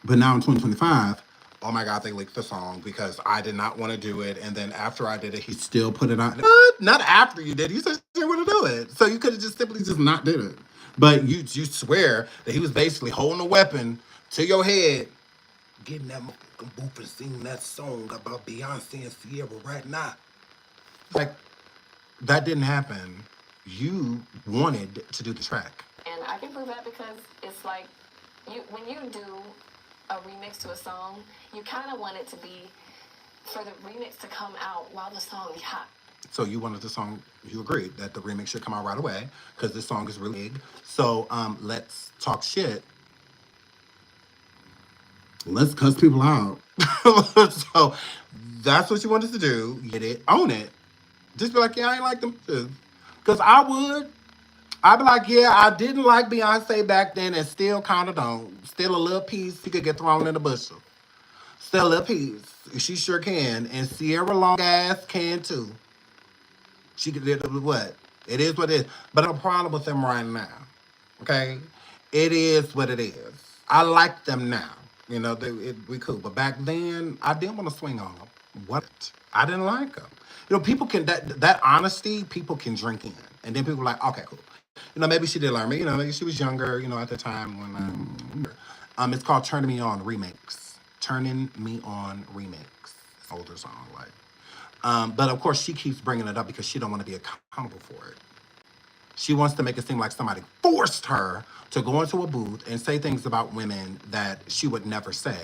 But now in 2025, oh my God, they leaked the song because I did not want to do it. And then after I did it, he still put it on. What? Not after you did. You said you didn't want to do it. So you could have just simply just not did it. But you swear that he was basically holding a weapon to your head, getting that motherfucking booth and singing that song about Beyonce and Sierra right now. Like, that didn't happen. You wanted to do the track. And I can prove that because it's like when you do a remix to a song, you kind of want it to be for the remix to come out while the song is hot. So you wanted the song, you agreed that the remix should come out right away because this song is really big. So let's talk shit. Let's cuss people out. So that's what you wanted to do. Get it, own it. Just be like, yeah, I ain't like them too. Because I would. I'd be like, yeah, I didn't like Beyonce back then and still kind of don't. Still a little piece he could get thrown in the bushel. Still a little piece. She sure can. And Sierra long ass can too. She could do what? It is what it is. But I have a problem with them right now. Okay? It is what it is. I like them now. You know, we cool. But back then, I didn't want to swing on them. What? I didn't like them. You know, people can, that honesty, people can drink in. And then people are like, okay, cool. You know, maybe she did learn me. You know, maybe she was younger, you know, at the time when it's called Turning Me On Remix. Turning Me On Remix. Older song, like. But of course, she keeps bringing it up because she don't want to be accountable for it. She wants to make it seem like somebody forced her to go into a booth and say things about women that she would never say.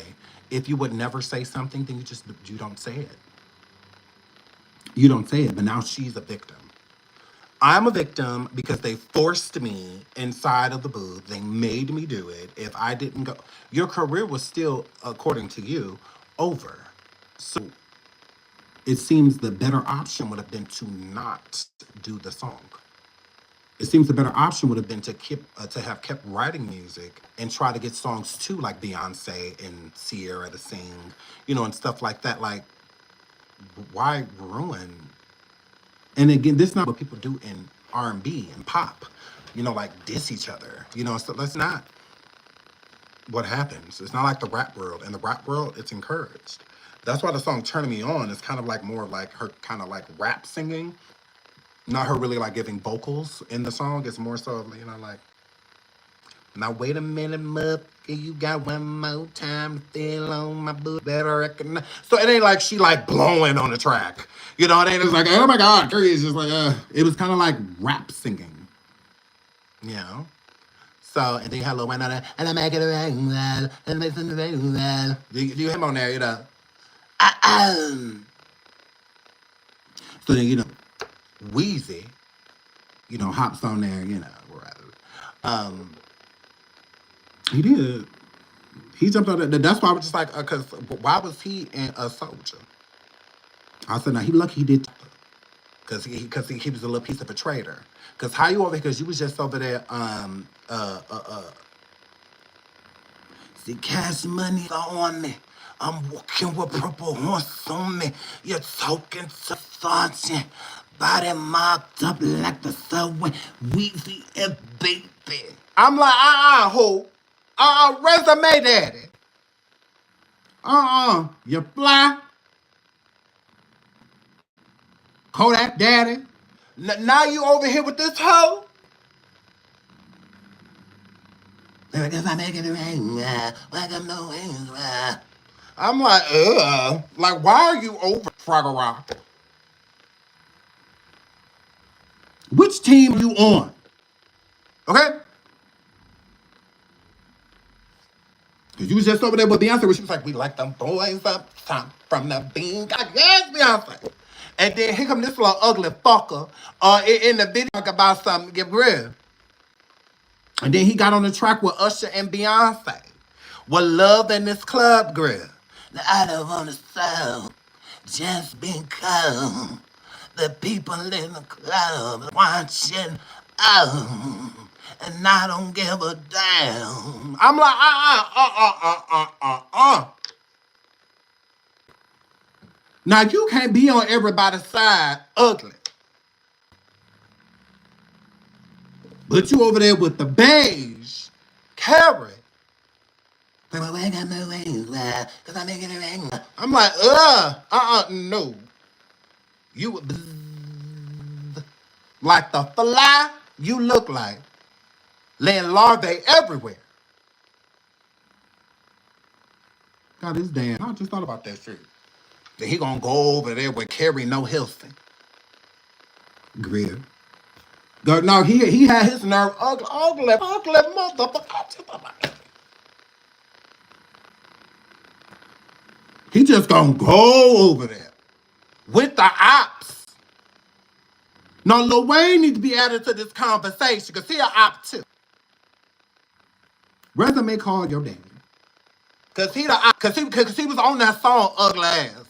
If you would never say something, then you don't say it. You don't say it, but now she's a victim. I'm a victim because they forced me inside of the booth. They made me do it. If I didn't go, your career was still, according to you, over. So it seems the better option would have been to not do the song. It seems the better option would have been to have kept writing music and try to get songs too, like Beyonce and Sierra to sing, you know, and stuff like that. Like, why ruin? And again, this is not what people do in R&B and pop, you know, like diss each other, you know, so that's not what happens. It's not like the rap world. In the rap world, it's encouraged. That's why the song Turning Me On is kind of like more like her kind of like rap singing, not her really like giving vocals in the song. It's more so, you know, like, now wait a minute, motherfucker, you got one more time to feel on my boot, better recognize. So it ain't like she like blowing on the track. You know, it ain't just like, oh my God, Keri is just like, it was kind of like rap singing. You know? So, and then you had a little one on there, and I make it rain, well, and make it rain, well. Do you hear him on there, you know? So then, you know, Wheezy hops on there, whatever. He did. He jumped on that. That's why I was just like, because why was he in a soldier? I said, now he lucky he did, because he was a little piece of a traitor. Because how you over here? Because you was just over there, see, cash money on me. I'm walking with purple horse on me. You're talking to sergeant. Body mocked up like the subway. Weezy and baby. I'm like, ho. Resume daddy. You fly. Kodak daddy. Now you over here with this hoe? Because I'm making it rain, like I'm no wings. I'm like, ugh. Like, why are you over Frogger Rock? Which team you on? Okay? Because you was just over there with Beyonce where she was like, we like them boys up top from the bean. God, yes, Beyonce. And then here come this little ugly fucker in the video about something, get real. And then he got on the track with Usher and Beyonce. With Love in this club, girl. Now, I don't want to sound just because the people in the club watching, and I don't give a damn. I'm like, Now, you can't be on everybody's side ugly. But you over there with the beige, Keri. I'm like, no. You, like the fly you look like, laying larvae everywhere. God, this damn, I just thought about that shit. Then he gonna go over there with Carrie Hilson. Greer. No, he had his nerve ugly motherfucker. He just gonna go over there with the ops. Now, Lil Wayne needs to be added to this conversation because he an op too. Resume call your daddy. Because he was on that song, Ugly Ass.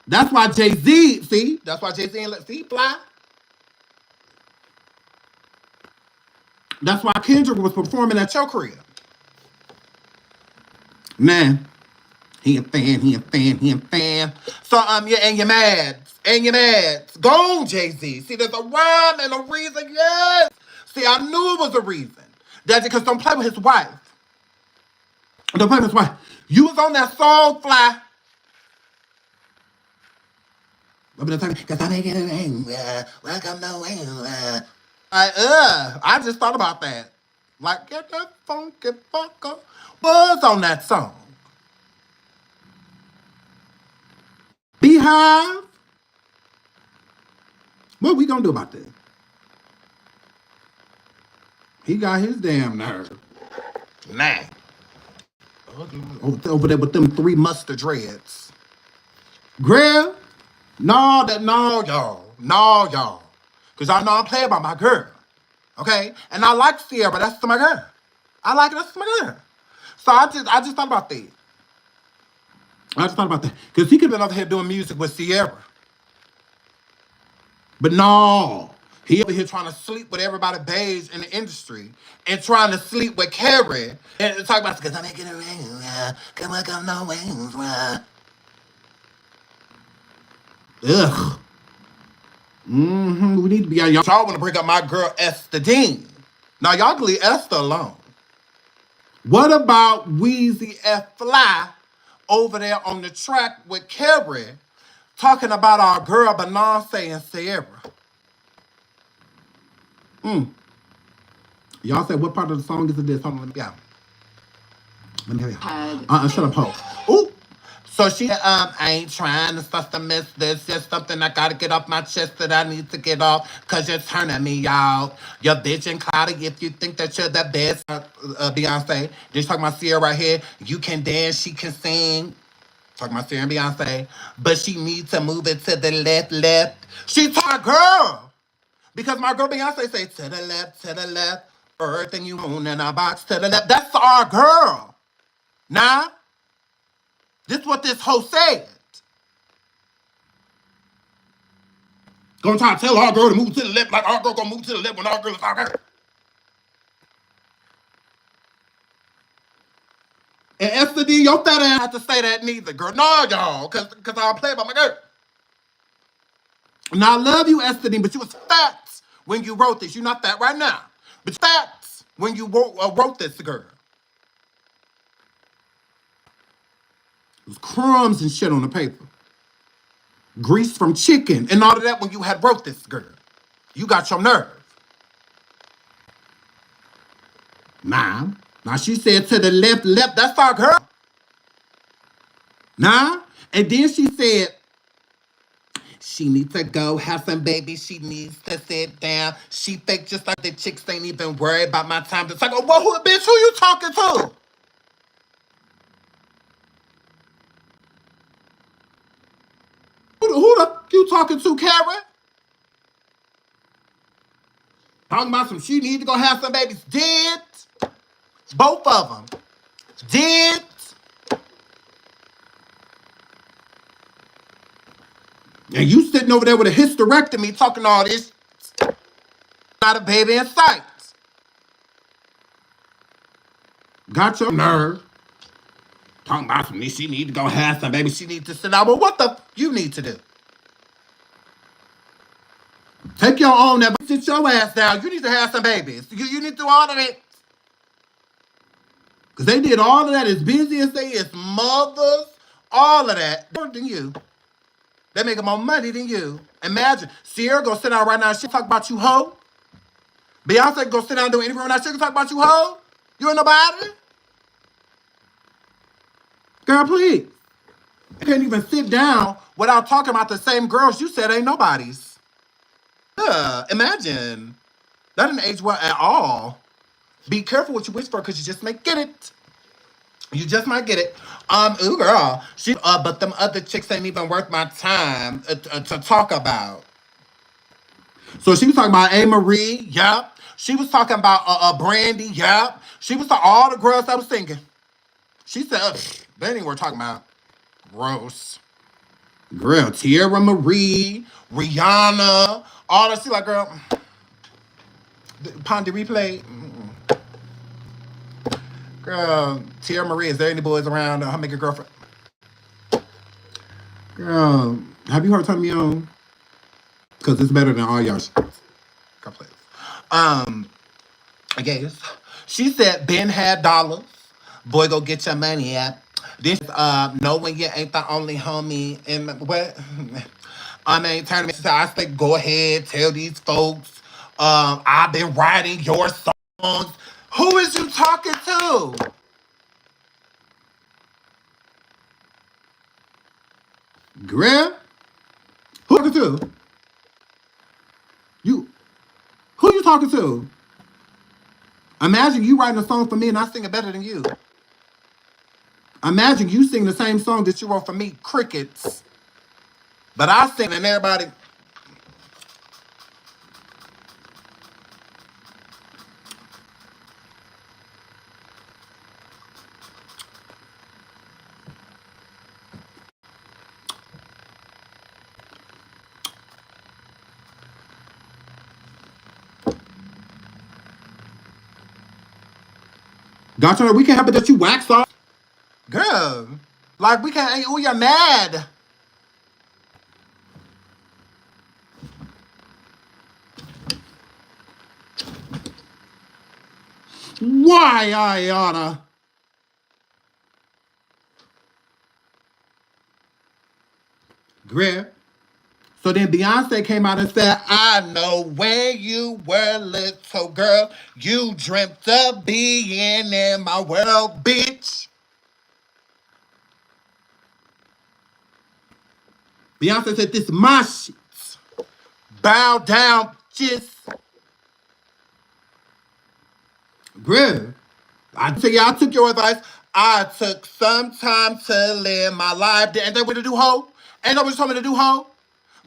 That's why Jay-Z, see? That's why Jay-Z ain't see fly. That's why Kendrick was performing at your crib. Man, he a fan. So, yeah, and you're mad. Go on, Jay-Z. See, there's a rhyme and a reason, yes. See, I knew it was a reason. That's because don't play with his wife. Don't play with his wife. You was on that song, Fly. Because I make it rain. Welcome to rain. I just thought about that. Like, get that funky fucker. Buzz on that song. Beehive. What we gonna do about this? He got his damn nerve. Nah. Over there with them 3 mustard dreads. Grill? No, y'all. Because y'all know I'm playing about my girl. Okay? And I like Sierra, that's my girl. I like it, that's my girl. So I just thought about that. Because he could have been over here doing music with Sierra. But no. He over here trying to sleep with everybody beige in the industry and trying to sleep with Keri and talk about, because I'm making it rain, come on, come no wings, Ugh. We need to be on y'all. Y'all want to bring up my girl Esther Dean. Now y'all can leave Esther alone. What about Weezy F. Fly over there on the track with Keri talking about our girl Beyonce and Sierra? Y'all said what part of the song is this? Hold on, let me out. Let me hear you. Shut up, Ho. Ooh. So she, I ain't trying to stuff to miss this. Just something I gotta get off my chest that I need to get off. Cause you're turning me out. You're bitch and cloudy if you think that you're the best. Beyonce. Just talking about Sierra right here. You can dance, she can sing. Talking about Sierra and Beyonce. But she needs to move it to the left. She talking, girl. Because my girl Beyonce say, to the left, everything you own in a box to the left. That's our girl. Nah, this is what this hoe said. Gonna try to tell our girl to move to the left, like our girl gonna move to the left when our girl is our girl. And Esther D, your fat ass have to say that neither, girl. No, y'all, cause I'll play about my girl. Now I love you, Esther D, but you was fat when you wrote this. You're not fat right now. But fat when you wrote this, girl. It was crumbs and shit on the paper. Grease from chicken and all of that when you had wrote this, girl. You got your nerve. Nah. Now she said to the left, that's our girl. Nah. And then she said, she needs to go have some babies. She needs to sit down. She fake just like the chicks ain't even worried about my time. It's like, oh, well, bitch, who you talking to? Who the you talking to, Keri? Talking about some she needs to go have some babies. Did. Both of them. Did. And you sitting over there with a hysterectomy talking all this. Not a baby in sight. Got your nerve. Talking about some she need to go have some baby. She needs to sit down. Well, what the you need to do? Take your own that sit your ass down. You need to have some babies. You need to do all of it. Because they did all of that as busy as they is. Mothers, all of that. More than you. They making more money than you. Imagine. Sierra go sit down right now and she talk about you, hoe. Beyonce go sit down and do an interview right now. She can talk about you, hoe. You ain't nobody. Girl, please. You can't even sit down without talking about the same girls you said ain't nobody's. Imagine. That didn't age well at all. Be careful what you wish for because you just might get it. You just might get it. Ooh, girl. But them other chicks ain't even worth my time to talk about. So she was talking about A. Marie, yep. She was talking about Brandy, yep. She was talking all the girls I was thinking. She said, they ain't worth talking about. Gross. Girl, Tierra Marie, Rihanna, all that. She like, girl, Pondy replay. Girl, Tierra Marie, is there any boys around her make a girlfriend? Girl, have you heard Turn Me On? Because it's better than all y'all shit. God bless. I guess. She said, Ben had dollars. Boy, go get your money up. This, know when you ain't the only homie in what? I mean, turn me. I say, go ahead, tell these folks, I've been writing your songs. Who is you talking to? Graham? Who you talking to? Who you talking to? Imagine you writing a song for me and I sing it better than you. Imagine you sing the same song that you wrote for me, crickets. But I sing and everybody... Gotcha, we can't help it that you wax off. Girl, like we can't, oh, you're mad. Why, Ayana? Great. So then Beyonce came out and said, I know when you were little girl, you dreamt of being in my world, bitch. Beyonce said, this is my shit. Bow down, just. Great. I tell you, I took your advice. I took some time to live my life. Ain't that what to do, ho? Ain't that what you told me to do, ho?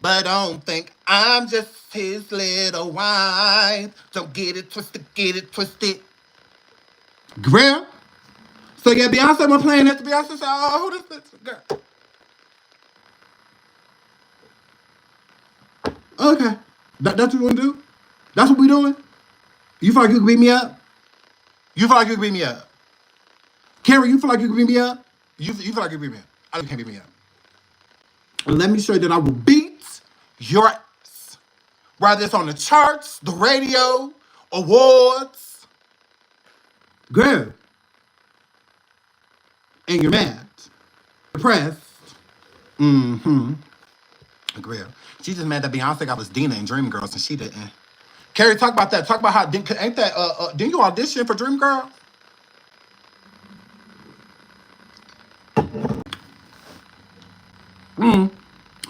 But don't think I'm just his little wife. Don't get it twisted, get it twisted. Girl. So yeah, Beyonce was playing that. Beyonce said, oh, who this girl? Okay. That's what you want to do? That's what we doing? You feel like you can beat me up? You feel like you can beat me up? Keri, you feel like you can beat me up? You feel like you can beat me up? I can't beat me up. Let me show you that I will beat your ass. Whether it's on the charts, the radio, awards. Girl. And you're mad. Depressed. Mm-hmm. Girl. She just mad that Beyonce got was Dina in Dreamgirls and she didn't. Keri, talk about that. Talk about how ain't that didn't you audition for Dreamgirls? Who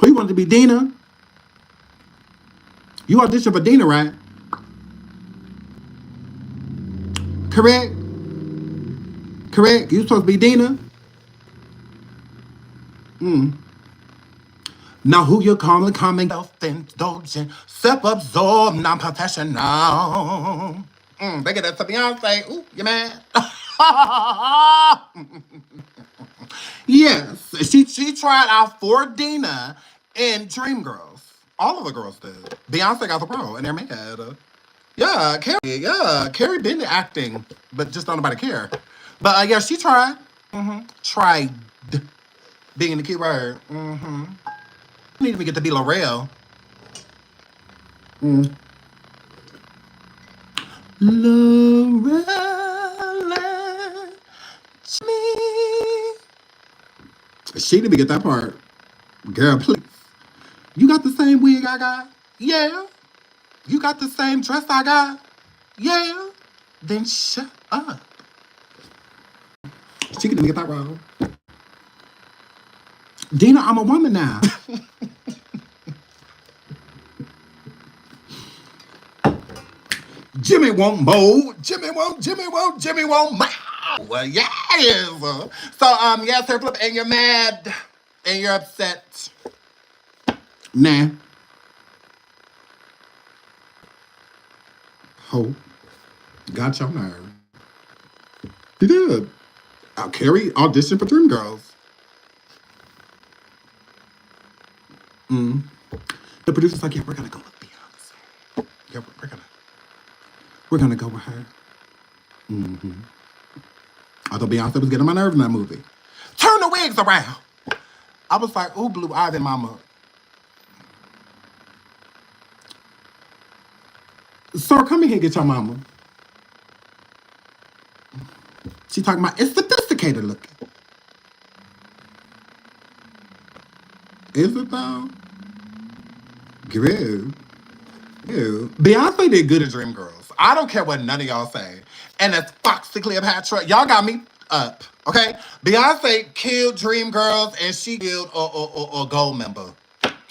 you wanted to be Dina? You auditioned for Dina, right? Correct? Correct? You supposed to be Dina? Now who you calling, coming, self-indulgent, self-absorbed, non-professional. They get that to Beyonce. Ooh, you mad? Yes, she tried out for Dina in Dreamgirls. All of the girls did. Beyonce got the role, and they're mad. Yeah, Keri been acting, but just don't nobody care. But yeah, she tried. Tried being the key word. Need to get to be L'Oreal. L'Oreal, me. She didn't get that part. Girl, please. You got the same wig I got? Yeah. You got the same dress I got? Yeah. Then shut up. She didn't get that wrong. Dina, I'm a woman now. Jimmy won't mold. Jimmy won't mold. Well, yes. So, yes, Sir Flip, and you're mad. And you're upset. Nah. Ho. Got your nerve. You did. Keri auditioned for Dreamgirls. The producer's like, yeah, we're gonna go with Beyonce. Yeah, we're gonna go with her. Although Beyonce was getting on my nerves in that movie. Turn the wigs around. I was like, ooh, blue eyed mama. Sir, come in here and get your mama. She talking about it's sophisticated looking. Is it though? Girl. Ew. Beyonce did good at Dreamgirls. I don't care what none of y'all say. And that's Foxy Cleopatra. Y'all got me up. Okay? Beyonce killed Dreamgirls and she killed a gold member.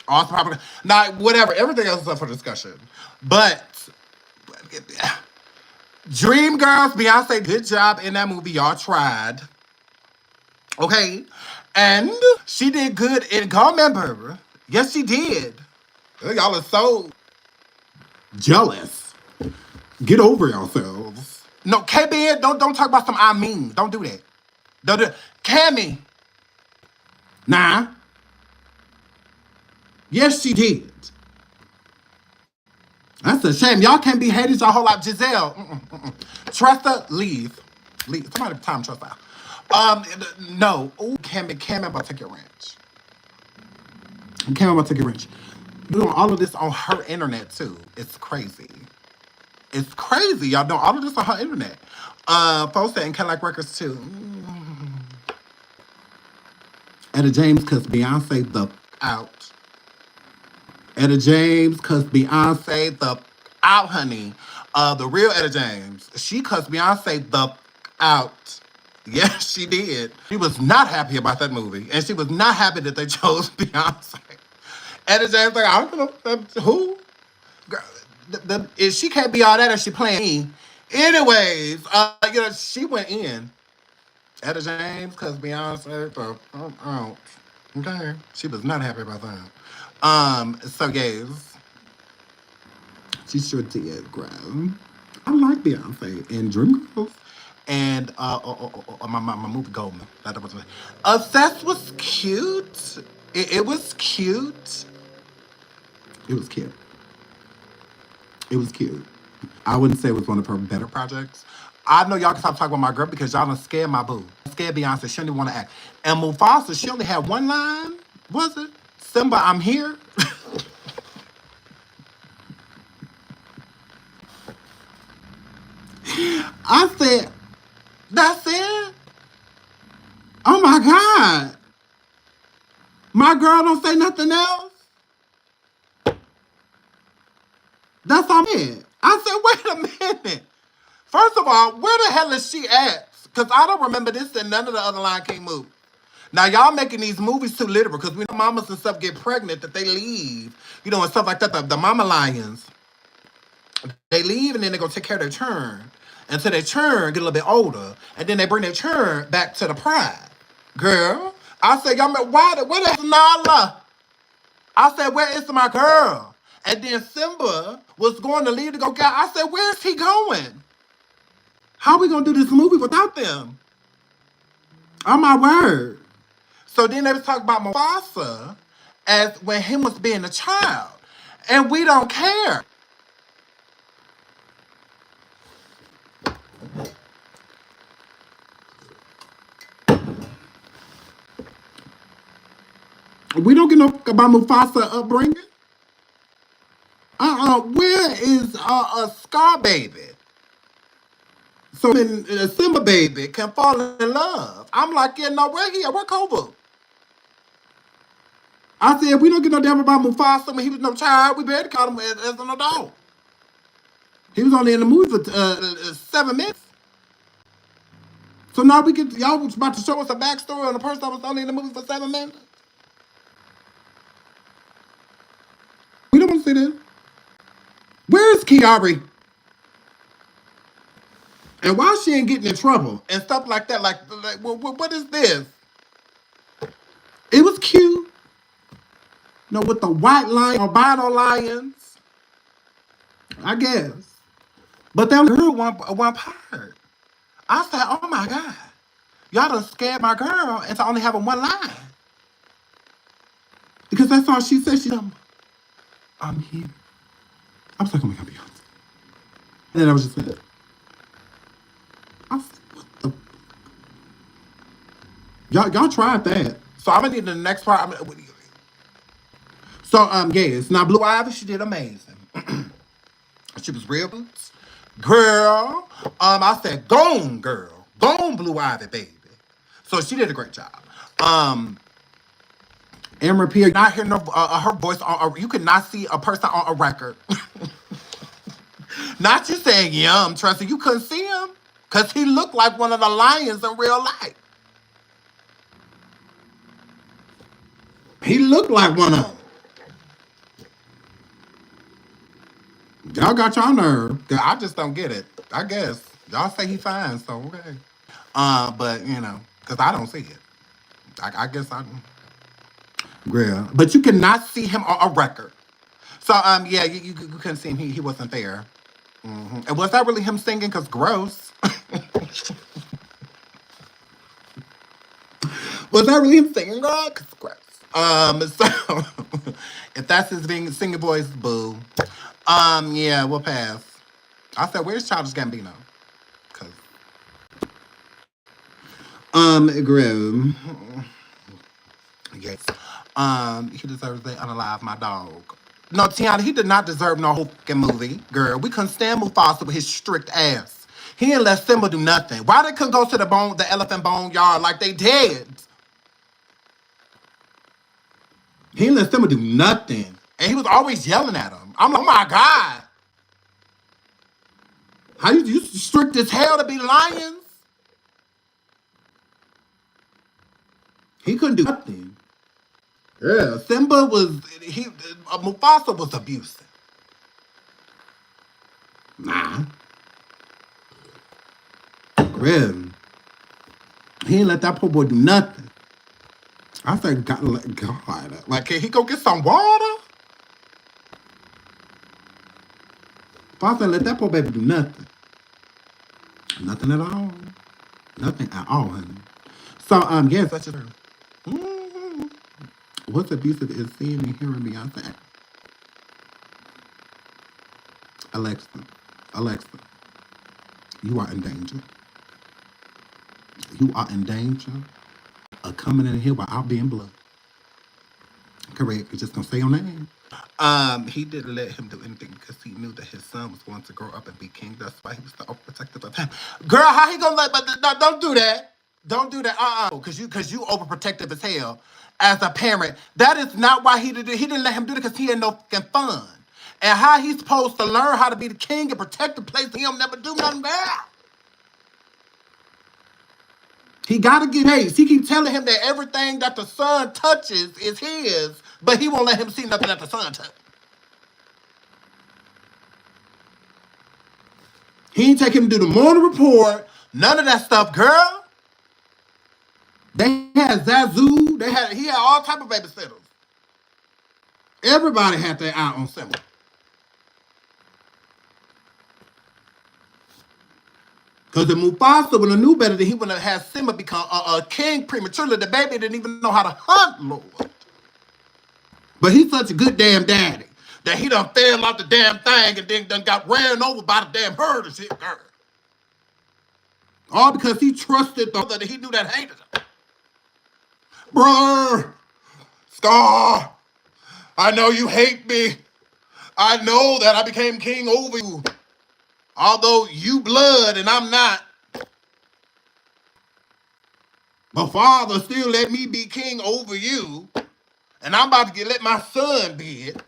Awesome property. Now, whatever. Everything else is up for discussion. But Dreamgirls, Beyonce, good job in that movie. Y'all tried. Okay? And she did good in Gold Member. Yes, she did. Y'all are so jealous. Get over yourselves. No, KB, don't talk about some I mean. Don't do that. Don't do it. Cammy. Nah. Yes, she did. That's a shame. Y'all can't be haters your whole life. Giselle. Trust her, leave. Somebody time trust her. No. Ooh, Cammy about to take your wrench. Cammy about to take your wrench. Doing all of this on her internet too. It's crazy. It's crazy. Y'all doing all of this on her internet. Folks and Cadillac Records too. Etta James, cause Beyonce the out. Etta James, cause Beyonce the out, honey. The real Etta James. She cussed Beyonce the out. Yes, she did. She was not happy about that movie. And she was not happy that they chose Beyonce. Etta James like, I don't know who? Girl, if she can't be all that if she playing me. Anyways, she went in. Etta James, cause Beyonce the out. Okay. She was not happy about that. So guys, she sure did, girl. I like Beyonce and Dreamgirls. And my movie Goldman. Obsessed was cute. It was cute. It was cute. It was cute. I wouldn't say it was one of her better projects. I know y'all can stop talking about my girl because y'all done scared my boo. Scared Beyonce. She didn't want to act. And Mufasa, she only had one line. Was it? Simba, I'm here. I said, that's it? Oh my God. My girl don't say nothing else? That's all it. I said, wait a minute. First of all, where the hell is she at? Because I don't remember this and none of the other Lion King movies. Now, y'all making these movies too literal because we know mamas and stuff get pregnant that they leave, and stuff like that. The mama lions, they leave and then they go take care of their churn until their churn get a little bit older and then they bring their churn back to the pride. Girl, I said, y'all, where the hell's Nala? I said, where is my girl? And then Simba was going to leave to go get. I said, where's he going? How are we going to do this movie without them? Oh, my word. So then they was talking about Mufasa as when him was being a child. And we don't care. We don't get no about Mufasa upbringing. Where is a Scar baby? So then a Simba baby can fall in love. I'm like, yeah, no, where he at? Where Koba? I said, we don't get no damn about Mufasa when he was no child. We barely caught him as an adult. He was only in the movie for 7 minutes. So now y'all was about to show us a backstory on a person that was only in the movie for 7 minutes? We don't want to see this. Where's Kiari? And why she ain't getting in trouble and stuff like that? Like what is this? It was cute. No, with the white lion, albino lions. I guess. But they only heard one part. I said, oh my God. Y'all done scared my girl into only having one line. Because that's all she said. I'm here. I was like, oh my God, Beyonce. And then I was just like, I said, what the? Y'all tried that. So I'm gonna need the next part. So yes. Now Blue Ivy, she did amazing. She was real boots. Girl. I said, gone, girl. Gone, Blue Ivy, baby. So she did a great job. Amber Pierre, not hearing her voice you could not see a person on a record. Not you saying yum, Trusty. You couldn't see him. Because he looked like one of the lions in real life. He looked like one of them. Y'all got y'all nerve. I just don't get it. I guess. Y'all say he fine, so okay. But, because I don't see it. I guess I don't. Girl. But you cannot see him on a record. So, yeah, you couldn't see him. He wasn't there. Mm-hmm. And was that really him singing? Because gross. Was that really him singing, girl? Because gross. So, if that's his singing voice, boo. Yeah, we'll pass. I said, where's Childish Gambino? Because, Grim. Yes. He deserves to unalive my dog. No, Tiana, he did not deserve no whole fucking movie, girl. We couldn't stand Mufasa with his strict ass. He didn't let Simba do nothing. Why they couldn't go to the elephant bone yard like they did? He didn't let Simba do nothing. And he was always yelling at him. I'm like, oh my God. How you strict as hell to be lions? He couldn't do nothing. Yeah, Mufasa was abusive. Nah. Grim. He didn't let that poor boy do nothing. I said, God, like, can he go get some water? Father, let that poor baby do nothing. Nothing at all. Nothing at all, honey. So, yes, that's just her. Mm-hmm. What's abusive is seeing and hearing Beyonce. Alexa, you are in danger. You are in danger of coming in here without being blood. Correct. You're just gonna say your name. He didn't let him do anything because he knew that his son was going to grow up and be king. That's why he was so overprotective of him. Girl, how he gonna let? But no, don't do that. Don't do that. Because you overprotective as hell as a parent. That is not why he did it. He didn't let him do it because he had no fucking fun. And how he's supposed to learn how to be the king and protect the place, he'll never do nothing bad. He gotta get haste. He keep telling him that everything that the son touches is his, but he won't let him see nothing that the son touches. He ain't take him to do the morning report, none of that stuff, girl. They had Zazu, he had all type of babysitters. Everybody had their eye on Simba. Because the Mufasa would have knew better than he would have had Simba become a king prematurely. The baby didn't even know how to hunt, Lord. But he's such a good damn daddy that he done fell off the damn thing and then done got ran over by the damn herd and shit, girl. All because he trusted the other that he knew that hated him. Brother, Scar, I know you hate me. I know that I became king over you. Although you blood and I'm not. But Father still let me be king over you. And I'm about to let my son be it.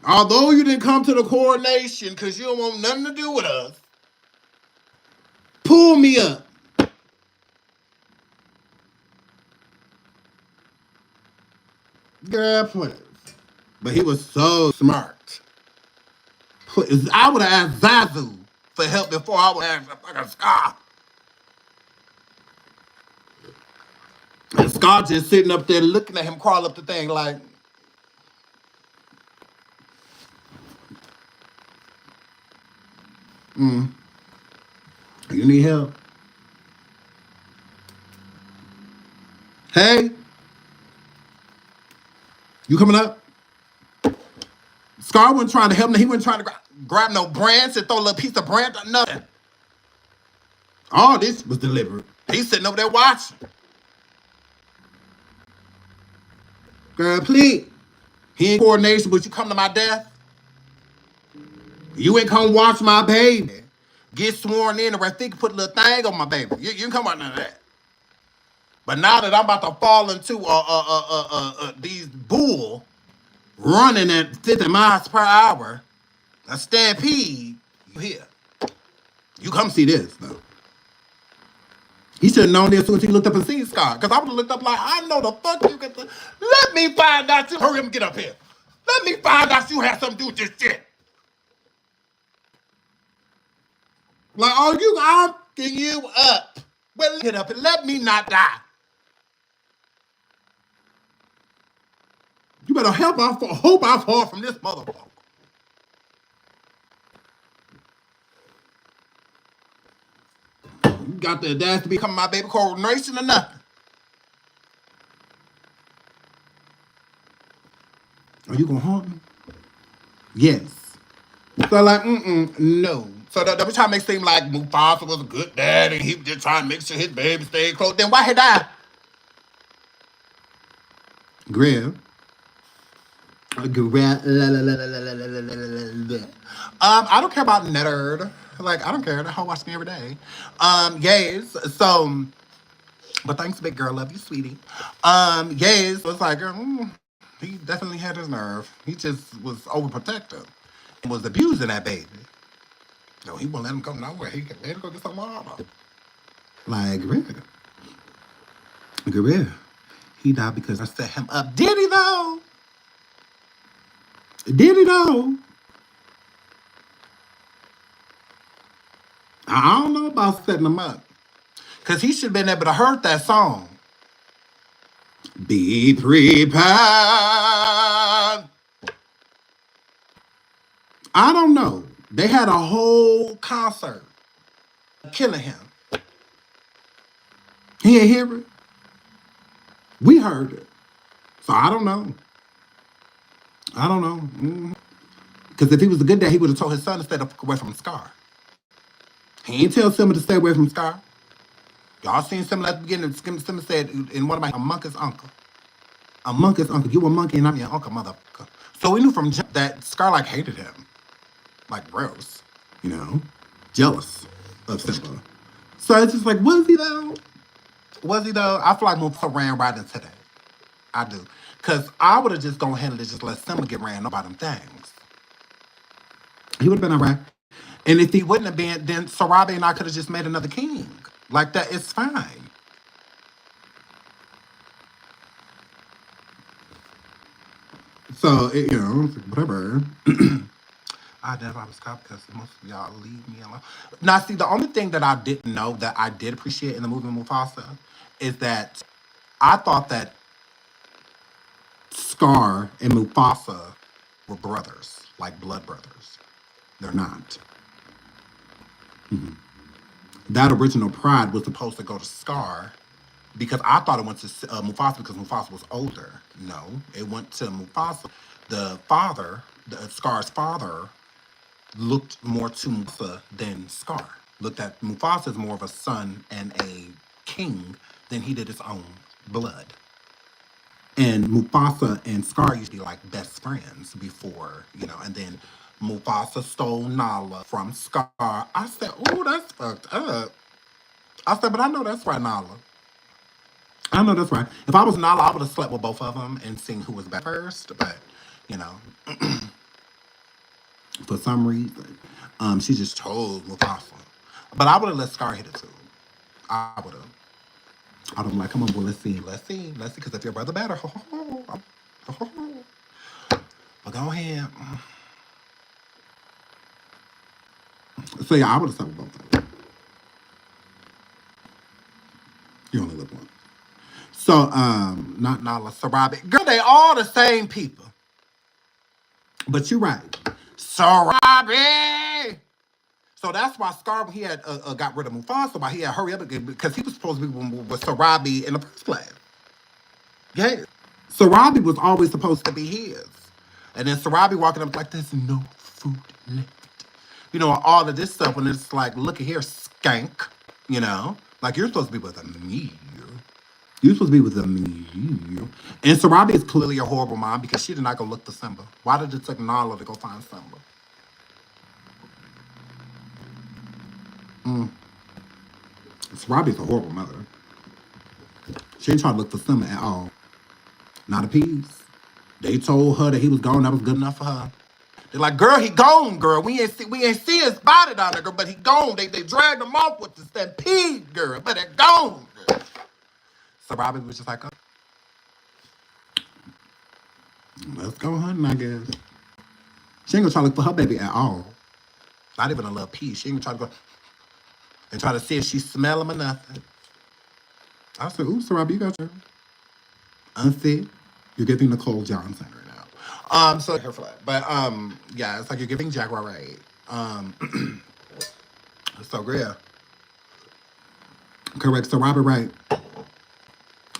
Although you didn't come to the coronation because you don't want nothing to do with us. Pull me up. Girl, please. But he was so smart. I would have asked Zazu for help before I would have asked fucking Scar. And Scar just sitting up there looking at him crawl up the thing like, you need help? Hey? You coming up? Scar wasn't trying to help him. He wasn't trying to grab no branch and throw a little piece of branch or nothing. All this was deliberate. He's sitting over there watching. Girl, please. He ain't coordination, but you come to my death. You ain't come watch my baby get sworn in, or I think put a little thing on my baby. You can come out none of that. But now that I'm about to fall into these bull running at 50 miles per hour, a stampede, you here. You come see this, though. He should have known this as soon as he looked up and seen Scar. Because I would have looked up like, I know the fuck you get to. Let me find out you. Hurry up and get up here. Let me find out you have something to do with this shit. Like, oh, I'm fucking you up. Well, get up and let me not die. You better hope I fall from this motherfucker. You got the audacity to become my baby coronation or nothing. Are you gonna haunt me? Yes. So like, no. So that was trying to make it seem like Mufasa was a good dad and he was just trying to make sure his baby stayed close. Then why he died? Grill. I don't care about Netta. Like, I don't care. The hoe watch me every day. Yes. So, but thanks, big girl. Love you, sweetie. Yes. So it's like, he definitely had his nerve. He just was overprotective and was abusing that baby. No, he won't let him go nowhere. He let him go get some water. Like, real. He died because I set him up. Did he though? Did he though? I don't know about setting him up. Because he should have been able to heard that song. Be prepared. I don't know. They had a whole concert killing him. He ain't hear it. We heard it. So I don't know. I don't know. Because if he was a good dad, he would have told his son to stay away from Scar. He ain't tell Simba to stay away from Scar. Y'all seen Simba at the beginning. Simba said in one of my, a monkey's uncle. A monkey's uncle. You a monkey and I'm your uncle, motherfucker. So we knew from jump that Scar like hated him. Like gross. You know? Jealous of Simba. So it's just like, was he though? Was he though? I feel like Mufasa ran right into that. I do. Because I would have just gone ahead and just let Simba get ran over by them things. He would have been all right. And if he wouldn't have been, then Sarabi and I could have just made another king. Like that, it's fine. So, whatever. I never was caught because most of y'all leave me alone. Now, see, the only thing that I didn't know that I did appreciate in the movie Mufasa is that I thought that Scar and Mufasa were brothers, like blood brothers. They're not. Mm-hmm. That original pride was supposed to go to Scar because I thought it went to Mufasa because Mufasa was older. No, it went to Mufasa. The father, Scar's father, looked more to Mufasa than Scar. Looked at Mufasa as more of a son and a king than he did his own blood. And Mufasa and Scar used to be like best friends before, and then Mufasa stole Nala from Scar. I said, oh, that's fucked up. I said, but I know that's right, Nala. I know that's right. If I was Nala, I would have slept with both of them and seen who was back first. But, for some reason, she just chose Mufasa. But I would have let Scar hit it too. I would have. I'd have been like, come on, boy, let's see. Because if your brother better, but go ahead. So yeah, I would have slept with both of them. You only live once. So, not Nala, Sarabi. Girl, they all the same people. But you're right. Sarabi! So that's why Scar, when he had got rid of Mufasa, why he had hurry up again, because he was supposed to be with Sarabi in the first place. Yeah. Sarabi was always supposed to be his. And then Sarabi walking up like, there's no food left. All of this stuff, when it's like, look at here, skank. Like, you're supposed to be with me. You're supposed to be with me. And Sarabi is clearly a horrible mom because she did not go look for Simba. Why did it take Nala to go find Simba? Sarabi's a horrible mother. She didn't try to look for Simba at all. Not a piece. They told her that he was gone. That was good enough for her. They're like, girl, he gone, girl. We ain't see his body down there, girl, but he gone. They dragged him off with the stampede, girl, but they're gone, girl. Sarabi was just like, oh, let's go hunting, I guess. She ain't gonna try to look for her baby at all. Not even a little piece. She ain't gonna try to go and try to see if she smell him or nothing. I said, ooh, Sarabi, you got your unfit. You're giving Nicole Johnson right now. So her flat. But yeah, it's like you're giving Jaguar right. So yeah. Correct. So Robert right.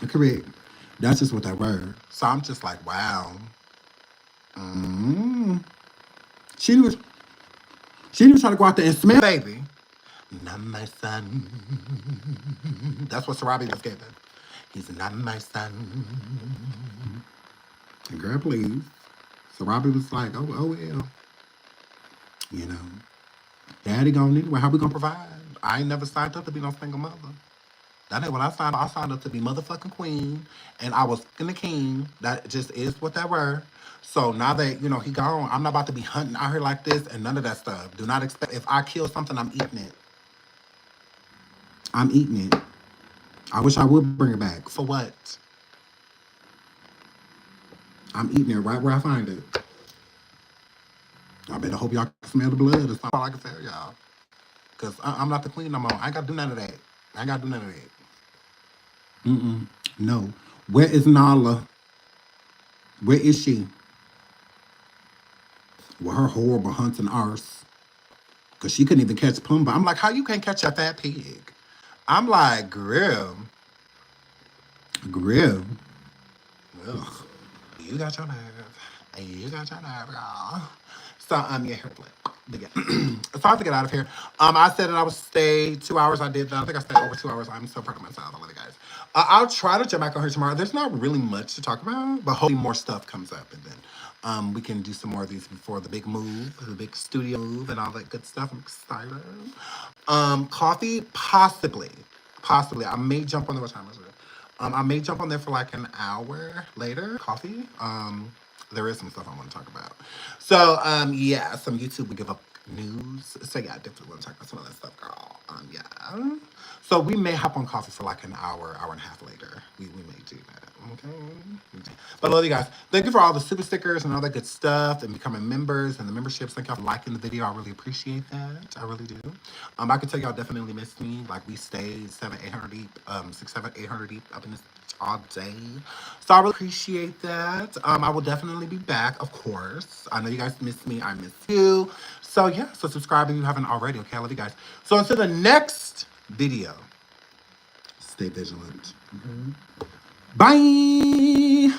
Correct. That's just what that word. So I'm just like, wow. She was trying to go out there and smell baby. Not my son. That's what Sarabi was giving. He's not my son. And girl, please. Sarabi was like, oh well. Daddy gone anyway. How we gonna provide? I ain't never signed up to be no single mother. That ain't what I signed up. I signed up to be motherfucking queen. And I was fucking the king. That just is what that were. So now that, he gone, I'm not about to be hunting out here like this and none of that stuff. Do not expect, if I kill something, I'm eating it. I'm eating it. I wish I would bring it back. For what? I'm eating it right where I find it. I better smell the blood. That's all I can tell y'all. Because I'm not the queen no more. I ain't got to do none of that. I ain't got to do none of that. No. Where is Nala? Where is she? With her horrible hunting arse. Because she couldn't even catch Pumbaa. I'm like, how you can't catch a fat pig? I'm like, Grill. Grill. Ugh. You got your nerve. You got your nerve, girl. So, yeah, here, but yeah. It's time to get out of here. I said that I would stay 2 hours. I did that. I think I stayed over 2 hours. I'm so proud of myself. I love you guys. I'll try to jump back on here tomorrow. There's not really much to talk about, but hopefully more stuff comes up, and then we can do some more of these before the big move, the big studio move, and all that good stuff. I'm excited. Coffee, possibly. Possibly. I may jump on there. What time is it? I may jump on there for like an hour later. Coffee. There is some stuff I want to talk about. So, yeah, some YouTube we give up news. So yeah, I definitely want to talk about some of that stuff, girl. Yeah. So we may hop on coffee for like an hour, hour and a half later. We may do that. Okay. But I love you guys. Thank you for all the super stickers and all that good stuff and becoming members and the memberships. Thank y'all for liking the video. I really appreciate that. I really do. I can tell y'all definitely missed me. Like we stayed 700, 800 deep, 600, 700, 800 deep up in this all day. So I really appreciate that. I will definitely be back, of course. I know you guys miss me. I miss you. So yeah, so subscribe if you haven't already. Okay, I love you guys. So until the next video, stay vigilant. Okay? Bye.